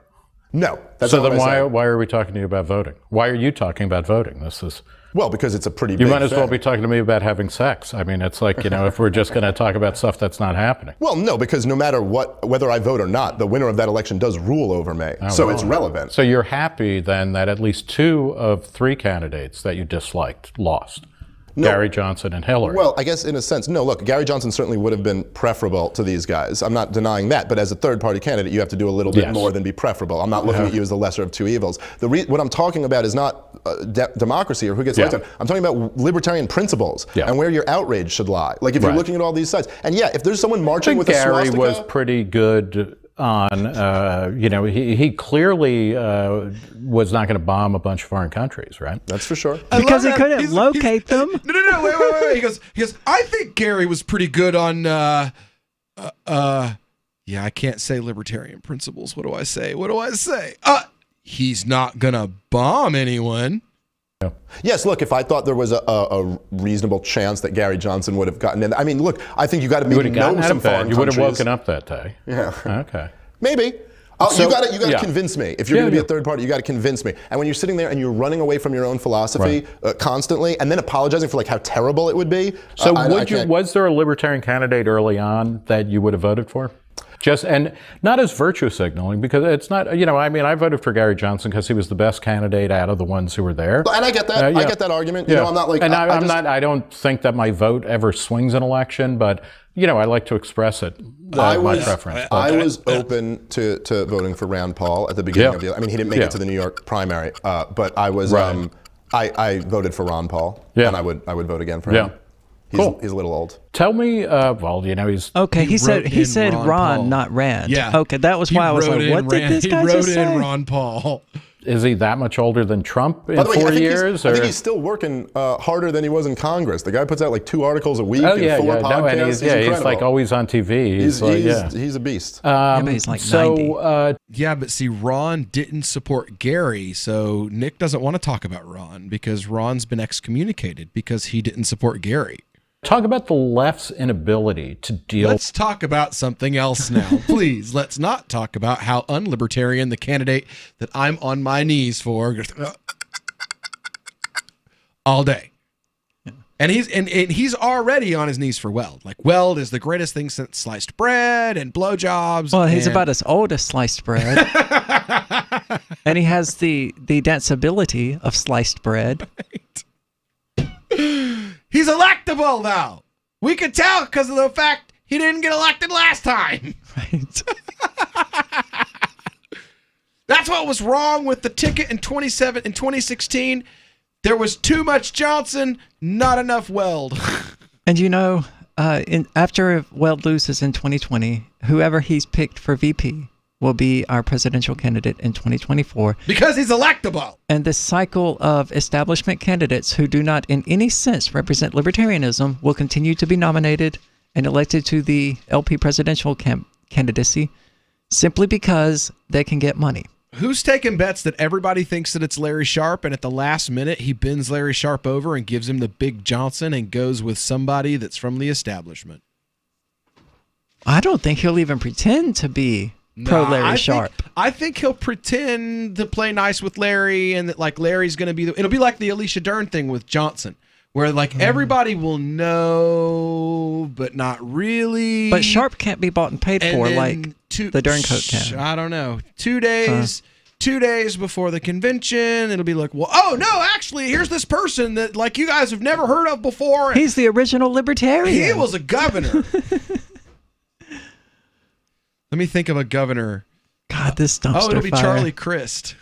[SPEAKER 2] No. That's
[SPEAKER 16] so then why are we talking to you about voting? Why are you talking about voting? This is.
[SPEAKER 2] Well, because it's a pretty big
[SPEAKER 16] You might as well
[SPEAKER 2] thing.
[SPEAKER 16] be talking to me about having sex. I mean, it's like, you know, if we're just going to talk about stuff that's not happening.
[SPEAKER 2] Well, no, because no matter whether I vote or not, the winner of that election does rule over me. So it's relevant.
[SPEAKER 16] So you're happy then that at least 2 of 3 candidates that you disliked lost.
[SPEAKER 2] No.
[SPEAKER 16] Gary Johnson and Hillary.
[SPEAKER 2] Well, I guess in a sense, no, look, Gary Johnson certainly would have been preferable to these guys. I'm not denying that, but as a third-party candidate, you have to do a little bit more than be preferable. I'm not looking at you as the lesser of 2 evils. What I'm talking about is not democracy or who gets elected. I'm talking about libertarian principles and where your outrage should lie. Like if you're looking at all these sides. And yeah, if there's someone marching with a swastika.
[SPEAKER 16] Gary was pretty good on, you know, he clearly was not going to bomb a bunch of foreign countries, right?
[SPEAKER 2] That's for sure.
[SPEAKER 9] Because he couldn't locate them.
[SPEAKER 8] No, wait. He goes, I think Gary was pretty good on, yeah, I can't say libertarian principles. What do I say? He's not going to bomb anyone.
[SPEAKER 2] Yes, look, if I thought there was a reasonable chance that Gary Johnson would have gotten in, I mean, look, I think you got to maybe know some foreign countries.
[SPEAKER 16] You would have woken up that day.
[SPEAKER 2] Yeah.
[SPEAKER 16] Okay.
[SPEAKER 2] Maybe. You got to convince me. If you're going to be a third party, you got to convince me. And when you're sitting there and you're running away from your own philosophy constantly, and then apologizing for like how terrible it would be.
[SPEAKER 16] So was there a libertarian candidate early on that you would have voted for? And not as virtue signaling, because it's not, you know, I mean, I voted for Gary Johnson because he was the best candidate out of the ones who were there.
[SPEAKER 2] And I get that. I get that argument. You know, I'm not like.
[SPEAKER 16] And I don't think that my vote ever swings an election, but, you know, I like to express it, my preference.
[SPEAKER 2] I was open to voting for Rand Paul at the beginning of the, I mean, he didn't make it to the New York primary, but I was, I voted for Ron Paul, and I would vote again for him. He's a little old.
[SPEAKER 16] Tell me, well, you know, he's...
[SPEAKER 9] Okay, he said Ron, not Rand.
[SPEAKER 8] Yeah.
[SPEAKER 9] Okay, that was why I was like, what did this guy just say?
[SPEAKER 8] He wrote in Ron Paul.
[SPEAKER 16] is he that much older than Trump in
[SPEAKER 2] By the way,
[SPEAKER 16] 4 years?
[SPEAKER 2] I think he's still working harder than he was in Congress. The guy puts out like 2 articles a week
[SPEAKER 16] Oh,
[SPEAKER 2] and
[SPEAKER 16] yeah,
[SPEAKER 2] 4
[SPEAKER 16] yeah.
[SPEAKER 2] podcasts.
[SPEAKER 16] No, and he's like always on TV. He's
[SPEAKER 2] a beast.
[SPEAKER 9] But he's like 90.
[SPEAKER 8] Yeah, but see, Ron didn't support Gary, so Nick doesn't want to talk about Ron because Ron's been excommunicated because he didn't support Gary.
[SPEAKER 16] Talk about the left's inability to deal.
[SPEAKER 8] Let's talk about something else now. Please, let's not talk about how unlibertarian the candidate that I'm on my knees for all day. And he's already on his knees for Weld. Like, Weld is the greatest thing since sliced bread and blowjobs.
[SPEAKER 9] Well, he's about as old as sliced bread. And he has the danceability of sliced bread.
[SPEAKER 8] He's electable, though. We could tell because of the fact he didn't get elected last time.
[SPEAKER 9] Right.
[SPEAKER 8] That's what was wrong with the ticket in 2016. There was too much Johnson, not enough Weld.
[SPEAKER 9] And you know, after Weld loses in 2020, whoever he's picked for VP will be our presidential candidate in 2024.
[SPEAKER 8] Because he's electable.
[SPEAKER 9] And this cycle of establishment candidates who do not in any sense represent libertarianism will continue to be nominated and elected to the LP presidential candidacy simply because they can get money.
[SPEAKER 8] Who's taking bets that everybody thinks that it's Larry Sharpe, and at the last minute he bends Larry Sharpe over and gives him the big Johnson and goes with somebody that's from the establishment?
[SPEAKER 9] I don't think he'll even pretend to be pro Larry Sharpe.
[SPEAKER 8] I think he'll pretend to play nice with Larry, and that like Larry's going to be it'll be like the Alicia Dern thing with Johnson, where like everybody will know, but not really.
[SPEAKER 9] But Sharpe can't be bought and paid for like the Derncoat can.
[SPEAKER 8] I don't know. 2 days. 2 days before the convention, it'll be like, well, oh no, actually, here's this person that like you guys have never heard of before.
[SPEAKER 9] He's the original libertarian.
[SPEAKER 8] He was a governor. Let me think of a governor.
[SPEAKER 9] God, this dumpster fire.
[SPEAKER 8] Oh, it'll be Charlie Crist.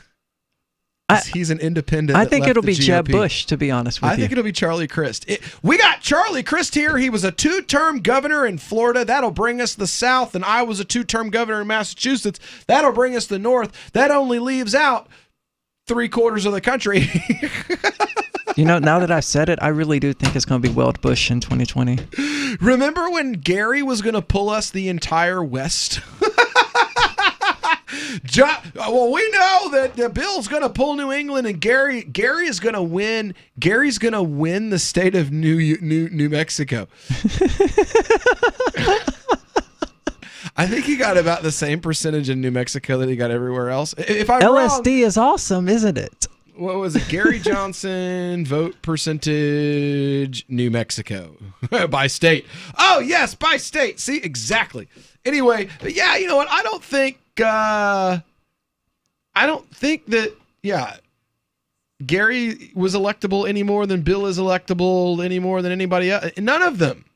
[SPEAKER 8] He's an independent.
[SPEAKER 9] I think it'll be Jeb Bush, to be honest with you.
[SPEAKER 8] I think it'll be Charlie Crist. We got Charlie Crist here. He was a 2-term governor in Florida. That'll bring us the South. And I was a 2-term governor in Massachusetts. That'll bring us the North. That only leaves out 3/4 of the country.
[SPEAKER 9] You know, now that I've said it, I really do think it's going to be Weld Bush in 2020.
[SPEAKER 8] Remember when Gary was going to pull us the entire West? Well, we know that Bill's going to pull New England, and Gary is going to win. Gary's going to win the state of New Mexico. I think he got about the same percentage in New Mexico that he got everywhere else. If I'm
[SPEAKER 9] LSD is awesome, isn't it?
[SPEAKER 8] What was it? Gary Johnson vote percentage New Mexico by state. Oh yes, by state. See, exactly. Anyway, yeah, you know what? I don't think that Gary was electable any more than Bill is electable any more than anybody else. None of them.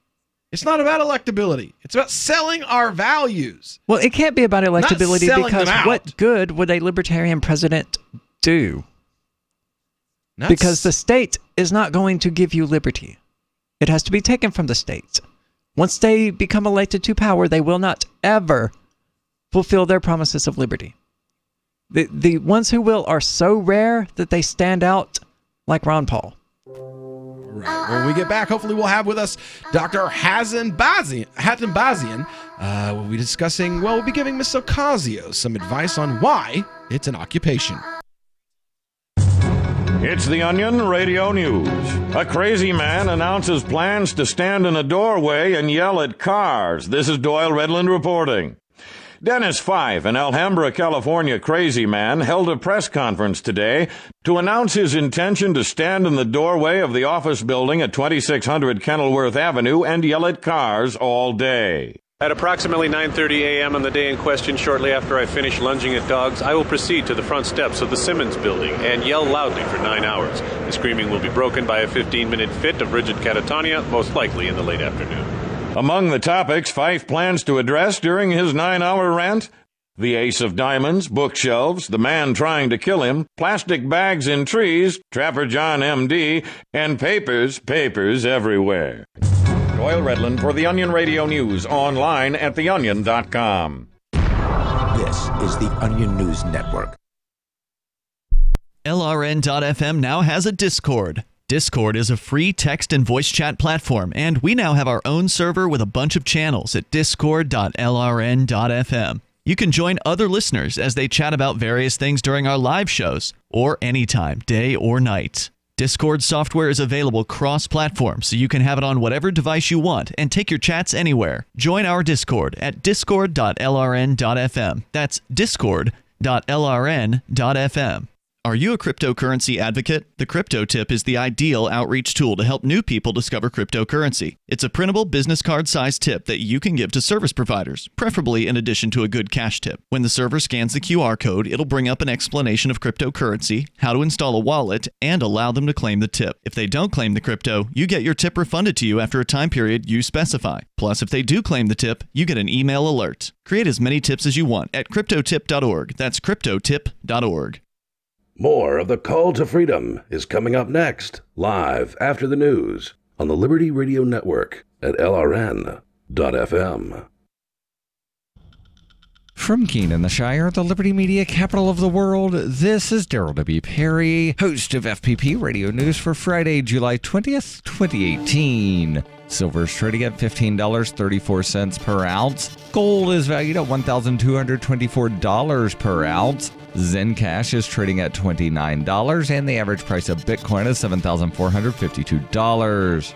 [SPEAKER 8] It's not about electability. It's about selling our values.
[SPEAKER 9] Well, it can't be about electability because what good would a libertarian president do? Because the state is not going to give you liberty. It has to be taken from the state. Once they become elected to power, they will not ever fulfill their promises of liberty. The ones who will are so rare that they stand out like Ron Paul.
[SPEAKER 8] Right. When we get back, hopefully we'll have with us Dr. Hatem Bazian. We'll be discussing, we'll be giving Ms. Ocasio some advice on why it's an occupation.
[SPEAKER 17] It's the Onion Radio News. A crazy man announces plans to stand in a doorway and yell at cars. This is Doyle Redland reporting. Dennis Fife, an Alhambra, California crazy man, held a press conference today to announce his intention to stand in the doorway of the office building at 2600 Kenilworth Avenue and yell at cars all day.
[SPEAKER 18] At approximately 9:30 a.m. on the day in question, shortly after I finish lunging at dogs, I will proceed to the front steps of the Simmons building and yell loudly for 9 hours. The screaming will be broken by a 15-minute fit of rigid catatonia, most likely in the late afternoon.
[SPEAKER 17] Among the topics Fife plans to address during his 9-hour rant, the ace of diamonds, bookshelves, the man trying to kill him, plastic bags in trees, Trapper John M.D., and papers everywhere. Doyle Redland for the Onion Radio News, online at theonion.com.
[SPEAKER 19] This is the Onion News Network.
[SPEAKER 10] LRN.FM now has a Discord. Discord is a free text and voice chat platform, and we now have our own server with a bunch of channels at discord.lrn.fm. You can join other listeners as they chat about various things during our live shows, or anytime, day or night. Discord software is available cross-platform, so you can have it on whatever device you want and take your chats anywhere. Join our Discord at discord.lrn.fm. That's discord.lrn.fm. Are you a cryptocurrency advocate? The Crypto Tip is the ideal outreach tool to help new people discover cryptocurrency. It's a printable business card-sized tip that you can give to service providers, preferably in addition to a good cash tip. When the server scans the QR code, it'll bring up an explanation of cryptocurrency, how to install a wallet, and allow them to claim the tip. If they don't claim the crypto, you get your tip refunded to you after a time period you specify. Plus, if they do claim the tip, you get an email alert. Create as many tips as you want at cryptotip.org. That's cryptotip.org.
[SPEAKER 11] More of the Call to Freedom is coming up next, live after the news on the Liberty Radio Network at LRN.FM.
[SPEAKER 1] From Keene in the Shire, the Liberty Media capital of the world, this is Daryl W. Perry, host of FPP Radio News for Friday, July 20th, 2018. Silver is trading at $15.34 per ounce. Gold is valued at $1,224 per ounce. Zencash is trading at $29, and the average price of Bitcoin is $7,452.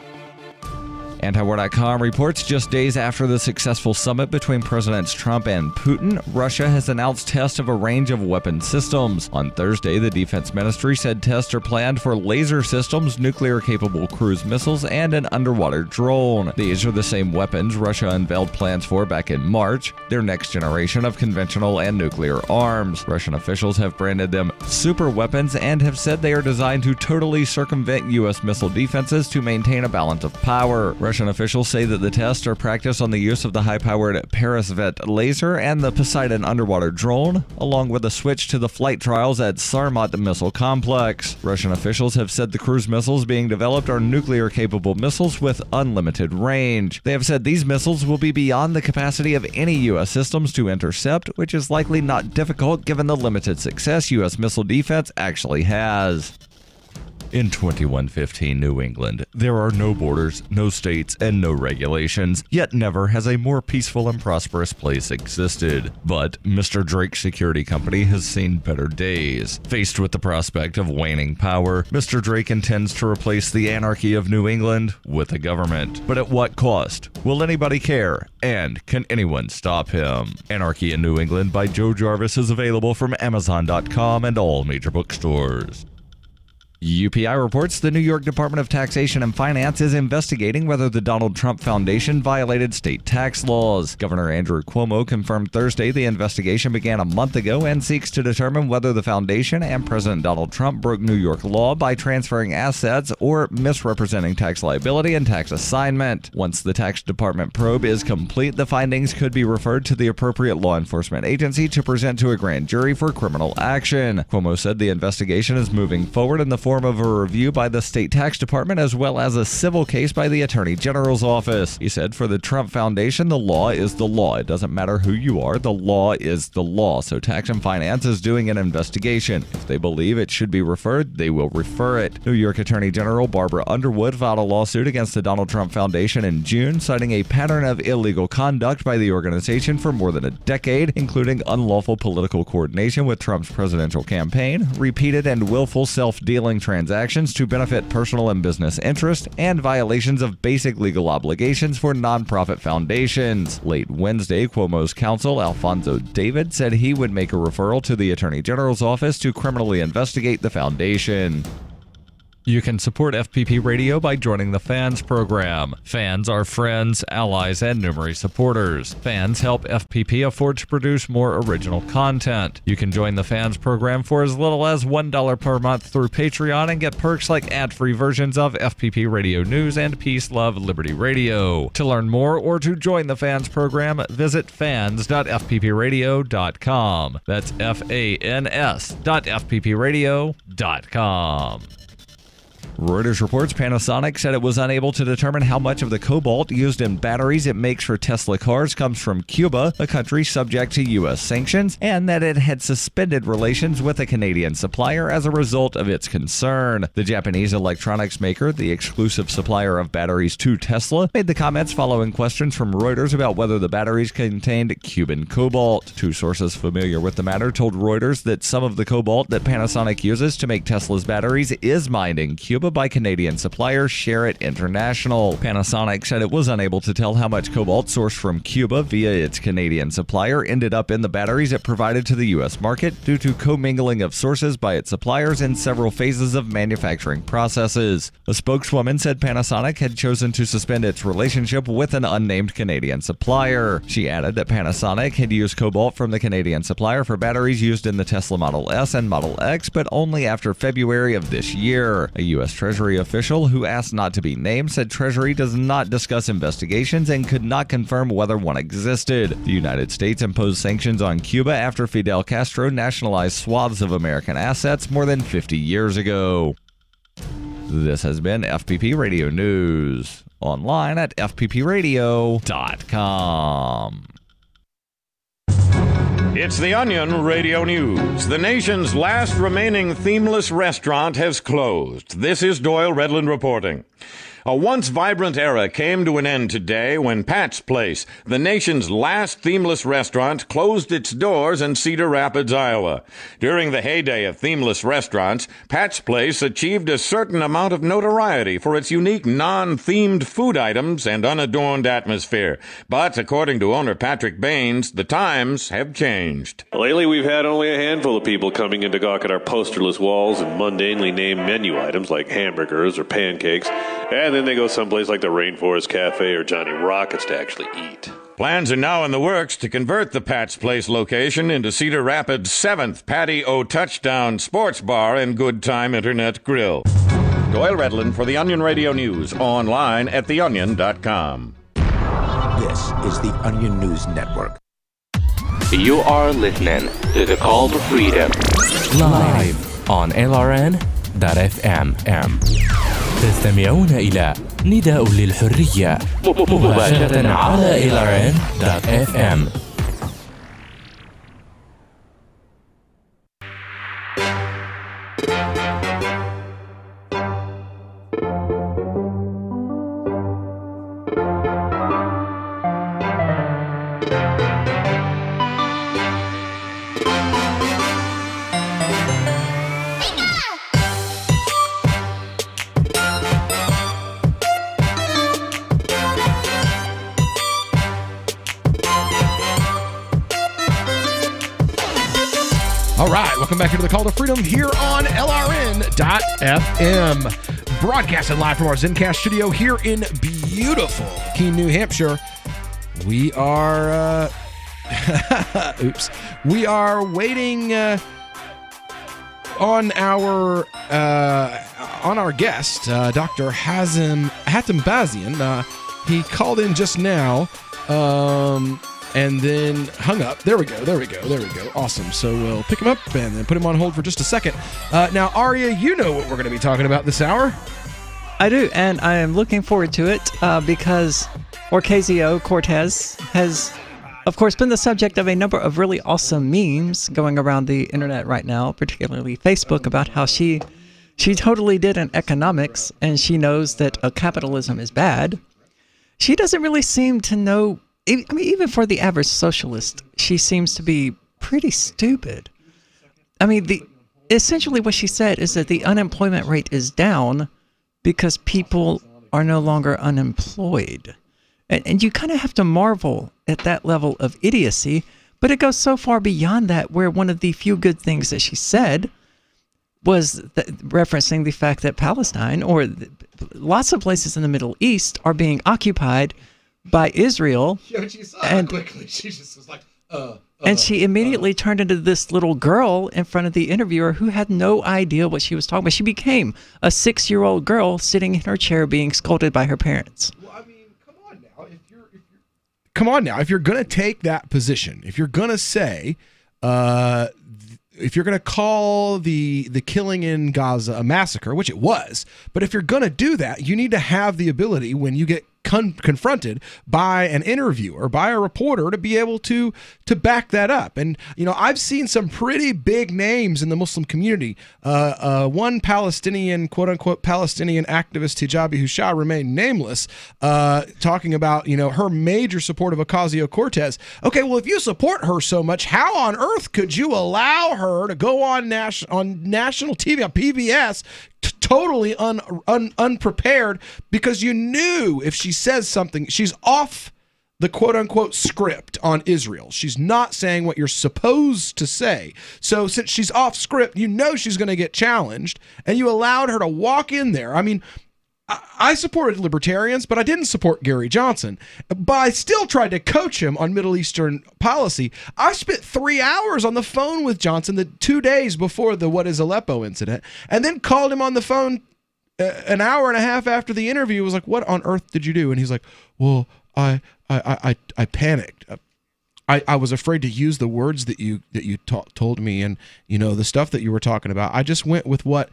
[SPEAKER 1] Antiwar.com reports just days after the successful summit between Presidents Trump and Putin, Russia has announced tests of a range of weapon systems. On Thursday, the Defense Ministry said tests are planned for laser systems, nuclear-capable cruise missiles, and an underwater drone. These are the same weapons Russia unveiled plans for back in March, their next generation of conventional and nuclear arms. Russian officials have branded them super weapons and have said they are designed to totally circumvent U.S. missile defenses to maintain a balance of power. Russian officials say that the tests are practice on the use of the high-powered Peresvet laser and the Poseidon underwater drone, along with a switch to the flight trials at Sarmat missile complex. Russian officials have said the cruise missiles being developed are nuclear-capable missiles with unlimited range. They have said these missiles will be beyond the capacity of any U.S. systems to intercept, which is likely not difficult given the limited success U.S. missile defense actually has. In 2115 New England, there are no borders, no states, and no regulations, yet never has a more peaceful and prosperous place existed. But Mr. Drake's security company has seen better days. Faced with the prospect of waning power, Mr. Drake intends to replace the anarchy of New England with a government. But at what cost? Will anybody care? And can anyone stop him? Anarchy in New England by Joe Jarvis is available from Amazon.com and all major bookstores. UPI reports the New York Department of Taxation and Finance is investigating whether the Donald Trump Foundation violated state tax laws. Governor Andrew Cuomo confirmed Thursday the investigation began a month ago and seeks to determine whether the foundation and President Donald Trump broke New York law by transferring assets or misrepresenting tax liability and tax assignment. Once the tax department probe is complete, the findings could be referred to the appropriate law enforcement agency to present to a grand jury for criminal action. Cuomo said the investigation is moving forward in the form of a review by the state tax department as well as a civil case by the Attorney General's office. He said, for the Trump Foundation, the law is the law. It doesn't matter who you are, the law is the law. So Tax and Finance is doing an investigation. If they believe it should be referred, they will refer it. New York Attorney General Barbara Underwood filed a lawsuit against the Donald Trump Foundation in June, citing a pattern of illegal conduct by the organization for more than a decade, including unlawful political coordination with Trump's presidential campaign, repeated and willful self-dealing transactions to benefit personal and business interests, and violations of basic legal obligations for nonprofit foundations. Late Wednesday, Cuomo's counsel, Alfonso David, said he would make a referral to the Attorney General's office to criminally investigate the foundation. You can support FPP Radio by joining the Fans program. Fans are friends, allies, and numerous supporters. Fans help FPP afford to produce more original content. You can join the Fans program for as little as $1 per month through Patreon and get perks like ad-free versions of FPP Radio News and Peace, Love, Liberty Radio. To learn more or to join the Fans program, visit fans.fppradio.com. That's fans.fppradio.com. Reuters reports Panasonic said it was unable to determine how much of the cobalt used in batteries it makes for Tesla cars comes from Cuba, a country subject to U.S. sanctions, and that it had suspended relations with a Canadian supplier as a result of its concern. The Japanese electronics maker, the exclusive supplier of batteries to Tesla, made the comments following questions from Reuters about whether the batteries contained Cuban cobalt. Two sources familiar with the matter told Reuters that some of the cobalt that Panasonic uses to make Tesla's batteries is mined in Cuba by Canadian supplier Sherritt International. Panasonic said it was unable to tell how much cobalt sourced from Cuba via its Canadian supplier ended up in the batteries it provided to the U.S. market due to commingling of sources by its suppliers in several phases of manufacturing processes. A spokeswoman said Panasonic had chosen to suspend its relationship with an unnamed Canadian supplier. She added that Panasonic had used cobalt from the Canadian supplier for batteries used in the Tesla Model S and Model X, but only after February of this year. A U.S. Treasury official who asked not to be named said Treasury does not discuss investigations and could not confirm whether one existed. The United States imposed sanctions on Cuba after Fidel Castro nationalized swaths of American assets more than 50 years ago. This has been FPP Radio News. Online at fppradio.com.
[SPEAKER 17] It's The Onion Radio News. The nation's last remaining themeless restaurant has closed. This is Doyle Redland reporting. A once vibrant era came to an end today when Pat's Place, the nation's last themeless restaurant, closed its doors in Cedar Rapids, Iowa. During the heyday of themeless restaurants, Pat's Place achieved a certain amount of notoriety for its unique non-themed food items and unadorned atmosphere. But according to owner Patrick Baines, the times have changed.
[SPEAKER 18] Lately, we've had only a handful of people coming in to gawk at our posterless walls and mundanely named menu items like hamburgers or pancakes, and then they go someplace like the Rainforest Cafe or Johnny Rockets to actually eat.
[SPEAKER 17] Plans are now in the works to convert the Pat's Place location into Cedar Rapids' 7th Patty O Touchdown sports bar and good time internet grill. Doyle Redland for The Onion Radio News, online at theonion.com.
[SPEAKER 7] This is The Onion News Network. You are listening to The Call to Freedom, live on LRN.FM. تستمعون إلى نداء للحرية مباشرة على LRN.FM.
[SPEAKER 8] Welcome back into the Call to Freedom here on LRN.FM. Broadcasting live from our Zencast studio here in beautiful Keene, New Hampshire. We are, we are waiting on our guest, Dr. Hatem Bazian. He called in just now. And then hung up. There we go. Awesome. So we'll pick him up and then put him on hold for just a second. Now, Aria, you know what we're going to be talking about this hour.
[SPEAKER 9] I do, and I am looking forward to it because Ocasio-Cortez has, of course, been the subject of a number of really awesome memes going around the internet right now, particularly Facebook, about how she totally did an economics and she knows that capitalism is bad. She doesn't really seem to know. I mean, even for the average socialist, she seems to be pretty stupid. I mean, essentially what she said is that the unemployment rate is down because people are no longer unemployed. And you kind of have to marvel at that level of idiocy, but it goes so far beyond that, where one of the few good things that she said was referencing the fact that Palestine, or lots of places in the Middle East, are being occupied by Israel.
[SPEAKER 8] Yeah, she saw it quickly. She just was like,
[SPEAKER 9] and she immediately turned into this little girl in front of the interviewer who had no idea what she was talking about. She became a 6-year-old girl sitting in her chair being scolded by her parents.
[SPEAKER 8] Well, I mean, come on now. If you're going to take that position, if you're going to say, if you're going to call the killing in Gaza a massacre, which it was, but if you're going to do that, you need to have the ability when you get confronted by an interviewer, by a reporter, to be able to back that up. And, you know, I've seen some pretty big names in the Muslim community. One Palestinian, quote unquote, Palestinian activist, Hijabi, who shall remain nameless, talking about, you know, her major support of Ocasio-Cortez. Okay, well, if you support her so much, how on earth could you allow her to go on national TV, on PBS, totally unprepared, because you knew if she says something, she's off the quote-unquote script on Israel. She's not saying what you're supposed to say. So since she's off script, you know she's going to get challenged, and you allowed her to walk in there. I mean, I supported libertarians, but I didn't support Gary Johnson. But I still tried to coach him on Middle Eastern policy. I spent 3 hours on the phone with Johnson the 2 days before the What is Aleppo incident, and then called him on the phone an hour and a half after the interview. Was like, "What on earth did you do?" And he's like, "Well, I panicked. I was afraid to use the words that you told me, and you know the stuff that you were talking about. I just went with what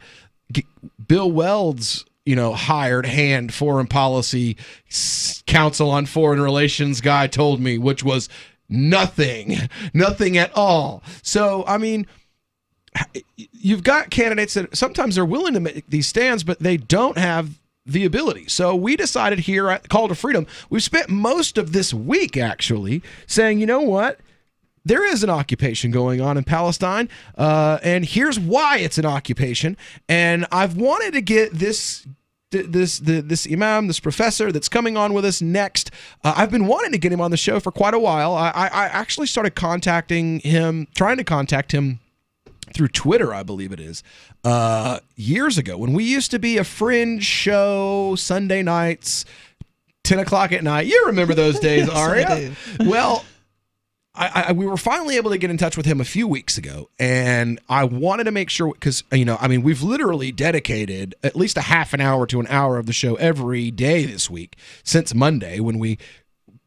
[SPEAKER 8] Bill Weld's, you know, hired hand foreign policy council on foreign relations guy told me, which was nothing at all." So, I mean, you've got candidates that sometimes are willing to make these stands, but they don't have the ability. So we decided here at Call to Freedom, we've spent most of this week actually saying, you know what? There is an occupation going on in Palestine, and here's why it's an occupation. And I've wanted to get this imam, this professor that's coming on with us next. I've been wanting to get him on the show for quite a while. I actually started trying to contact him through Twitter, I believe it is, years ago, when we used to be a fringe show Sunday nights, 10 o'clock at night. You remember those days, Aria? Well, we were finally able to get in touch with him a few weeks ago, and I wanted to make sure, because, you know, I mean, we've literally dedicated at least a half an hour to an hour of the show every day this week since Monday, when we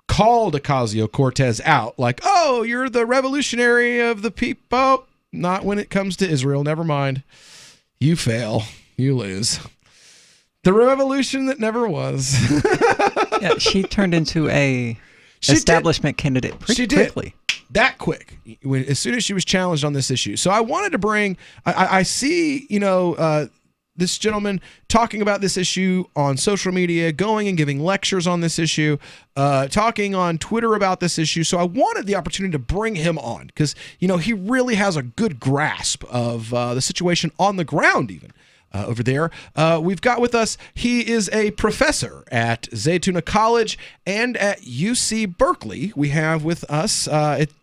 [SPEAKER 8] called Ocasio-Cortez out, like, "Oh, you're the revolutionary of the people." Not when it comes to Israel. Never mind. You fail. You lose. The revolution that never was.
[SPEAKER 9] Yeah, she turned into a establishment candidate pretty quickly.
[SPEAKER 8] That quick, as soon as she was challenged on this issue. So I wanted to bring, I see, you know, this gentleman talking about this issue on social media, going and giving lectures on this issue, talking on Twitter about this issue. So I wanted the opportunity to bring him on because, you know, he really has a good grasp of the situation on the ground even. Over there, we've got with us, he is a professor at Zaytuna College and at UC Berkeley. We have with us,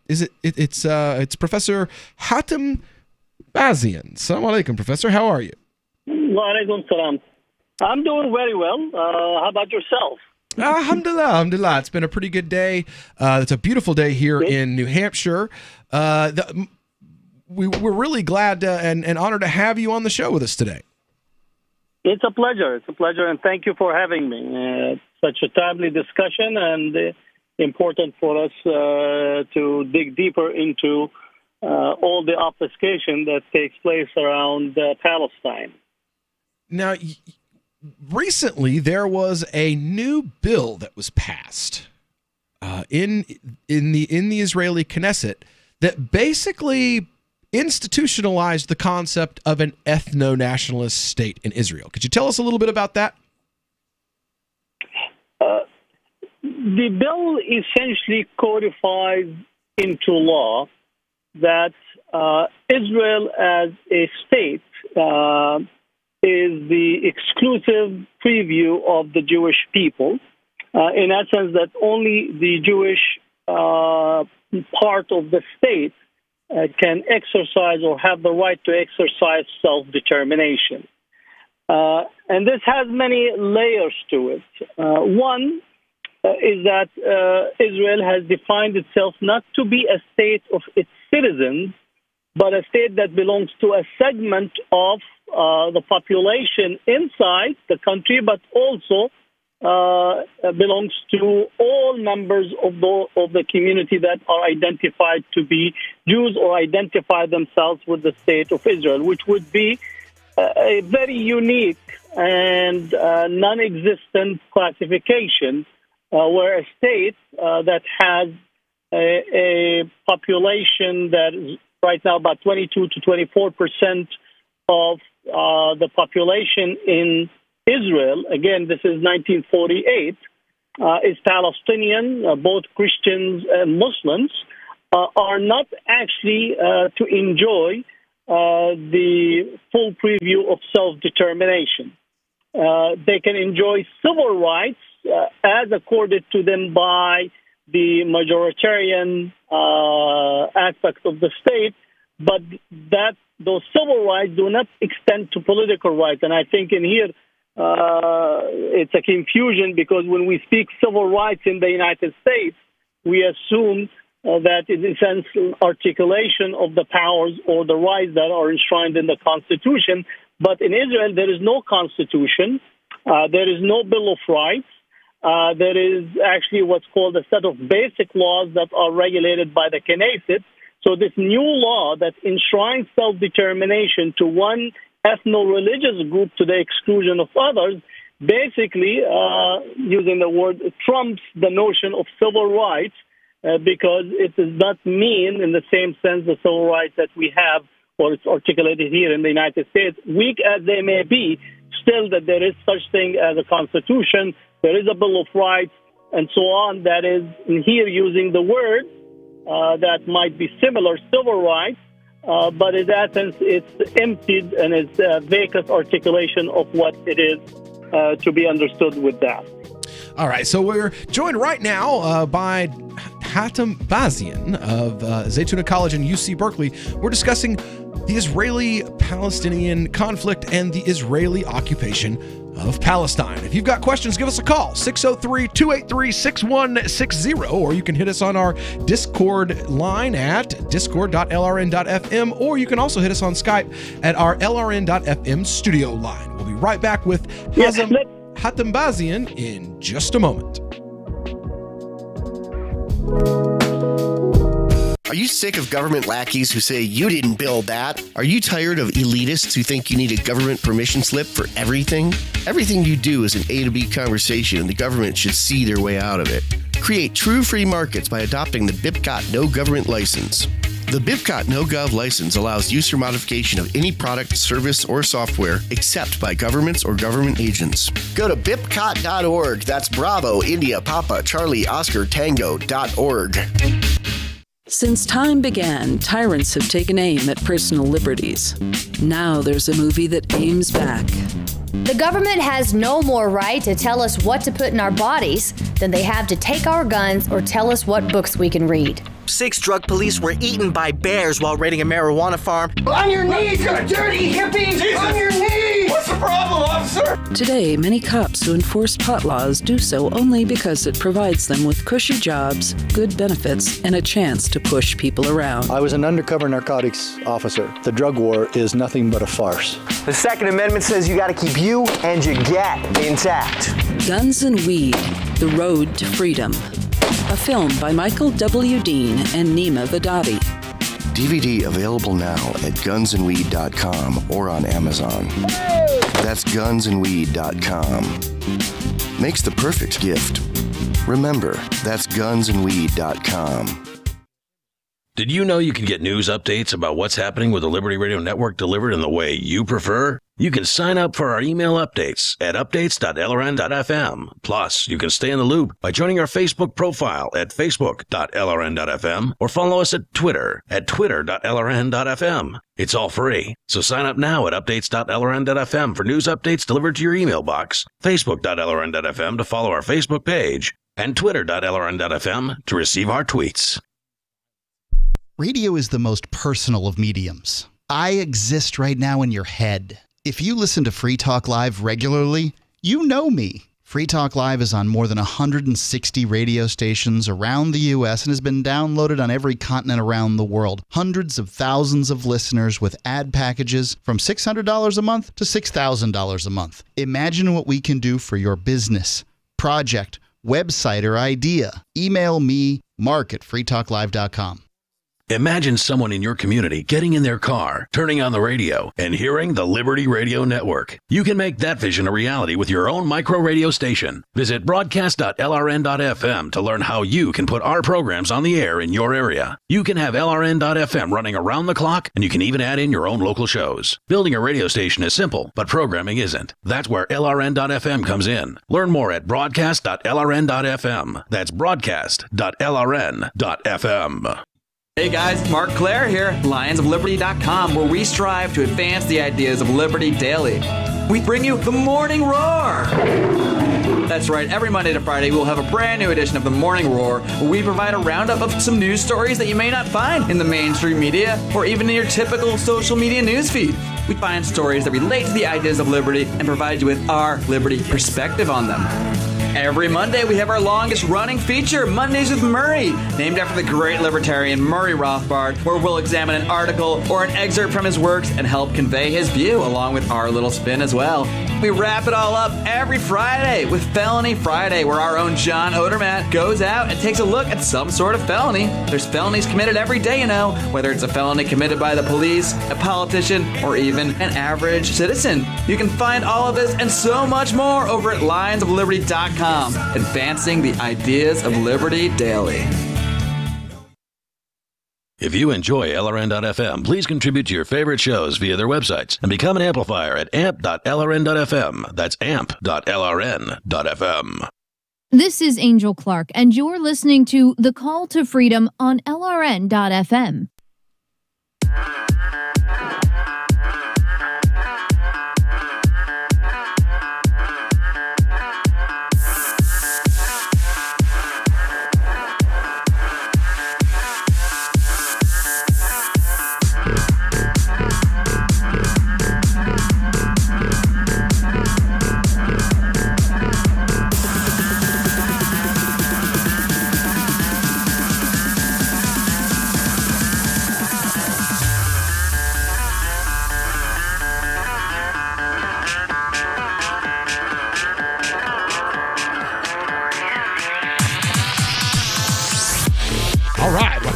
[SPEAKER 8] it's Professor Hatem Bazian. Assalamu alaikum, Professor. How are you?
[SPEAKER 3] Wa alaikum salam. I'm doing very well. How about yourself?
[SPEAKER 8] Alhamdulillah, alhamdulillah. It's been a pretty good day. It's a beautiful day here in New Hampshire. We're really glad and honored to have you on the show with us today.
[SPEAKER 3] It's a pleasure. It's a pleasure, and thank you for having me. Such a timely discussion, and important for us to dig deeper into all the obfuscation that takes place around Palestine.
[SPEAKER 8] Now, recently there was a new bill that was passed in the Israeli Knesset that basically institutionalized the concept of an ethno-nationalist state in Israel. Could you tell us a little bit about that?
[SPEAKER 3] The bill essentially codifies into law that Israel as a state is the exclusive preview of the Jewish people, in that sense that only the Jewish part of the state can exercise or have the right to exercise self-determination. And this has many layers to it. One is that Israel has defined itself not to be a state of its citizens, but a state that belongs to a segment of the population inside the country, but also belongs to all members of the community that are identified to be Jews or identify themselves with the state of Israel, which would be a very unique and non-existent classification, where a state that has a population that is right now about 22 to 24% of the population in Israel, again, this is 1948, is Palestinian, both Christians and Muslims, are not actually to enjoy the full preview of self-determination. They can enjoy civil rights as accorded to them by the majoritarian aspect of the state, but that those civil rights do not extend to political rights. And I think in here it's a confusion, because when we speak civil rights in the United States, we assume that it is an articulation of the powers or the rights that are enshrined in the Constitution. But in Israel, there is no Constitution. There is no Bill of Rights. There is actually what's called a set of basic laws that are regulated by the Knesset. So this new law that enshrines self-determination to one ethno-religious group to the exclusion of others, basically, using the word, trumps the notion of civil rights, because it does not mean in the same sense the civil rights that we have, or it's articulated here in the United States, weak as they may be, still that there is such thing as a constitution, there is a Bill of Rights, and so on, that is in here using the word that might be similar, civil rights, but in essence it's emptied and it's a vacant articulation of what it is to be understood with that.
[SPEAKER 8] All right, so we're joined right now by Hatem Bazian of Zaytuna College in UC Berkeley. We're discussing the Israeli-Palestinian conflict and the Israeli occupation of Palestine. If you've got questions, give us a call, 603-283-6160, or you can hit us on our Discord line at discord.lrn.fm, or you can also hit us on Skype at our lrn.fm studio line. We'll be right back with Hatem Bazian in just a moment.
[SPEAKER 5] Are you sick of government lackeys who say you didn't build that? Are you tired of elitists who think you need a government permission slip for everything? Everything you do is an A to B conversation, and the government should see their way out of it. Create true free markets by adopting the BIPCOT No Government License. The BIPCOT NoGov license allows use or modification of any product, service, or software except by governments or government agents. Go to BIPCOT.org. That's Bravo, India, Papa, Charlie, Oscar, Tango.org.
[SPEAKER 12] Since time began, tyrants have taken aim at personal liberties. Now there's a movie that aims back.
[SPEAKER 19] The government has no more right to tell us what to put in our bodies than they have to take our guns or tell us what books we can read.
[SPEAKER 20] 6 drug police were eaten by bears while raiding a marijuana farm.
[SPEAKER 21] On your knees, you dirty hippies! Jesus. On your knees! What's the problem, officer?
[SPEAKER 12] Today, many cops who enforce pot laws do so only because it provides them with cushy jobs, good benefits, and a chance to push people around.
[SPEAKER 25] I was an undercover narcotics officer. The drug war is nothing but a farce.
[SPEAKER 20] The Second Amendment says you gotta keep you and your get intact.
[SPEAKER 12] Guns and Weed, The Road to Freedom. A film by Michael W. Dean and Nima Vadadi.
[SPEAKER 5] DVD available now at gunsandweed.com or on Amazon. That's gunsandweed.com. Makes the perfect gift. Remember, that's gunsandweed.com.
[SPEAKER 11] Did you know you can get news updates about what's happening with the Liberty Radio Network delivered in the way you prefer? You can sign up for our email updates at updates.lrn.fm. Plus, you can stay in the loop by joining our Facebook profile at facebook.lrn.fm or follow us at Twitter at twitter.lrn.fm. It's all free, so sign up now at updates.lrn.fm for news updates delivered to your email box, facebook.lrn.fm to follow our Facebook page, and twitter.lrn.fm to receive our tweets.
[SPEAKER 23] Radio is the most personal of mediums. I exist right now in your head. If you listen to Free Talk Live regularly, you know me. Free Talk Live is on more than 160 radio stations around the U.S. and has been downloaded on every continent around the world. Hundreds of thousands of listeners with ad packages from $600 a month to $6,000 a month. Imagine what we can do for your business, project, website, or idea, email me, mark@freetalklive.com.
[SPEAKER 11] Imagine someone in your community getting in their car, turning on the radio, and hearing the Liberty Radio Network. You can make that vision a reality with your own micro radio station. Visit broadcast.lrn.fm to learn how you can put our programs on the air in your area. You can have LRN.FM running around the clock, and you can even add in your own local shows. Building a radio station is simple, but programming isn't. That's where LRN.FM comes in. Learn more at broadcast.lrn.fm. That's broadcast.lrn.fm.
[SPEAKER 4] Hey guys, Mark Claire here, lionsofliberty.com, where we strive to advance the ideas of liberty daily. We bring you the Morning Roar. That's right, every Monday to Friday we'll have a brand new edition of the Morning Roar, where we provide a roundup of some news stories that you may not find in the mainstream media or even in your typical social media newsfeed. We find stories that relate to the ideas of liberty and provide you with our liberty perspective on them. Every Monday, we have our longest-running feature, Mondays with Murray, named after the great libertarian Murray Rothbard, where we'll examine an article or an excerpt from his works and help convey his view, along with our little spin as well. We wrap it all up every Friday with Felony Friday, where our own John Odermatt goes out and takes a look at some sort of felony. There's felonies committed every day, you know, whether it's a felony committed by the police, a politician, or even an average citizen. You can find all of this and so much more over at lionsofliberty.com. Advancing the ideas of liberty daily.
[SPEAKER 11] If you enjoy LRN.FM, please contribute to your favorite shows via their websites and become an amplifier at amp.lrn.fm. That's amp.lrn.fm.
[SPEAKER 6] This is Angel Clark, and you're listening to The Call to Freedom on LRN.fm.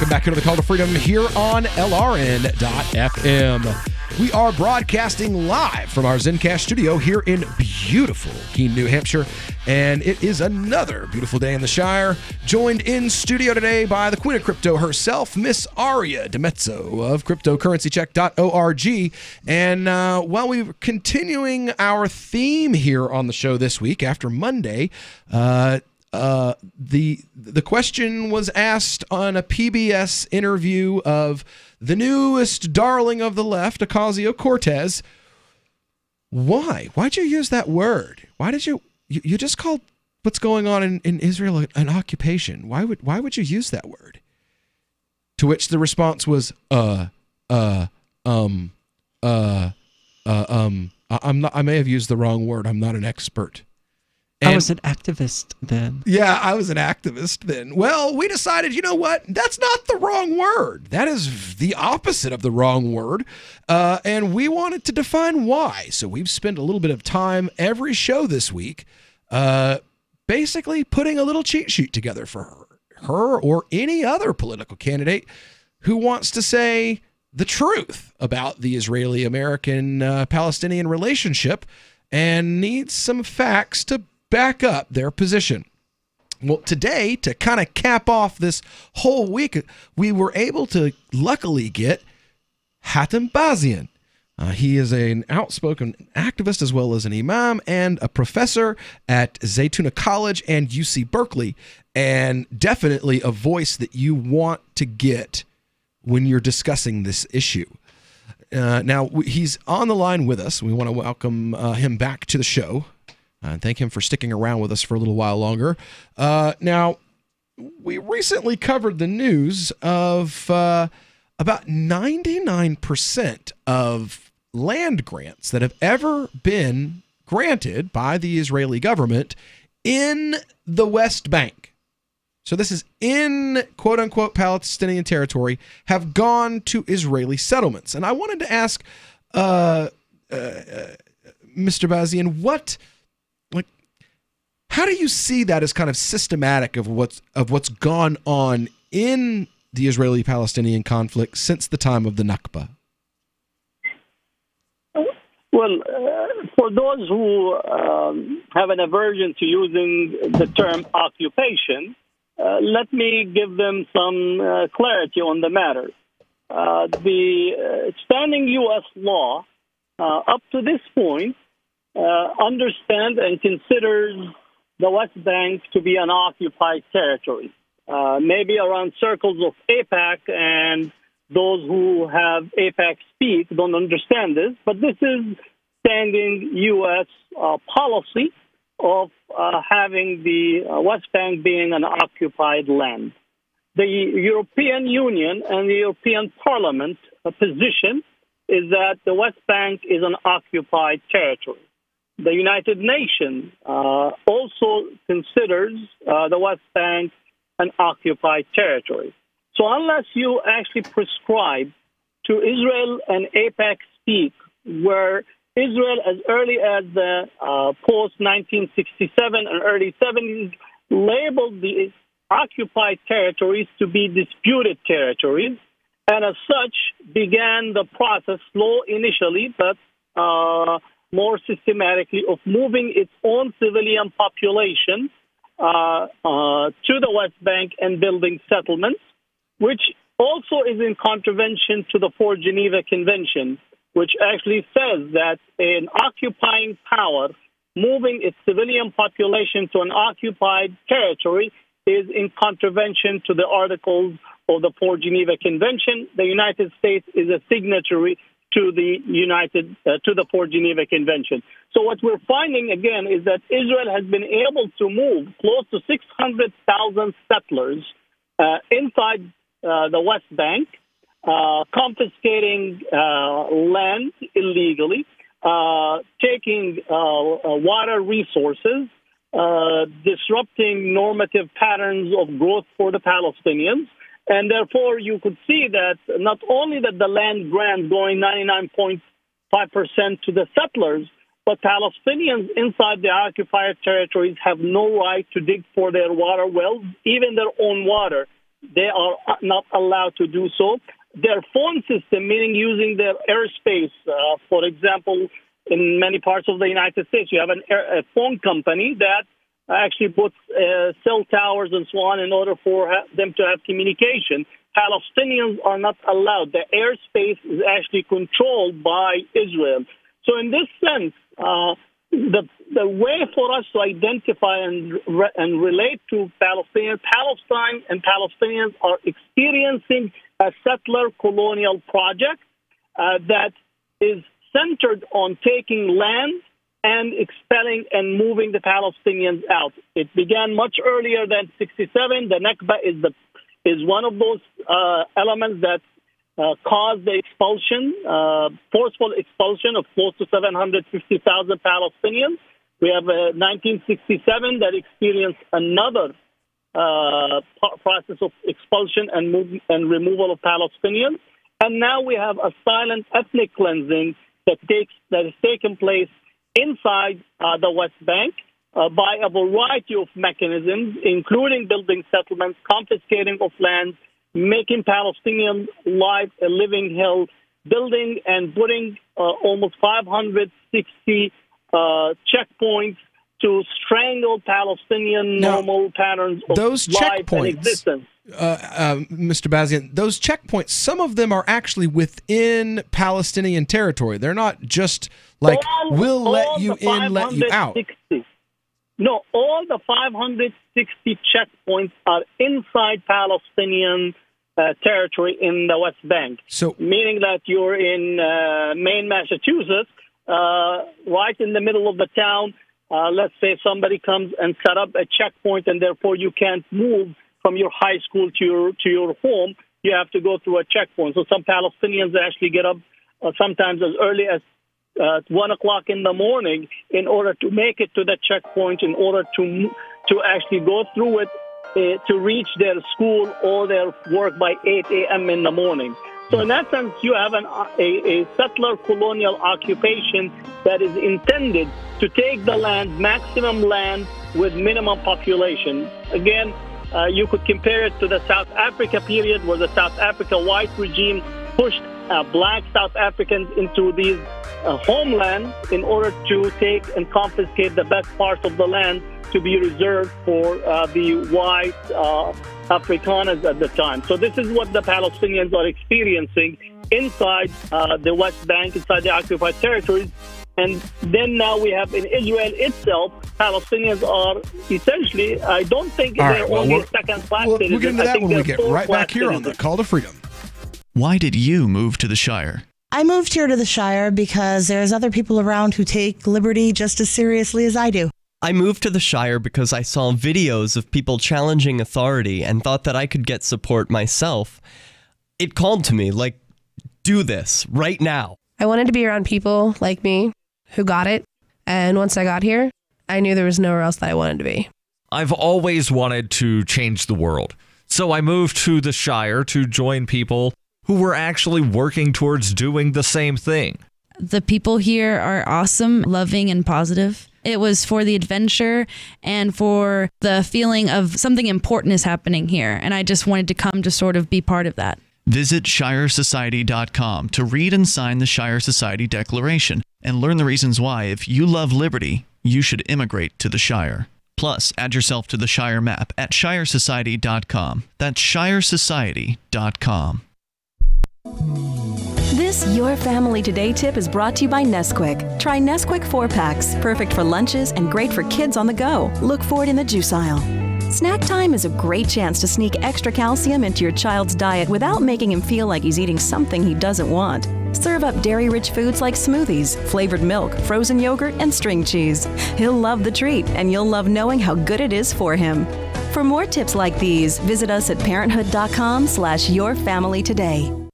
[SPEAKER 8] Back into the Call to Freedom here on LRN.FM. We are broadcasting live from our Zencast studio here in beautiful Keene, New Hampshire, and it is another beautiful day in the Shire. Joined in studio today by the Queen of Crypto herself, Miss Aria DiMezzo of CryptocurrencyCheck.org. And while we're continuing our theme here on the show this week after Monday, the question was asked on a PBS interview of the newest darling of the left, Ocasio-Cortez. Why'd you use that word? Why did you just called what's going on in Israel an occupation? Why would you use that word? To which the response was I may have used the wrong word. I'm not an expert.
[SPEAKER 9] I was an activist then.
[SPEAKER 8] Yeah, I was an activist then. Well, we decided, you know what? That's not the wrong word. That is the opposite of the wrong word. And we wanted to define why. So we've spent a little bit of time every show this week basically putting a little cheat sheet together for her or any other political candidate who wants to say the truth about the Israeli-American Palestinian relationship and needs some facts to back up their position. Well, today, to kind of cap off this whole week, we were able to luckily get Hatem Bazian. He is an outspoken activist as well as an imam and a professor at Zaytuna College and UC Berkeley, and definitely a voice that you want to get when you're discussing this issue. Now, he's on the line with us. We want to welcome him back to the show. Thank him for sticking around with us for a little while longer. Now, we recently covered the news of about 99% of land grants that have ever been granted by the Israeli government in the West Bank. So this is in quote-unquote Palestinian territory, have gone to Israeli settlements. And I wanted to ask Mr. Bazian, How do you see that as kind of systematic of what's gone on in the Israeli-Palestinian conflict since the time of the Nakba?
[SPEAKER 3] Well, for those who have an aversion to using the term occupation, let me give them some clarity on the matter. The standing U.S. law, up to this point, understands and considers the West Bank to be an occupied territory. Maybe around circles of AIPAC, and those who have AIPAC speak don't understand this, but this is standing U.S. policy of having the West Bank being an occupied land. The European Union and the European Parliament position is that the West Bank is an occupied territory. The United Nations also considers the West Bank an occupied territory. So unless you actually prescribe to Israel and AIPAC speak, where Israel, as early as the post-1967 and early 70s, labeled the occupied territories to be disputed territories, and as such began the process, slow initially, but more systematically, of moving its own civilian population to the West Bank and building settlements, which also is in contravention to the Fourth Geneva Convention, which actually says that an occupying power moving its civilian population to an occupied territory is in contravention to the articles of the Fourth Geneva Convention. The United States is a signatory to the Fourth Geneva Convention. So what we're finding again is that Israel has been able to move close to 600,000 settlers inside the West Bank, confiscating land illegally, taking water resources, disrupting normative patterns of growth for the Palestinians. And therefore, you could see that not only that the land grant going 99.5% to the settlers, but Palestinians inside the occupied territories have no right to dig for their water wells, even their own water. They are not allowed to do so. Their phone system, meaning using their airspace, for example, in many parts of the United States, you have a phone company that actually puts cell towers and so on in order for them to have communication. Palestinians are not allowed. The airspace is actually controlled by Israel. So in this sense, the way for us to identify and relate to Palestine and Palestinians are experiencing a settler colonial project that is centered on taking land and expelling and moving the Palestinians out. It began much earlier than 1967. The Nakba is one of those elements that caused the expulsion, forceful expulsion of close to 750,000 Palestinians. We have 1967 that experienced another process of expulsion and removal of Palestinians. And now we have a silent ethnic cleansing that has taken place inside the West Bank by a variety of mechanisms, including building settlements, confiscating of land, making Palestinian life a living hell, building and putting almost 560 checkpoints to strangle Palestinian normal patterns of
[SPEAKER 8] those
[SPEAKER 3] life
[SPEAKER 8] checkpoints,
[SPEAKER 3] and existence.
[SPEAKER 8] Mr. Bazian, those checkpoints, some of them are actually within Palestinian territory. They're not just like, we'll let you in, let you out.
[SPEAKER 3] No, all the 560 checkpoints are inside Palestinian territory in the West Bank.
[SPEAKER 8] So,
[SPEAKER 3] meaning that you're in Maine, Massachusetts, right in the middle of the town. Let's say somebody comes and set up a checkpoint, and therefore you can't move from your high school to your home. You have to go through a checkpoint. So some Palestinians actually get up sometimes as early as 1 o'clock in the morning in order to make it to the checkpoint, in order to actually go through it to reach their school or their work by 8 a.m. in the morning. So in that sense, you have a settler colonial occupation that is intended to take the land, maximum land, with minimum population. Again, you could compare it to the South Africa period, where the South Africa white regime pushed black South Africans into these homeland in order to take and confiscate the best parts of the land to be reserved for the white Afrikaners at the time. So this is what the Palestinians are experiencing inside the West Bank, inside the occupied territories. And then now we have in Israel itself, Palestinians are essentially, I don't think they're only second-class citizens.
[SPEAKER 8] We'll get into that when we get right back here on the Call to Freedom.
[SPEAKER 10] Why did you move to the Shire?
[SPEAKER 13] I moved here to the Shire because there's other people around who take liberty just as seriously as I do.
[SPEAKER 14] I moved to the Shire because I saw videos of people challenging authority and thought that I could get support myself. It called to me, like, do this right now.
[SPEAKER 15] I wanted to be around people like me who got it. And once I got here, I knew there was nowhere else that I wanted to be.
[SPEAKER 1] I've always wanted to change the world. So I moved to the Shire to join people who were actually working towards doing the same thing.
[SPEAKER 22] The people here are awesome, loving, and positive. It was for the adventure and for the feeling of something important is happening here. And I just wanted to come to sort of be part of that.
[SPEAKER 10] Visit ShireSociety.com to read and sign the Shire Society Declaration and learn the reasons why, if you love liberty, you should immigrate to the Shire. Plus, add yourself to the Shire map at ShireSociety.com. That's ShireSociety.com.
[SPEAKER 24] This Your Family Today tip is brought to you by Nesquik. Try Nesquik 4-packs, perfect for lunches and great for kids on the go. Look for it in the juice aisle. Snack time is a great chance to sneak extra calcium into your child's diet without making him feel like he's eating something he doesn't want. Serve up dairy-rich foods like smoothies, flavored milk, frozen yogurt, and string cheese. He'll love the treat, and you'll love knowing how good it is for him. For more tips like these, visit us at parenthood.com/yourfamilytoday.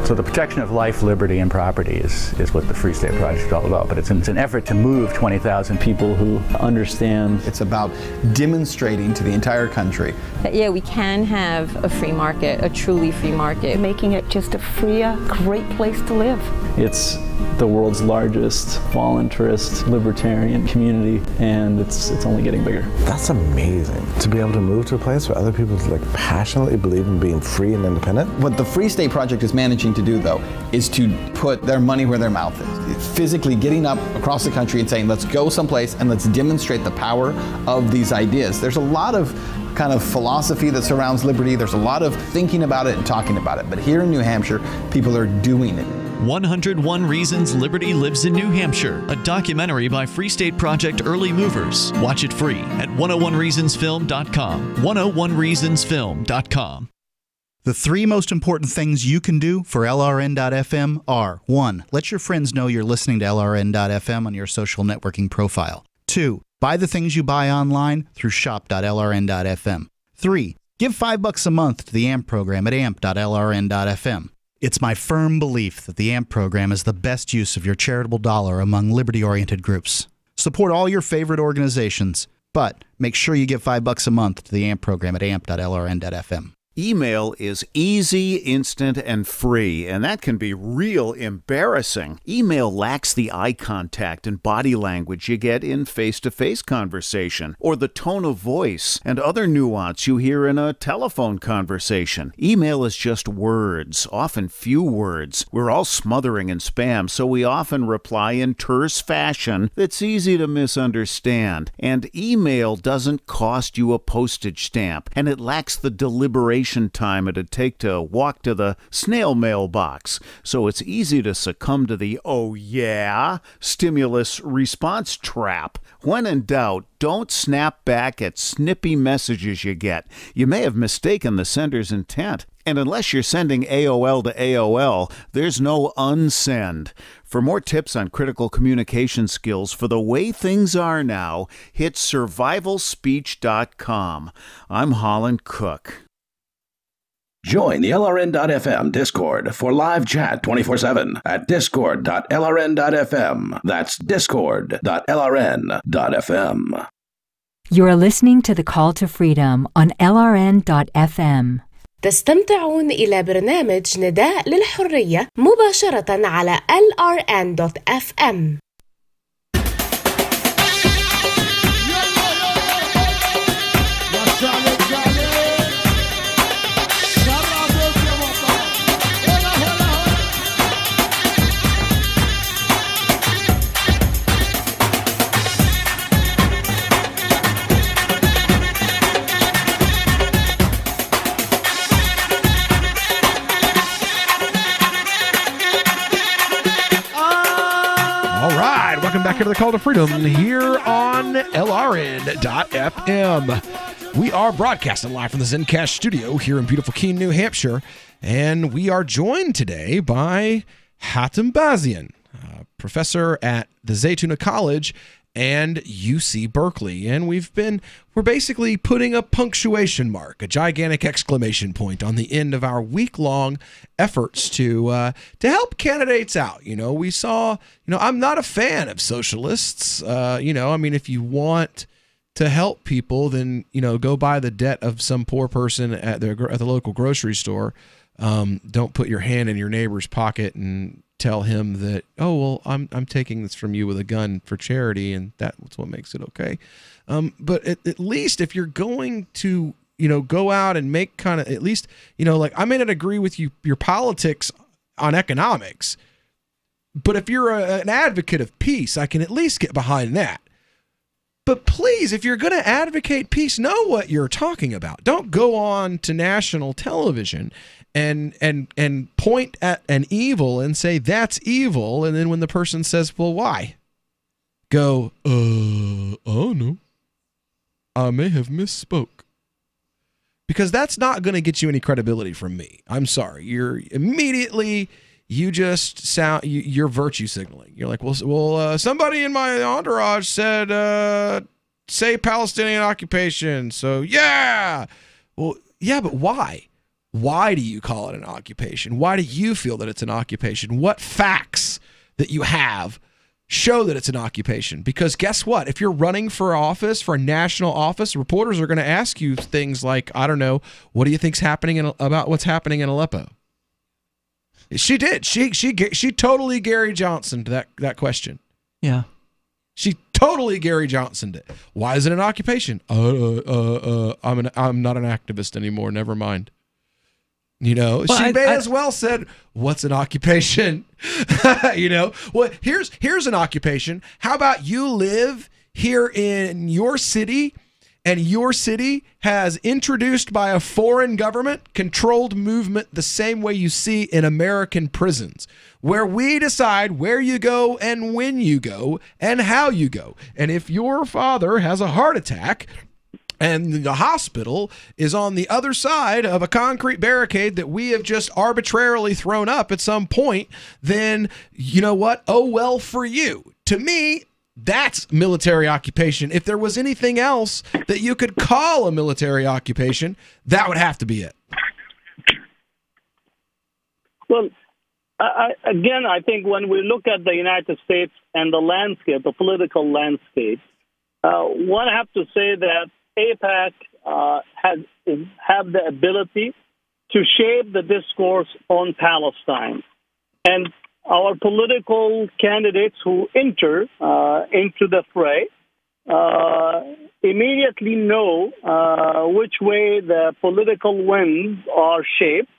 [SPEAKER 26] So the protection of life, liberty, and property is what the Free State Project is all about. But it's an effort to move 20,000 people who understand.
[SPEAKER 27] It's about demonstrating to the entire country
[SPEAKER 28] that, yeah, we can have a free market, a truly free market.
[SPEAKER 29] Making it just a freer, great place to live.
[SPEAKER 26] It's the world's largest voluntarist libertarian community, and it's only getting bigger.
[SPEAKER 30] That's amazing, to be able to move to a place where other people passionately believe in being free and independent.
[SPEAKER 27] What the Free State Project is managing to do, though, is to put their money where their mouth is. Physically getting up across the country and saying, let's go someplace and let's demonstrate the power of these ideas. There's a lot of kind of philosophy that surrounds liberty. There's a lot of thinking about it and talking about it. But here in New Hampshire, people are doing it.
[SPEAKER 10] 101 Reasons Liberty Lives in New Hampshire, a documentary by Free State Project Early Movers. Watch it free at 101reasonsfilm.com. 101reasonsfilm.com.
[SPEAKER 23] The three most important things you can do for LRN.FM are: 1. Let your friends know you're listening to LRN.FM on your social networking profile. 2. Buy the things you buy online through shop.lrn.fm. 3. Give $5 a month to the AMP program at amp.lrn.fm. It's my firm belief that the AMP program is the best use of your charitable dollar among liberty-oriented groups. Support all your favorite organizations, but make sure you give $5 a month to the AMP program at amp.lrn.fm.
[SPEAKER 31] Email is easy, instant, and free, and that can be real embarrassing. Email lacks the eye contact and body language you get in face-to-face conversation, or the tone of voice and other nuance you hear in a telephone conversation. Email is just words, often few words. We're all smothering in spam, so we often reply in terse fashion that's easy to misunderstand. And email doesn't cost you a postage stamp, and it lacks the deliberation time it'd take to walk to the snail mail box. So it's easy to succumb to the "oh yeah" stimulus response trap. When in doubt, don't snap back at snippy messages you get. You may have mistaken the sender's intent. And unless you're sending AOL to AOL, there's no unsend. For more tips on critical communication skills for the way things are now, hit survivalspeech.com. I'm Holland Cook.
[SPEAKER 11] Join the LRN.FM Discord for live chat 24/7 at discord.lrn.fm. That's discord.lrn.fm.
[SPEAKER 32] You're listening to The Call to Freedom on LRN.FM.
[SPEAKER 33] تستمتعون إلى برنامج نداء للحرية مباشرة على LRN.FM.
[SPEAKER 8] into the Call to Freedom here on LRN.FM. We are broadcasting live from the Zencast studio here in beautiful Keene, New Hampshire, and we are joined today by Hatem Bazian, professor at the Zaytuna College and UC Berkeley. And we're basically putting a punctuation mark, a gigantic exclamation point on the end of our week-long efforts to help candidates out. We saw, I'm not a fan of socialists. If you want to help people, then, go buy the debt of some poor person at the local grocery store. Don't put your hand in your neighbor's pocket and tell him that, oh, well, I'm taking this from you with a gun for charity, and that's what makes it okay. But at least if you're going to, go out and make kind of, at least, I may not agree with your politics on economics, but if you're an advocate of peace, I can at least get behind that. But please, if you're going to advocate peace, know what you're talking about. Don't go on to national television and point at an evil and say that's evil, and then when the person says, well, why? Go, oh no, I may have misspoke. Because that's not going to get you any credibility from me. I'm sorry. You're virtue signaling. You're like, well, somebody in my entourage said, say Palestinian occupation. So yeah. Well, yeah, but why? Why do you call it an occupation? Why do you feel that it's an occupation? What facts that you have show that it's an occupation? Because guess what? If you're running for office, for a national office, reporters are going to ask you things like, I don't know, what do you think's happening about what's happening in Aleppo? She did. She totally Gary Johnsoned that question.
[SPEAKER 9] Yeah.
[SPEAKER 8] She totally Gary Johnsoned it. Why is it an occupation? I'm not an activist anymore. Never mind. She may as well said, what's an occupation? Well, here's an occupation. How about you live here in your city, and your city has introduced by a foreign government controlled movement the same way you see in American prisons, where we decide where you go and when you go and how you go. And if your father has a heart attack and the hospital is on the other side of a concrete barricade that we have just arbitrarily thrown up at some point, then you know what? Oh, well, for you. To me, that's military occupation. If there was anything else that you could call a military occupation, that would have to be it.
[SPEAKER 3] Well, I think when we look at the United States and the landscape, the political landscape, one have to say that AIPAC have the ability to shape the discourse on Palestine. And our political candidates who enter into the fray immediately know which way the political winds are shaped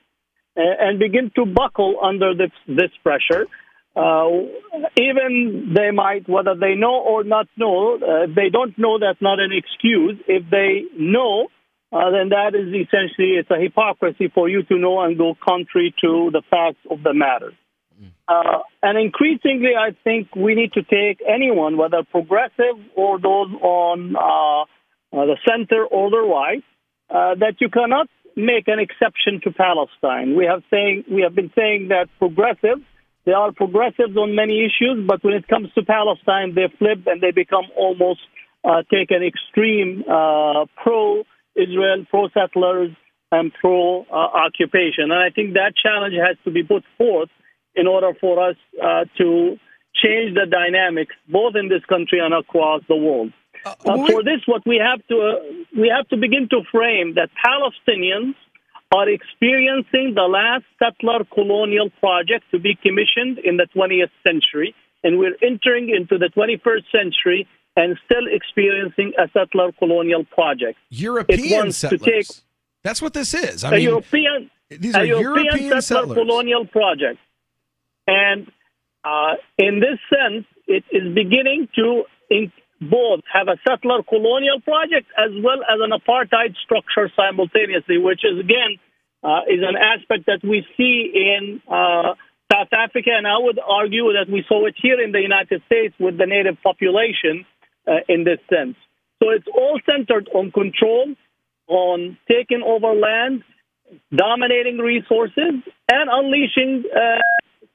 [SPEAKER 3] and begin to buckle under this pressure. Even they might, whether they know or not know, if they don't know, that's not an excuse. If they know, then that is essentially, it's a hypocrisy for you to know and go contrary to the facts of the matter. And increasingly, I think we need to take anyone, whether progressive or those on the center or the right, that you cannot make an exception to Palestine. We have been saying that progressives, they are progressives on many issues, but when it comes to Palestine, they flip and they become almost take an extreme pro-Israel, pro-settlers, and pro-occupation. And I think that challenge has to be put forth in order for us to change the dynamics, both in this country and across the world. For this, what we have to begin to frame that Palestinians are experiencing the last settler colonial project to be commissioned in the 20th century, and we're entering into the 21st century and still experiencing a settler colonial project.
[SPEAKER 8] European settlers. That's what this is. These are European settler
[SPEAKER 3] colonial project. And in this sense, it is beginning to both have a settler colonial project as well as an apartheid structure simultaneously, which is, again, is an aspect that we see in South South Africa, and I would argue that we saw it here in the United States with the native population in this sense. So it's all centered on control, on taking over land, dominating resources, and unleashing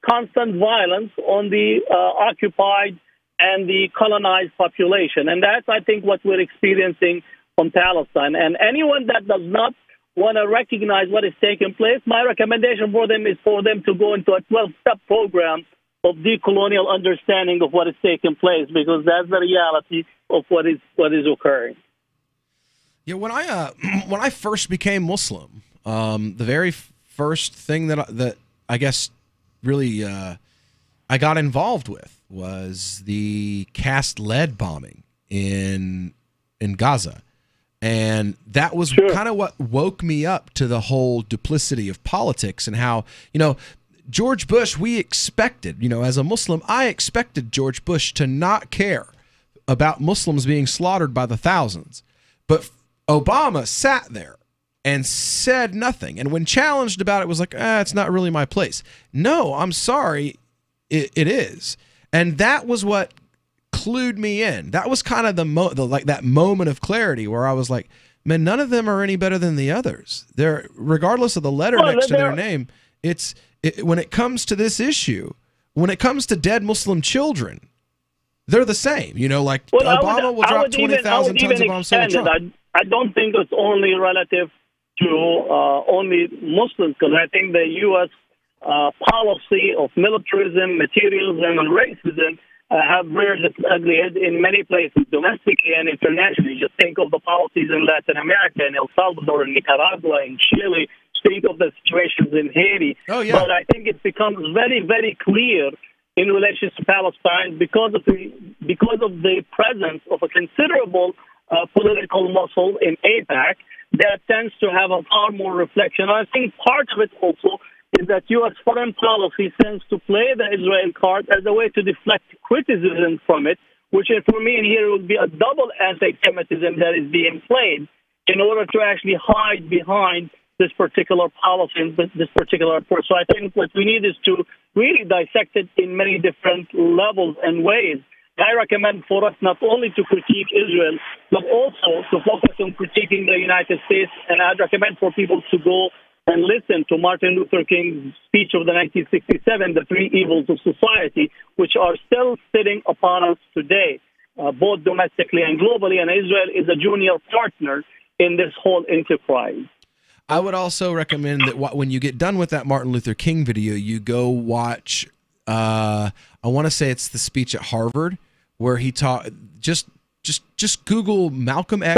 [SPEAKER 3] constant violence on the occupied and the colonized population. And that's, I think, what we're experiencing on Palestine. And anyone that does not want to recognize what is taking place, my recommendation for them is for them to go into a 12-step program of decolonial understanding of what is taking place, because that's the reality of what is occurring.
[SPEAKER 8] Yeah, when I first became Muslim, the very first thing that I guess really I got involved with was the cast lead bombing in Gaza. And that was kind of what woke me up to the whole duplicity of politics and how, George Bush, we expected, as a Muslim, I expected George Bush to not care about Muslims being slaughtered by the thousands. But Obama sat there and said nothing. And when challenged about it, was like, it's not really my place. No, I'm sorry, it is. And that was what clued me in. That was kind of that moment of clarity where I was like, man, none of them are any better than the others. They're, regardless of the letter next to their name, when it comes to this issue, when it comes to dead Muslim children, they're the same. Obama will drop 20,000 tons of bombs on Trump.
[SPEAKER 3] I don't think it's only relative to only Muslims, because I think the U.S. Policy of militarism, materialism, and racism have reared its ugly head in many places, domestically and internationally. Just think of the policies in Latin America, in El Salvador, in Nicaragua, in Chile. Think of the situations in Haiti.
[SPEAKER 8] Oh, yeah.
[SPEAKER 3] But I think it becomes very, very clear in relation to Palestine because of the presence of a considerable political muscle in AIPAC that tends to have a far more reflection. I think part of it also is that U.S. foreign policy tends to play the Israel card as a way to deflect criticism from it, which for me here would be a double anti-Semitism that is being played in order to actually hide behind this particular policy and this particular approach. So I think what we need is to really dissect it in many different levels and ways. I recommend for us not only to critique Israel, but also to focus on critiquing the United States. And I'd recommend for people to go and listen to Martin Luther King's speech of the 1967, The Three Evils of Society, which are still sitting upon us today, both domestically and globally. And Israel is a junior partner in this whole enterprise.
[SPEAKER 8] I would also recommend that when you get done with that Martin Luther King video, you go watch, I want to say it's the speech at Harvard, where he taught, just Google Malcolm X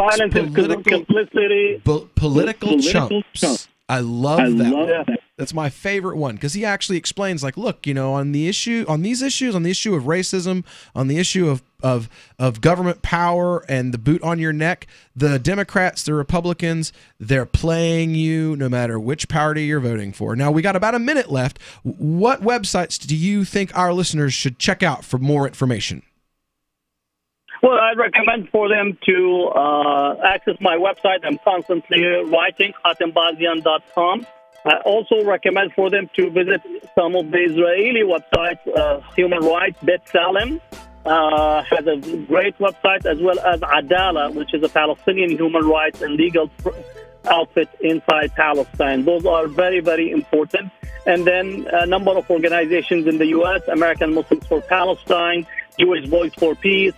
[SPEAKER 8] political chumps. I love that one. That's my favorite one, because he actually explains, like, look, on the issue of racism, on the issue of government power and the boot on your neck, the Democrats, the Republicans, they're playing you no matter which party you're voting for. Now, we got about a minute left. What websites do you think our listeners should check out for more information?
[SPEAKER 3] Well, I'd recommend for them to access my website. I'm constantly writing, hatembazian.com. I also recommend for them to visit some of the Israeli websites. Human Rights, B'Tselem has a great website, as well as Adala, which is a Palestinian human rights and legal outfit inside Palestine. Those are very, very important. And then a number of organizations in the U.S., American Muslims for Palestine, Jewish Voice for Peace,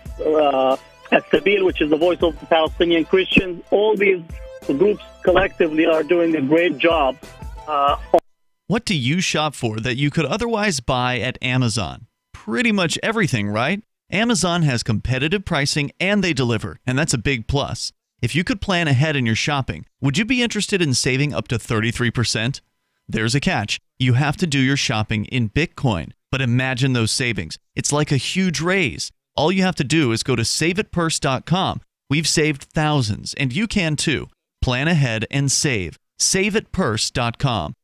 [SPEAKER 3] As-Sabil, which is the voice of the Palestinian Christians. All these groups collectively are doing a great job.
[SPEAKER 10] What do you shop for that you could otherwise buy at Amazon? Pretty much everything, right? Amazon has competitive pricing and they deliver, and that's a big plus. If you could plan ahead in your shopping, would you be interested in saving up to 33%? There's a catch. You have to do your shopping in Bitcoin. But imagine those savings. It's like a huge raise. All you have to do is go to SaveItPurse.com. We've saved thousands, and you can too. Plan ahead and save. SaveItPurse.com.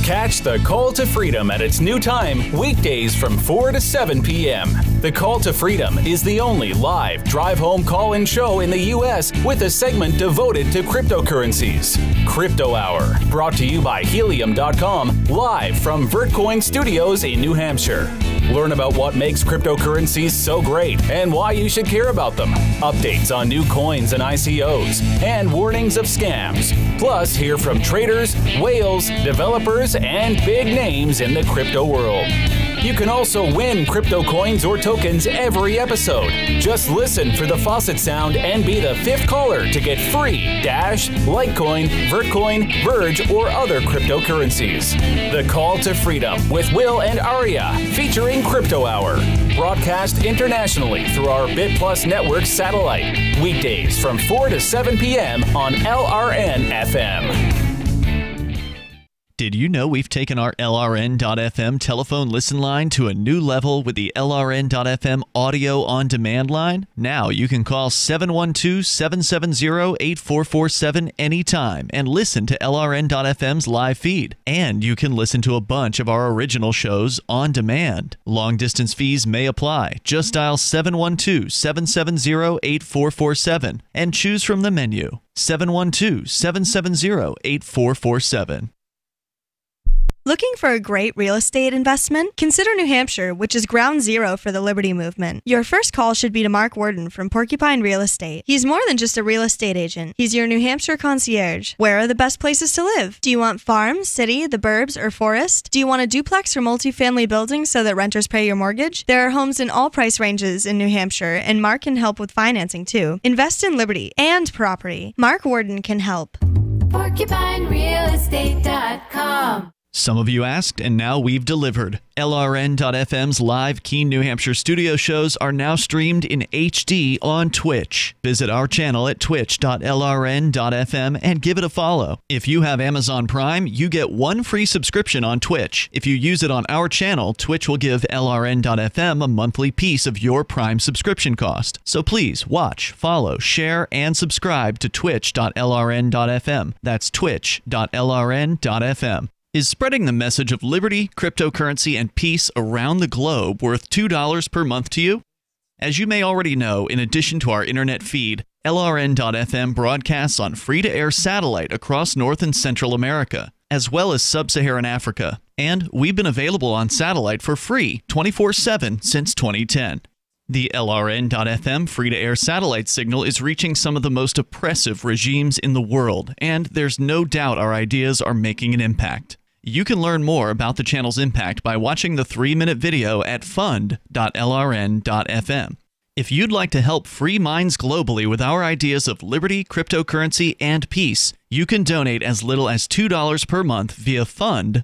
[SPEAKER 2] Catch the Call to Freedom at its new time, weekdays from 4 to 7 p.m. The Call to Freedom is the only live drive-home call-in show in the U.S. with a segment devoted to cryptocurrencies. Crypto Hour, brought to you by Helium.com, live from Vertcoin Studios in New Hampshire. Learn about what makes cryptocurrencies so great and why you should care about them. Updates on new coins and ICOs, and warnings of scams. Plus, hear from traders, whales, developers, and big names in the crypto world. You can also win crypto coins or tokens every episode. Just listen for the faucet sound and be the fifth caller to get free Dash, Litecoin, Vertcoin, Verge, or other cryptocurrencies. The Call to Freedom with Will and Aria, featuring Crypto Hour. Broadcast internationally through our BitPlus network satellite. Weekdays from 4 to 7 p.m. on LRN FM.
[SPEAKER 10] Did you know we've taken our LRN.FM telephone listen line to a new level with the LRN.FM audio on demand line? Now you can call 712-770-8447 anytime and listen to LRN.FM's live feed. And you can listen to a bunch of our original shows on demand. Long distance fees may apply. Just dial 712-770-8447 and choose from the menu. 712-770-8447.
[SPEAKER 4] Looking for a great real estate investment? Consider New Hampshire, which is ground zero for the Liberty Movement. Your first call should be to Mark Worden from Porcupine Real Estate. He's more than just a real estate agent. He's your New Hampshire concierge. Where are the best places to live? Do you want farm, city, the burbs, or forest? Do you want a duplex or multifamily building so that renters pay your mortgage? There are homes in all price ranges in New Hampshire, and Mark can help with financing too. Invest in Liberty and property. Mark Worden can help.
[SPEAKER 33] PorcupineRealEstate.com.
[SPEAKER 10] Some of you asked, and now we've delivered. LRN.FM's live Keene, New Hampshire studio shows are now streamed in HD on Twitch. Visit our channel at twitch.lrn.fm and give it a follow. If you have Amazon Prime, you get one free subscription on Twitch. If you use it on our channel, Twitch will give LRN.FM a monthly piece of your Prime subscription cost. So please watch, follow, share, and subscribe to twitch.lrn.fm. That's twitch.lrn.fm. Is spreading the message of liberty, cryptocurrency, and peace around the globe worth $2 per month to you? As you may already know, in addition to our internet feed, LRN.FM broadcasts on free-to-air satellite across North and Central America, as well as Sub-Saharan Africa. And we've been available on satellite for free 24/7 since 2010. The LRN.FM free-to-air satellite signal is reaching some of the most oppressive regimes in the world, and there's no doubt our ideas are making an impact. You can learn more about the channel's impact by watching the 3-minute video at fund.lrn.fm. If you'd like to help free minds globally with our ideas of liberty, cryptocurrency, and peace, you can donate as little as $2 per month via fund.lrn.fm.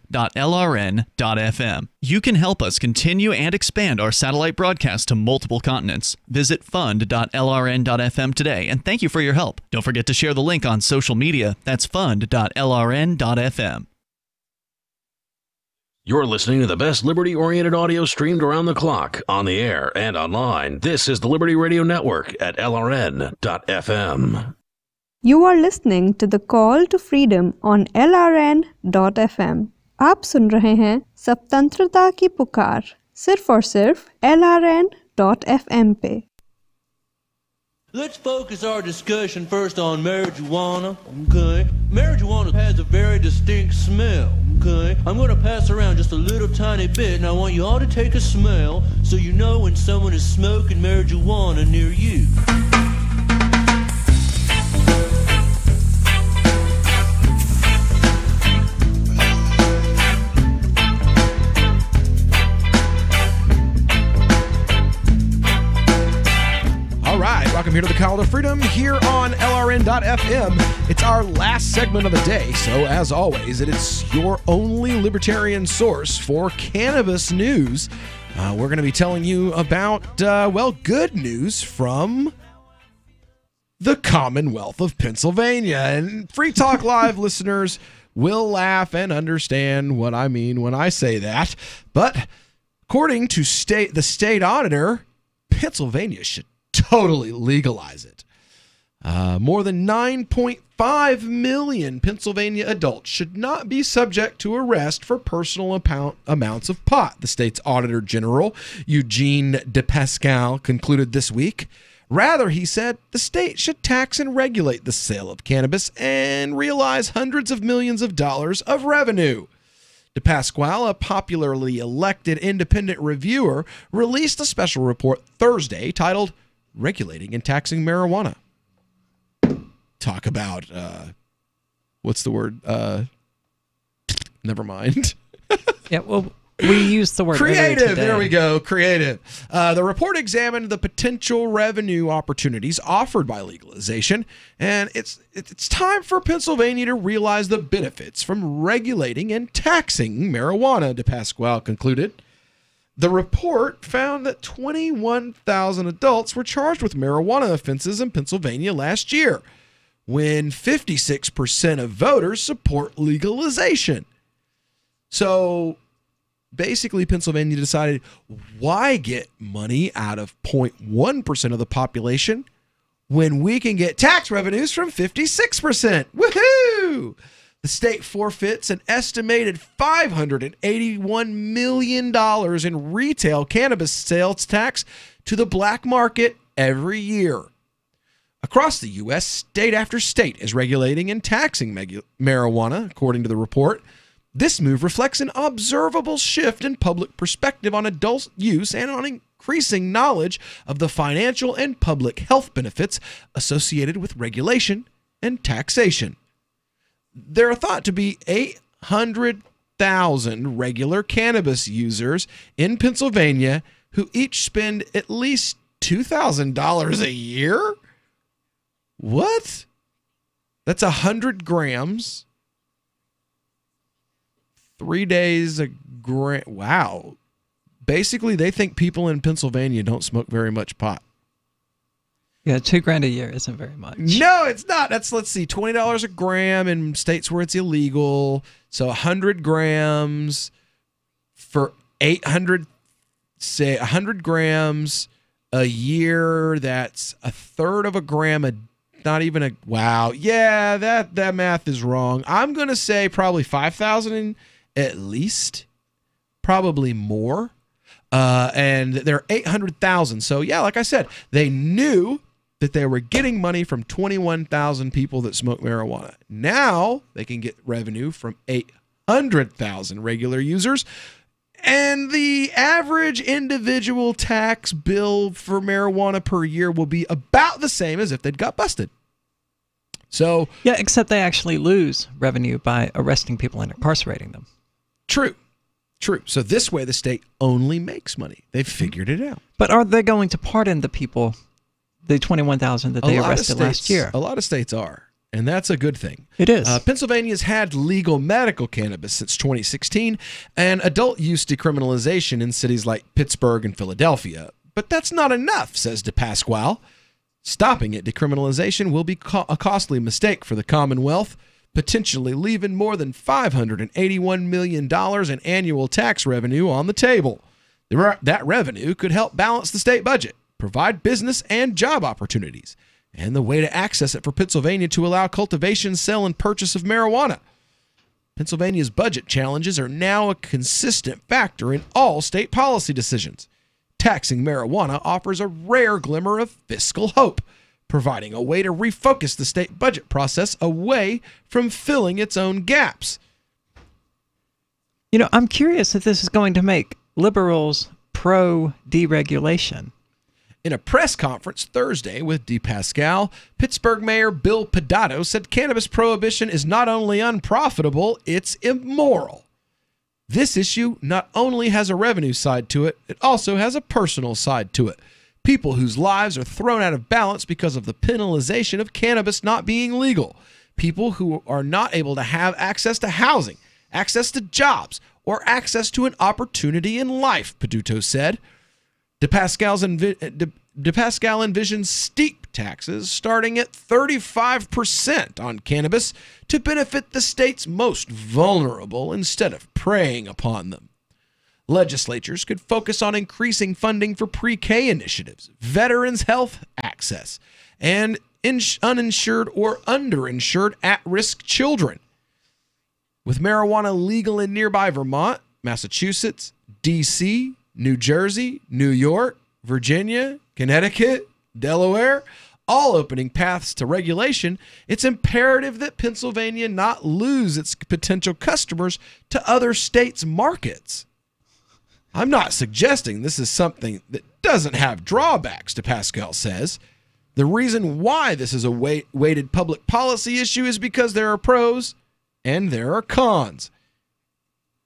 [SPEAKER 10] You can help us continue and expand our satellite broadcast to multiple continents. Visit fund.lrn.fm today, and thank you for your help. Don't forget to share the link on social media. That's fund.lrn.fm.
[SPEAKER 11] You're listening to the best liberty-oriented audio streamed around the clock, on the air, and online. This is the Liberty Radio Network at LRN.FM.
[SPEAKER 5] You are listening to the Call to Freedom on LRN.FM. आप सुन रहे हैं स्वतंत्रता की पुकार सिर्फ और सिर्फ LRN.FM पे.
[SPEAKER 6] Let's focus our discussion first on marijuana, okay? Marijuana has a very distinct smell, okay? I'm going to pass around just a little tiny bit, and I want you all to take a smell so you know when someone is smoking marijuana near you.
[SPEAKER 8] Welcome here to the Call to Freedom here on LRN.FM. It's our last segment of the day, so as always, it is your only libertarian source for cannabis news. We're going to be telling you about, good news from the Commonwealth of Pennsylvania. And Free Talk Live listeners will laugh and understand what I mean when I say that. But according to the state auditor, Pennsylvania should totally legalize it. More than 9.5 million Pennsylvania adults should not be subject to arrest for personal amounts of pot, the state's Auditor General, Eugene DePascal, concluded this week. Rather, he said, the state should tax and regulate the sale of cannabis and realize hundreds of millions of dollars of revenue. DePasquale, a popularly elected independent reviewer, released a special report Thursday titled Regulating and Taxing Marijuana. Talk about, what's the word? Never mind.
[SPEAKER 9] Yeah, well, we use the word
[SPEAKER 8] creative. There we go. Creative. The report examined the potential revenue opportunities offered by legalization, and it's time for Pennsylvania to realize the benefits from regulating and taxing marijuana, DePasquale concluded. The report found that 21,000 adults were charged with marijuana offenses in Pennsylvania last year, when 56% of voters support legalization. So basically, Pennsylvania decided, why get money out of 0.1% of the population when we can get tax revenues from 56%? Woohoo! The state forfeits an estimated $581 million in retail cannabis sales tax to the black market every year. Across the U.S., state after state is regulating and taxing marijuana, according to the report. This move reflects an observable shift in public perspective on adult use and on increasing knowledge of the financial and public health benefits associated with regulation and taxation. There are thought to be 800,000 regular cannabis users in Pennsylvania who each spend at least $2,000 a year? What? That's 100 grams. 3 days a gram. Wow. Basically, they think people in Pennsylvania don't smoke very much pot.
[SPEAKER 9] Yeah, $2,000 a year isn't very much.
[SPEAKER 8] No, it's not. That's, let's see, $20 a gram in states where it's illegal. So 100 grams for 800, say 100 grams a year. That's a third of a gram a not even a, wow. Yeah, that math is wrong. I'm going to say probably 5,000 at least, probably more. And there are 800,000. So yeah, like I said, they knew that they were getting money from 21,000 people that smoke marijuana. Now they can get revenue from 800,000 regular users. And the average individual tax bill for marijuana per year will be about the same as if they'd got busted. So
[SPEAKER 9] yeah, except they actually lose revenue by arresting people and incarcerating them.
[SPEAKER 8] True. So this way the state only makes money. They've figured it out.
[SPEAKER 9] But are they going to pardon the people, the 21,000 that they arrested last year?
[SPEAKER 8] A lot of states are. And that's a good thing.
[SPEAKER 9] It is.
[SPEAKER 8] Pennsylvania's had legal medical cannabis since 2016 and adult use decriminalization in cities like Pittsburgh and Philadelphia. But that's not enough, says DePasquale. Stopping at decriminalization will be a costly mistake for the Commonwealth, potentially leaving more than $581 million in annual tax revenue on the table. That revenue could help balance the state budget, provide business and job opportunities, and the way to access it for Pennsylvania to allow cultivation, sale, and purchase of marijuana. Pennsylvania's budget challenges are now a consistent factor in all state policy decisions. Taxing marijuana offers a rare glimmer of fiscal hope, providing a way to refocus the state budget process away from filling its own gaps.
[SPEAKER 9] You know, I'm curious if this is going to make liberals pro-deregulation.
[SPEAKER 8] In a press conference Thursday with DePasquale, Pittsburgh Mayor Bill Pedato said cannabis prohibition is not only unprofitable, it's immoral. This issue not only has a revenue side to it, it also has a personal side to it. People whose lives are thrown out of balance because of the penalization of cannabis not being legal. People who are not able to have access to housing, access to jobs, or access to an opportunity in life, Peduto said. DePasquale envisions steep taxes starting at 35% on cannabis to benefit the state's most vulnerable instead of preying upon them. Legislatures could focus on increasing funding for pre-K initiatives, veterans' health access, and uninsured or underinsured at-risk children. With marijuana legal in nearby Vermont, Massachusetts, D.C., New Jersey, New York, Virginia, Connecticut, Delaware, all opening paths to regulation, it's imperative that Pennsylvania not lose its potential customers to other states' markets. I'm not suggesting this is something that doesn't have drawbacks, DePascal says. The reason why this is a weighted public policy issue is because there are pros and there are cons.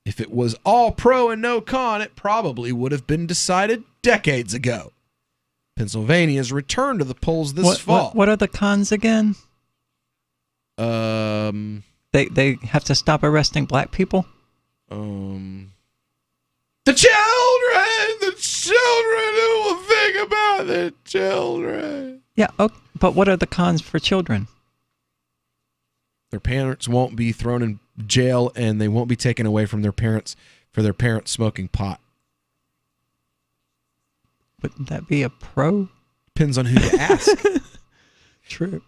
[SPEAKER 8] If it was all pro and no con, it probably would have been decided decades ago. Pennsylvania's return to the polls this fall.
[SPEAKER 9] What are the cons again? They have to stop arresting black people?
[SPEAKER 8] The children who will think about the children.
[SPEAKER 9] Yeah, okay, but what are the cons for children?
[SPEAKER 8] Their parents won't be thrown in jail, and they won't be taken away from their parents for their parents smoking pot.
[SPEAKER 9] Wouldn't that be a pro?
[SPEAKER 8] Depends on who you ask.
[SPEAKER 9] True.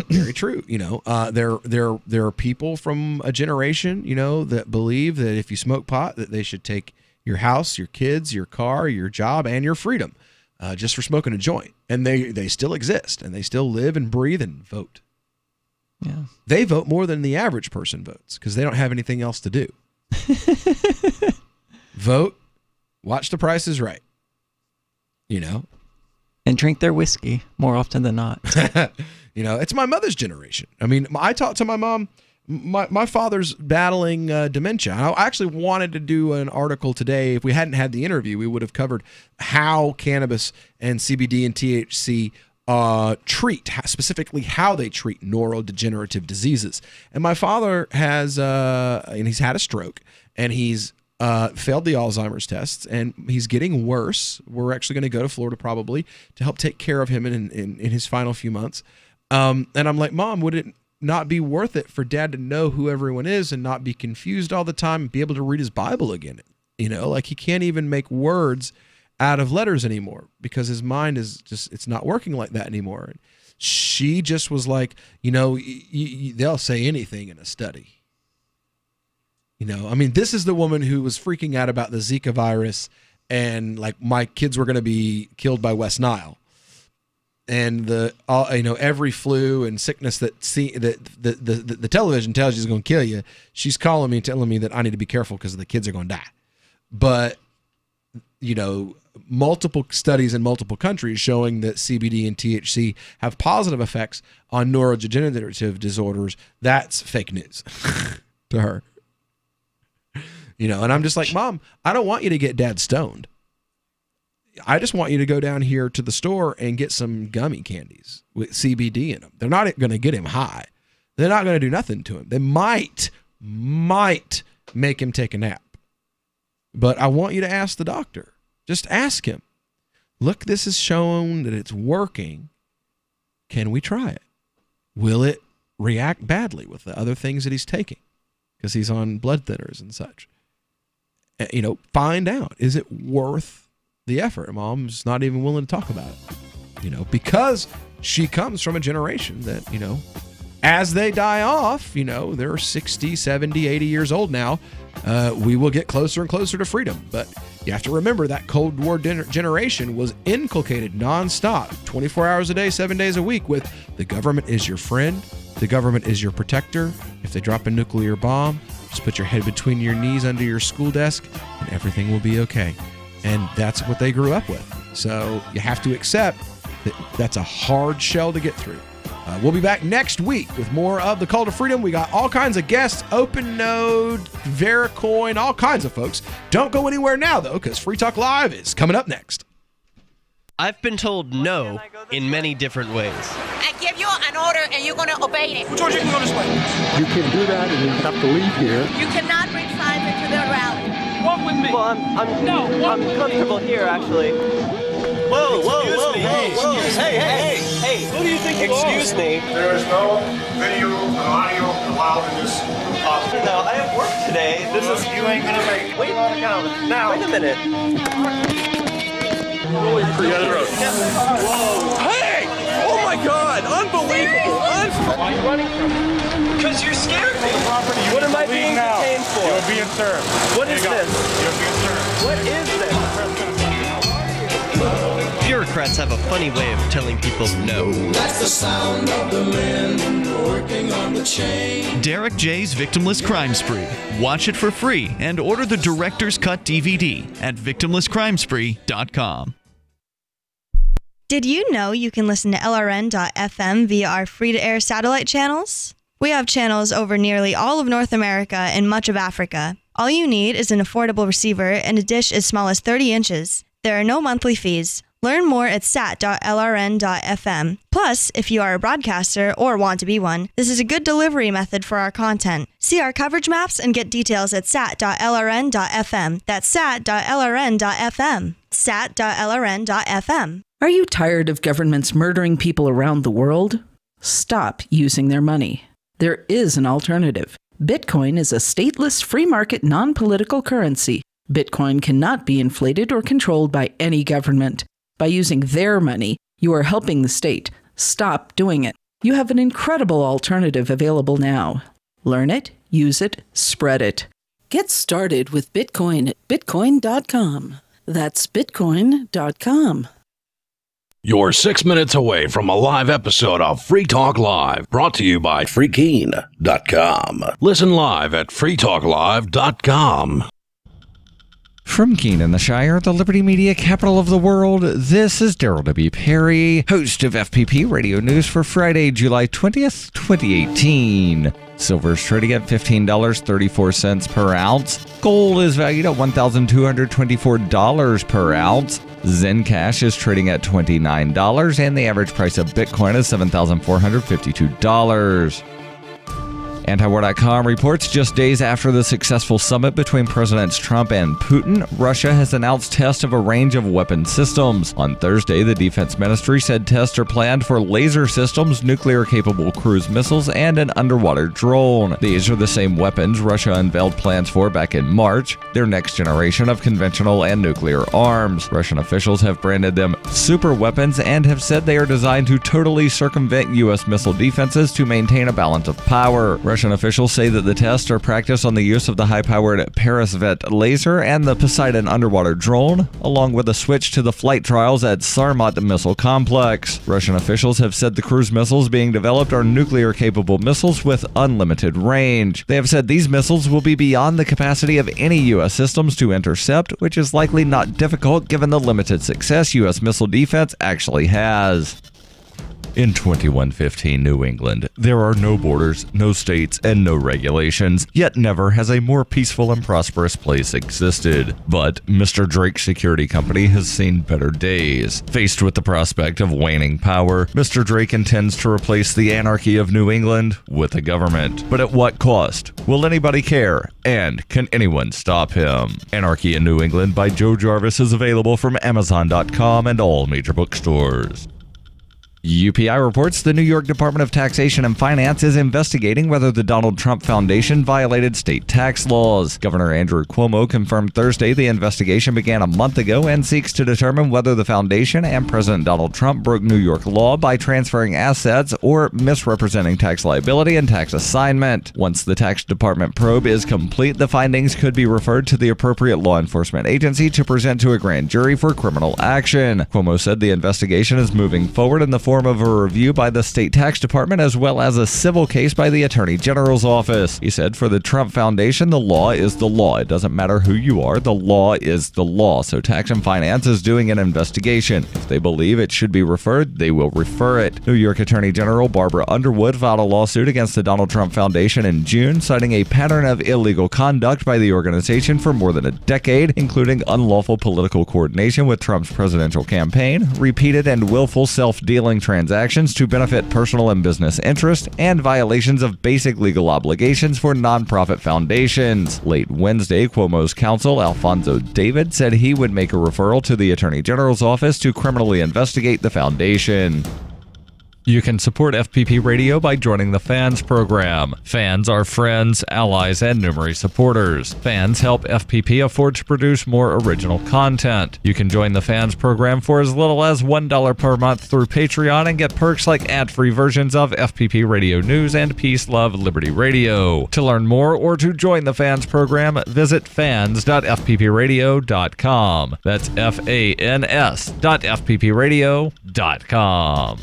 [SPEAKER 8] Very true. You know, there are people from a generation, you know, that believe that if you smoke pot, that they should take your house, your kids, your car, your job, and your freedom just for smoking a joint. And they still exist, and they still live and breathe and vote.
[SPEAKER 9] Yeah.
[SPEAKER 8] They vote more than the average person votes because they don't have anything else to do. Vote, watch The Price is Right. You know?
[SPEAKER 9] And drink their whiskey more often than not.
[SPEAKER 8] You know, it's my mother's generation. I mean, I talked to my mom. My father's battling dementia. I actually wanted to do an article today. If we hadn't had the interview, we would have covered how cannabis and CBD and THC treat, specifically how they treat neurodegenerative diseases. And my father has, and he's had a stroke, and he's failed the Alzheimer's tests, and he's getting worse. We're actually going to go to Florida probably to help take care of him in his final few months. And I'm like, Mom, would it not be worth it for Dad to know who everyone is and not be confused all the time and be able to read his Bible again? You know, like he can't even make words out of letters anymore because his mind is just, it's not working like that anymore. And she just was like, you know, they'll say anything in a study. You know, I mean, this is the woman who was freaking out about the Zika virus and like my kids were going to be killed by West Nile. And every flu and sickness that the television tells you is going to kill you, she's calling me, telling me that I need to be careful because the kids are going to die. But, you know, multiple studies in multiple countries showing that CBD and THC have positive effects on neurodegenerative disorders. That's fake news to her. You know, and I'm just like, Mom, I don't want you to get Dad stoned. I just want you to go down here to the store and get some gummy candies with CBD in them. They're not going to get him high. They're not going to do nothing to him. They might make him take a nap. But I want you to ask the doctor. Just ask him. Look, this has shown that it's working. Can we try it? Will it react badly with the other things that he's taking? Because he's on blood thinners and such. You know, find out. Is it worth the effort? Mom's not even willing to talk about it, you know, because she comes from a generation that, you know, as they die off, you know, they're 60, 70, 80 years old now. We will get closer and closer to freedom. But you have to remember that Cold War generation was inculcated nonstop, 24 hours a day, 7 days a week with the government is your friend. The government is your protector. If they drop a nuclear bomb, just put your head between your knees under your school desk and everything will be okay. And that's what they grew up with. So you have to accept that that's a hard shell to get through. We'll be back next week with more of the Call to Freedom. We got all kinds of guests, OpenNode, Vericoin, all kinds of folks. Don't go anywhere now, though, because Free Talk Live is coming up next.
[SPEAKER 1] I've been told no in many different ways.
[SPEAKER 7] I give you an order and you're going to obey it.
[SPEAKER 1] George, you can go this way.
[SPEAKER 12] You can do that and you have to leave here.
[SPEAKER 7] You cannot bring signs into the rally.
[SPEAKER 1] Walk with me.
[SPEAKER 7] Well,
[SPEAKER 1] I'm comfortable here, actually. Whoa, whoa, whoa. Hey. Who do you think you are? Excuse me.
[SPEAKER 13] There is no video and audio allowed in this office.
[SPEAKER 1] No, I have work today. This is...
[SPEAKER 13] You ain't gonna make it.
[SPEAKER 1] Wait a minute.
[SPEAKER 13] Holy crap.
[SPEAKER 1] Whoa.
[SPEAKER 13] Hey! Oh my God! Unbelievable!
[SPEAKER 1] Why are you running from me? Because you're scared me. What am I being detained for?
[SPEAKER 13] You're being served.
[SPEAKER 1] What is this?
[SPEAKER 13] You're being served.
[SPEAKER 1] What is this? Bureaucrats have a funny way of telling people no.
[SPEAKER 14] That's the sound of the men working on the chain.
[SPEAKER 10] Derek J's Victimless Crime Spree. Watch it for free and order the Director's Cut DVD at victimlesscrimespree.com.
[SPEAKER 4] Did you know you can listen to LRN.FM via our free-to-air satellite channels? We have channels over nearly all of North America and much of Africa. All you need is an affordable receiver and a dish as small as 30 inches. There are no monthly fees. Learn more at sat.lrn.fm. Plus, if you are a broadcaster or want to be one, this is a good delivery method for our content. See our coverage maps and get details at sat.lrn.fm. That's sat.lrn.fm. sat.lrn.fm.
[SPEAKER 15] Are you tired of governments murdering people around the world? Stop using their money. There is an alternative. Bitcoin is a stateless, free market, non-political currency. Bitcoin cannot be inflated or controlled by any government. By using their money, you are helping the state. Stop doing it. You have an incredible alternative available now. Learn it, use it, spread it. Get started with Bitcoin at bitcoin.com. That's bitcoin.com.
[SPEAKER 11] You're 6 minutes away from a live episode of Free Talk Live, brought to you by freekeen.com. Listen live at freetalklive.com.
[SPEAKER 16] From Keene in the Shire, the Liberty Media capital of the world, this is Daryl W. Perry, host of FPP Radio News for Friday, July 20th, 2018. Silver is trading at $15.34 per ounce. Gold is valued at $1,224 per ounce. Zencash is trading at $29, and the average price of Bitcoin is $7,452. Antiwar.com reports just days after the successful summit between Presidents Trump and Putin, Russia has announced tests of a range of weapon systems. On Thursday, the defense ministry said tests are planned for laser systems, nuclear-capable cruise missiles, and an underwater drone. These are the same weapons Russia unveiled plans for back in March, their next generation of conventional and nuclear arms. Russian officials have branded them super weapons and have said they are designed to totally circumvent U.S. missile defenses to maintain a balance of power. Russian officials say that the tests are practice on the use of the high-powered Peresvet laser and the Poseidon underwater drone, along with a switch to the flight trials at Sarmat missile complex. Russian officials have said the cruise missiles being developed are nuclear-capable missiles with unlimited range. They have said these missiles will be beyond the capacity of any U.S. systems to intercept, which is likely not difficult given the limited success U.S. missile defense actually has. In 2115 New England, there are no borders, no states, and no regulations, yet never has a more peaceful and prosperous place existed. But Mr. Drake Security Company has seen better days. Faced with the prospect of waning power, Mr. Drake intends to replace the anarchy of New England with a government. But at what cost? Will anybody care? And can anyone stop him? Anarchy in New England by Joe Jarvis is available from Amazon.com and all major bookstores. UPI reports the New York Department of Taxation and Finance is investigating whether the Donald Trump Foundation violated state tax laws. Governor Andrew Cuomo confirmed Thursday the investigation began a month ago and seeks to determine whether the foundation and President Donald Trump broke New York law by transferring assets or misrepresenting tax liability and tax assignment. Once the tax department probe is complete, the findings could be referred to the appropriate law enforcement agency to present to a grand jury for criminal action. Cuomo said the investigation is moving forward in the form of a review by the state tax department as well as a civil case by the attorney general's office. He said for the Trump Foundation, the law is the law. It doesn't matter who you are. The law is the law. So Tax and Finance is doing an investigation. If they believe it should be referred, they will refer it. New York Attorney General Barbara Underwood filed a lawsuit against the Donald Trump Foundation in June, citing a pattern of illegal conduct by the organization for more than a decade, including unlawful political coordination with Trump's presidential campaign, repeated and willful self-dealing transactions to benefit personal and business interests, and violations of basic legal obligations for nonprofit foundations. Late Wednesday, Cuomo's counsel, Alfonso David, said he would make a referral to the Attorney General's office to criminally investigate the foundation. You can support FPP Radio by joining the Fans program. Fans are friends, allies, and numerous supporters. Fans help FPP afford to produce more original content. You can join the Fans program for as little as $1 per month through Patreon and get perks like ad-free versions of FPP Radio News and Peace, Love, Liberty Radio. To learn more or to join the Fans program, visit fans.fppradio.com. That's fans.fppradio.com.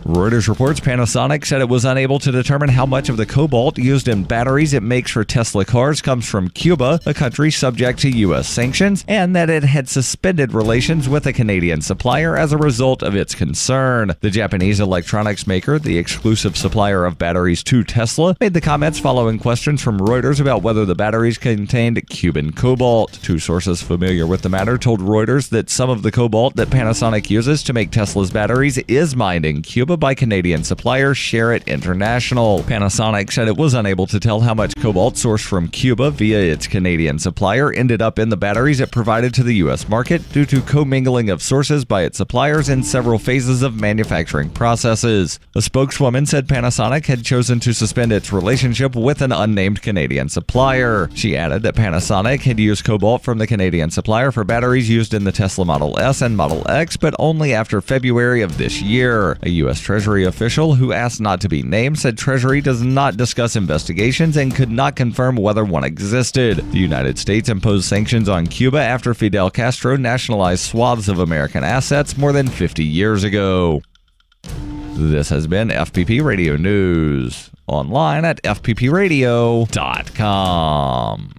[SPEAKER 16] Reuters reports Panasonic said it was unable to determine how much of the cobalt used in batteries it makes for Tesla cars comes from Cuba, a country subject to U.S. sanctions, and that it had suspended relations with a Canadian supplier as a result of its concern. The Japanese electronics maker, the exclusive supplier of batteries to Tesla, made the comments following questions from Reuters about whether the batteries contained Cuban cobalt. Two sources familiar with the matter told Reuters that some of the cobalt that Panasonic uses to make Tesla's batteries is mined in Cuba by Canadian supplier Sherritt International. Panasonic said it was unable to tell how much cobalt sourced from Cuba via its Canadian supplier ended up in the batteries it provided to the U.S. market due to commingling of sources by its suppliers in several phases of manufacturing processes. A spokeswoman said Panasonic had chosen to suspend its relationship with an unnamed Canadian supplier. She added that Panasonic had used cobalt from the Canadian supplier for batteries used in the Tesla Model S and Model X, but only after February of this year. A U.S. Treasury official who asked not to be named said Treasury does not discuss investigations and could not confirm whether one existed. The United States imposed sanctions on Cuba after Fidel Castro nationalized swaths of American assets more than 50 years ago. This has been FPP Radio News. Online at fppradio.com.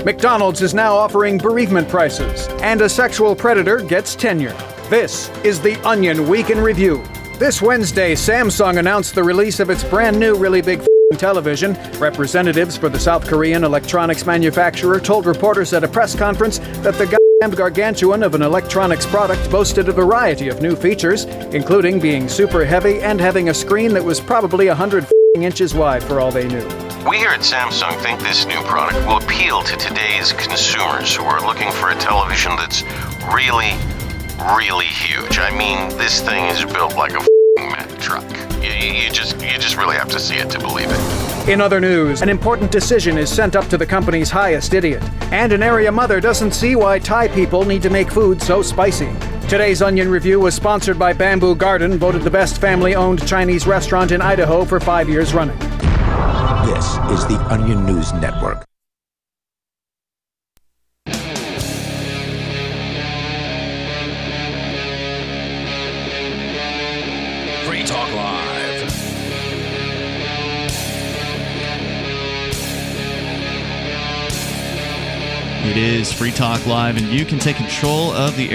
[SPEAKER 17] McDonald's is now offering bereavement prices, and a sexual predator gets tenure. This is the Onion Week in Review. This Wednesday, Samsung announced the release of its brand new really big television. Representatives for the South Korean electronics manufacturer told reporters at a press conference that the goddamn gargantuan of an electronics product boasted a variety of new features, including being super heavy and having a screen that was probably 100 inches wide for all they knew.
[SPEAKER 18] We here at Samsung think this new product will appeal to today's consumers who are looking for a television that's really huge. I mean, this thing is built like a Mack truck. You just really have to see it to believe it.
[SPEAKER 17] In other news, an important decision is sent up to the company's highest idiot. And an area mother doesn't see why Thai people need to make food so spicy. Today's Onion Review was sponsored by Bamboo Garden, voted the best family-owned Chinese restaurant in Idaho for 5 years running.
[SPEAKER 19] This is the Onion News Network.
[SPEAKER 11] Free Talk Live.
[SPEAKER 10] It is Free Talk Live, and you can take control of the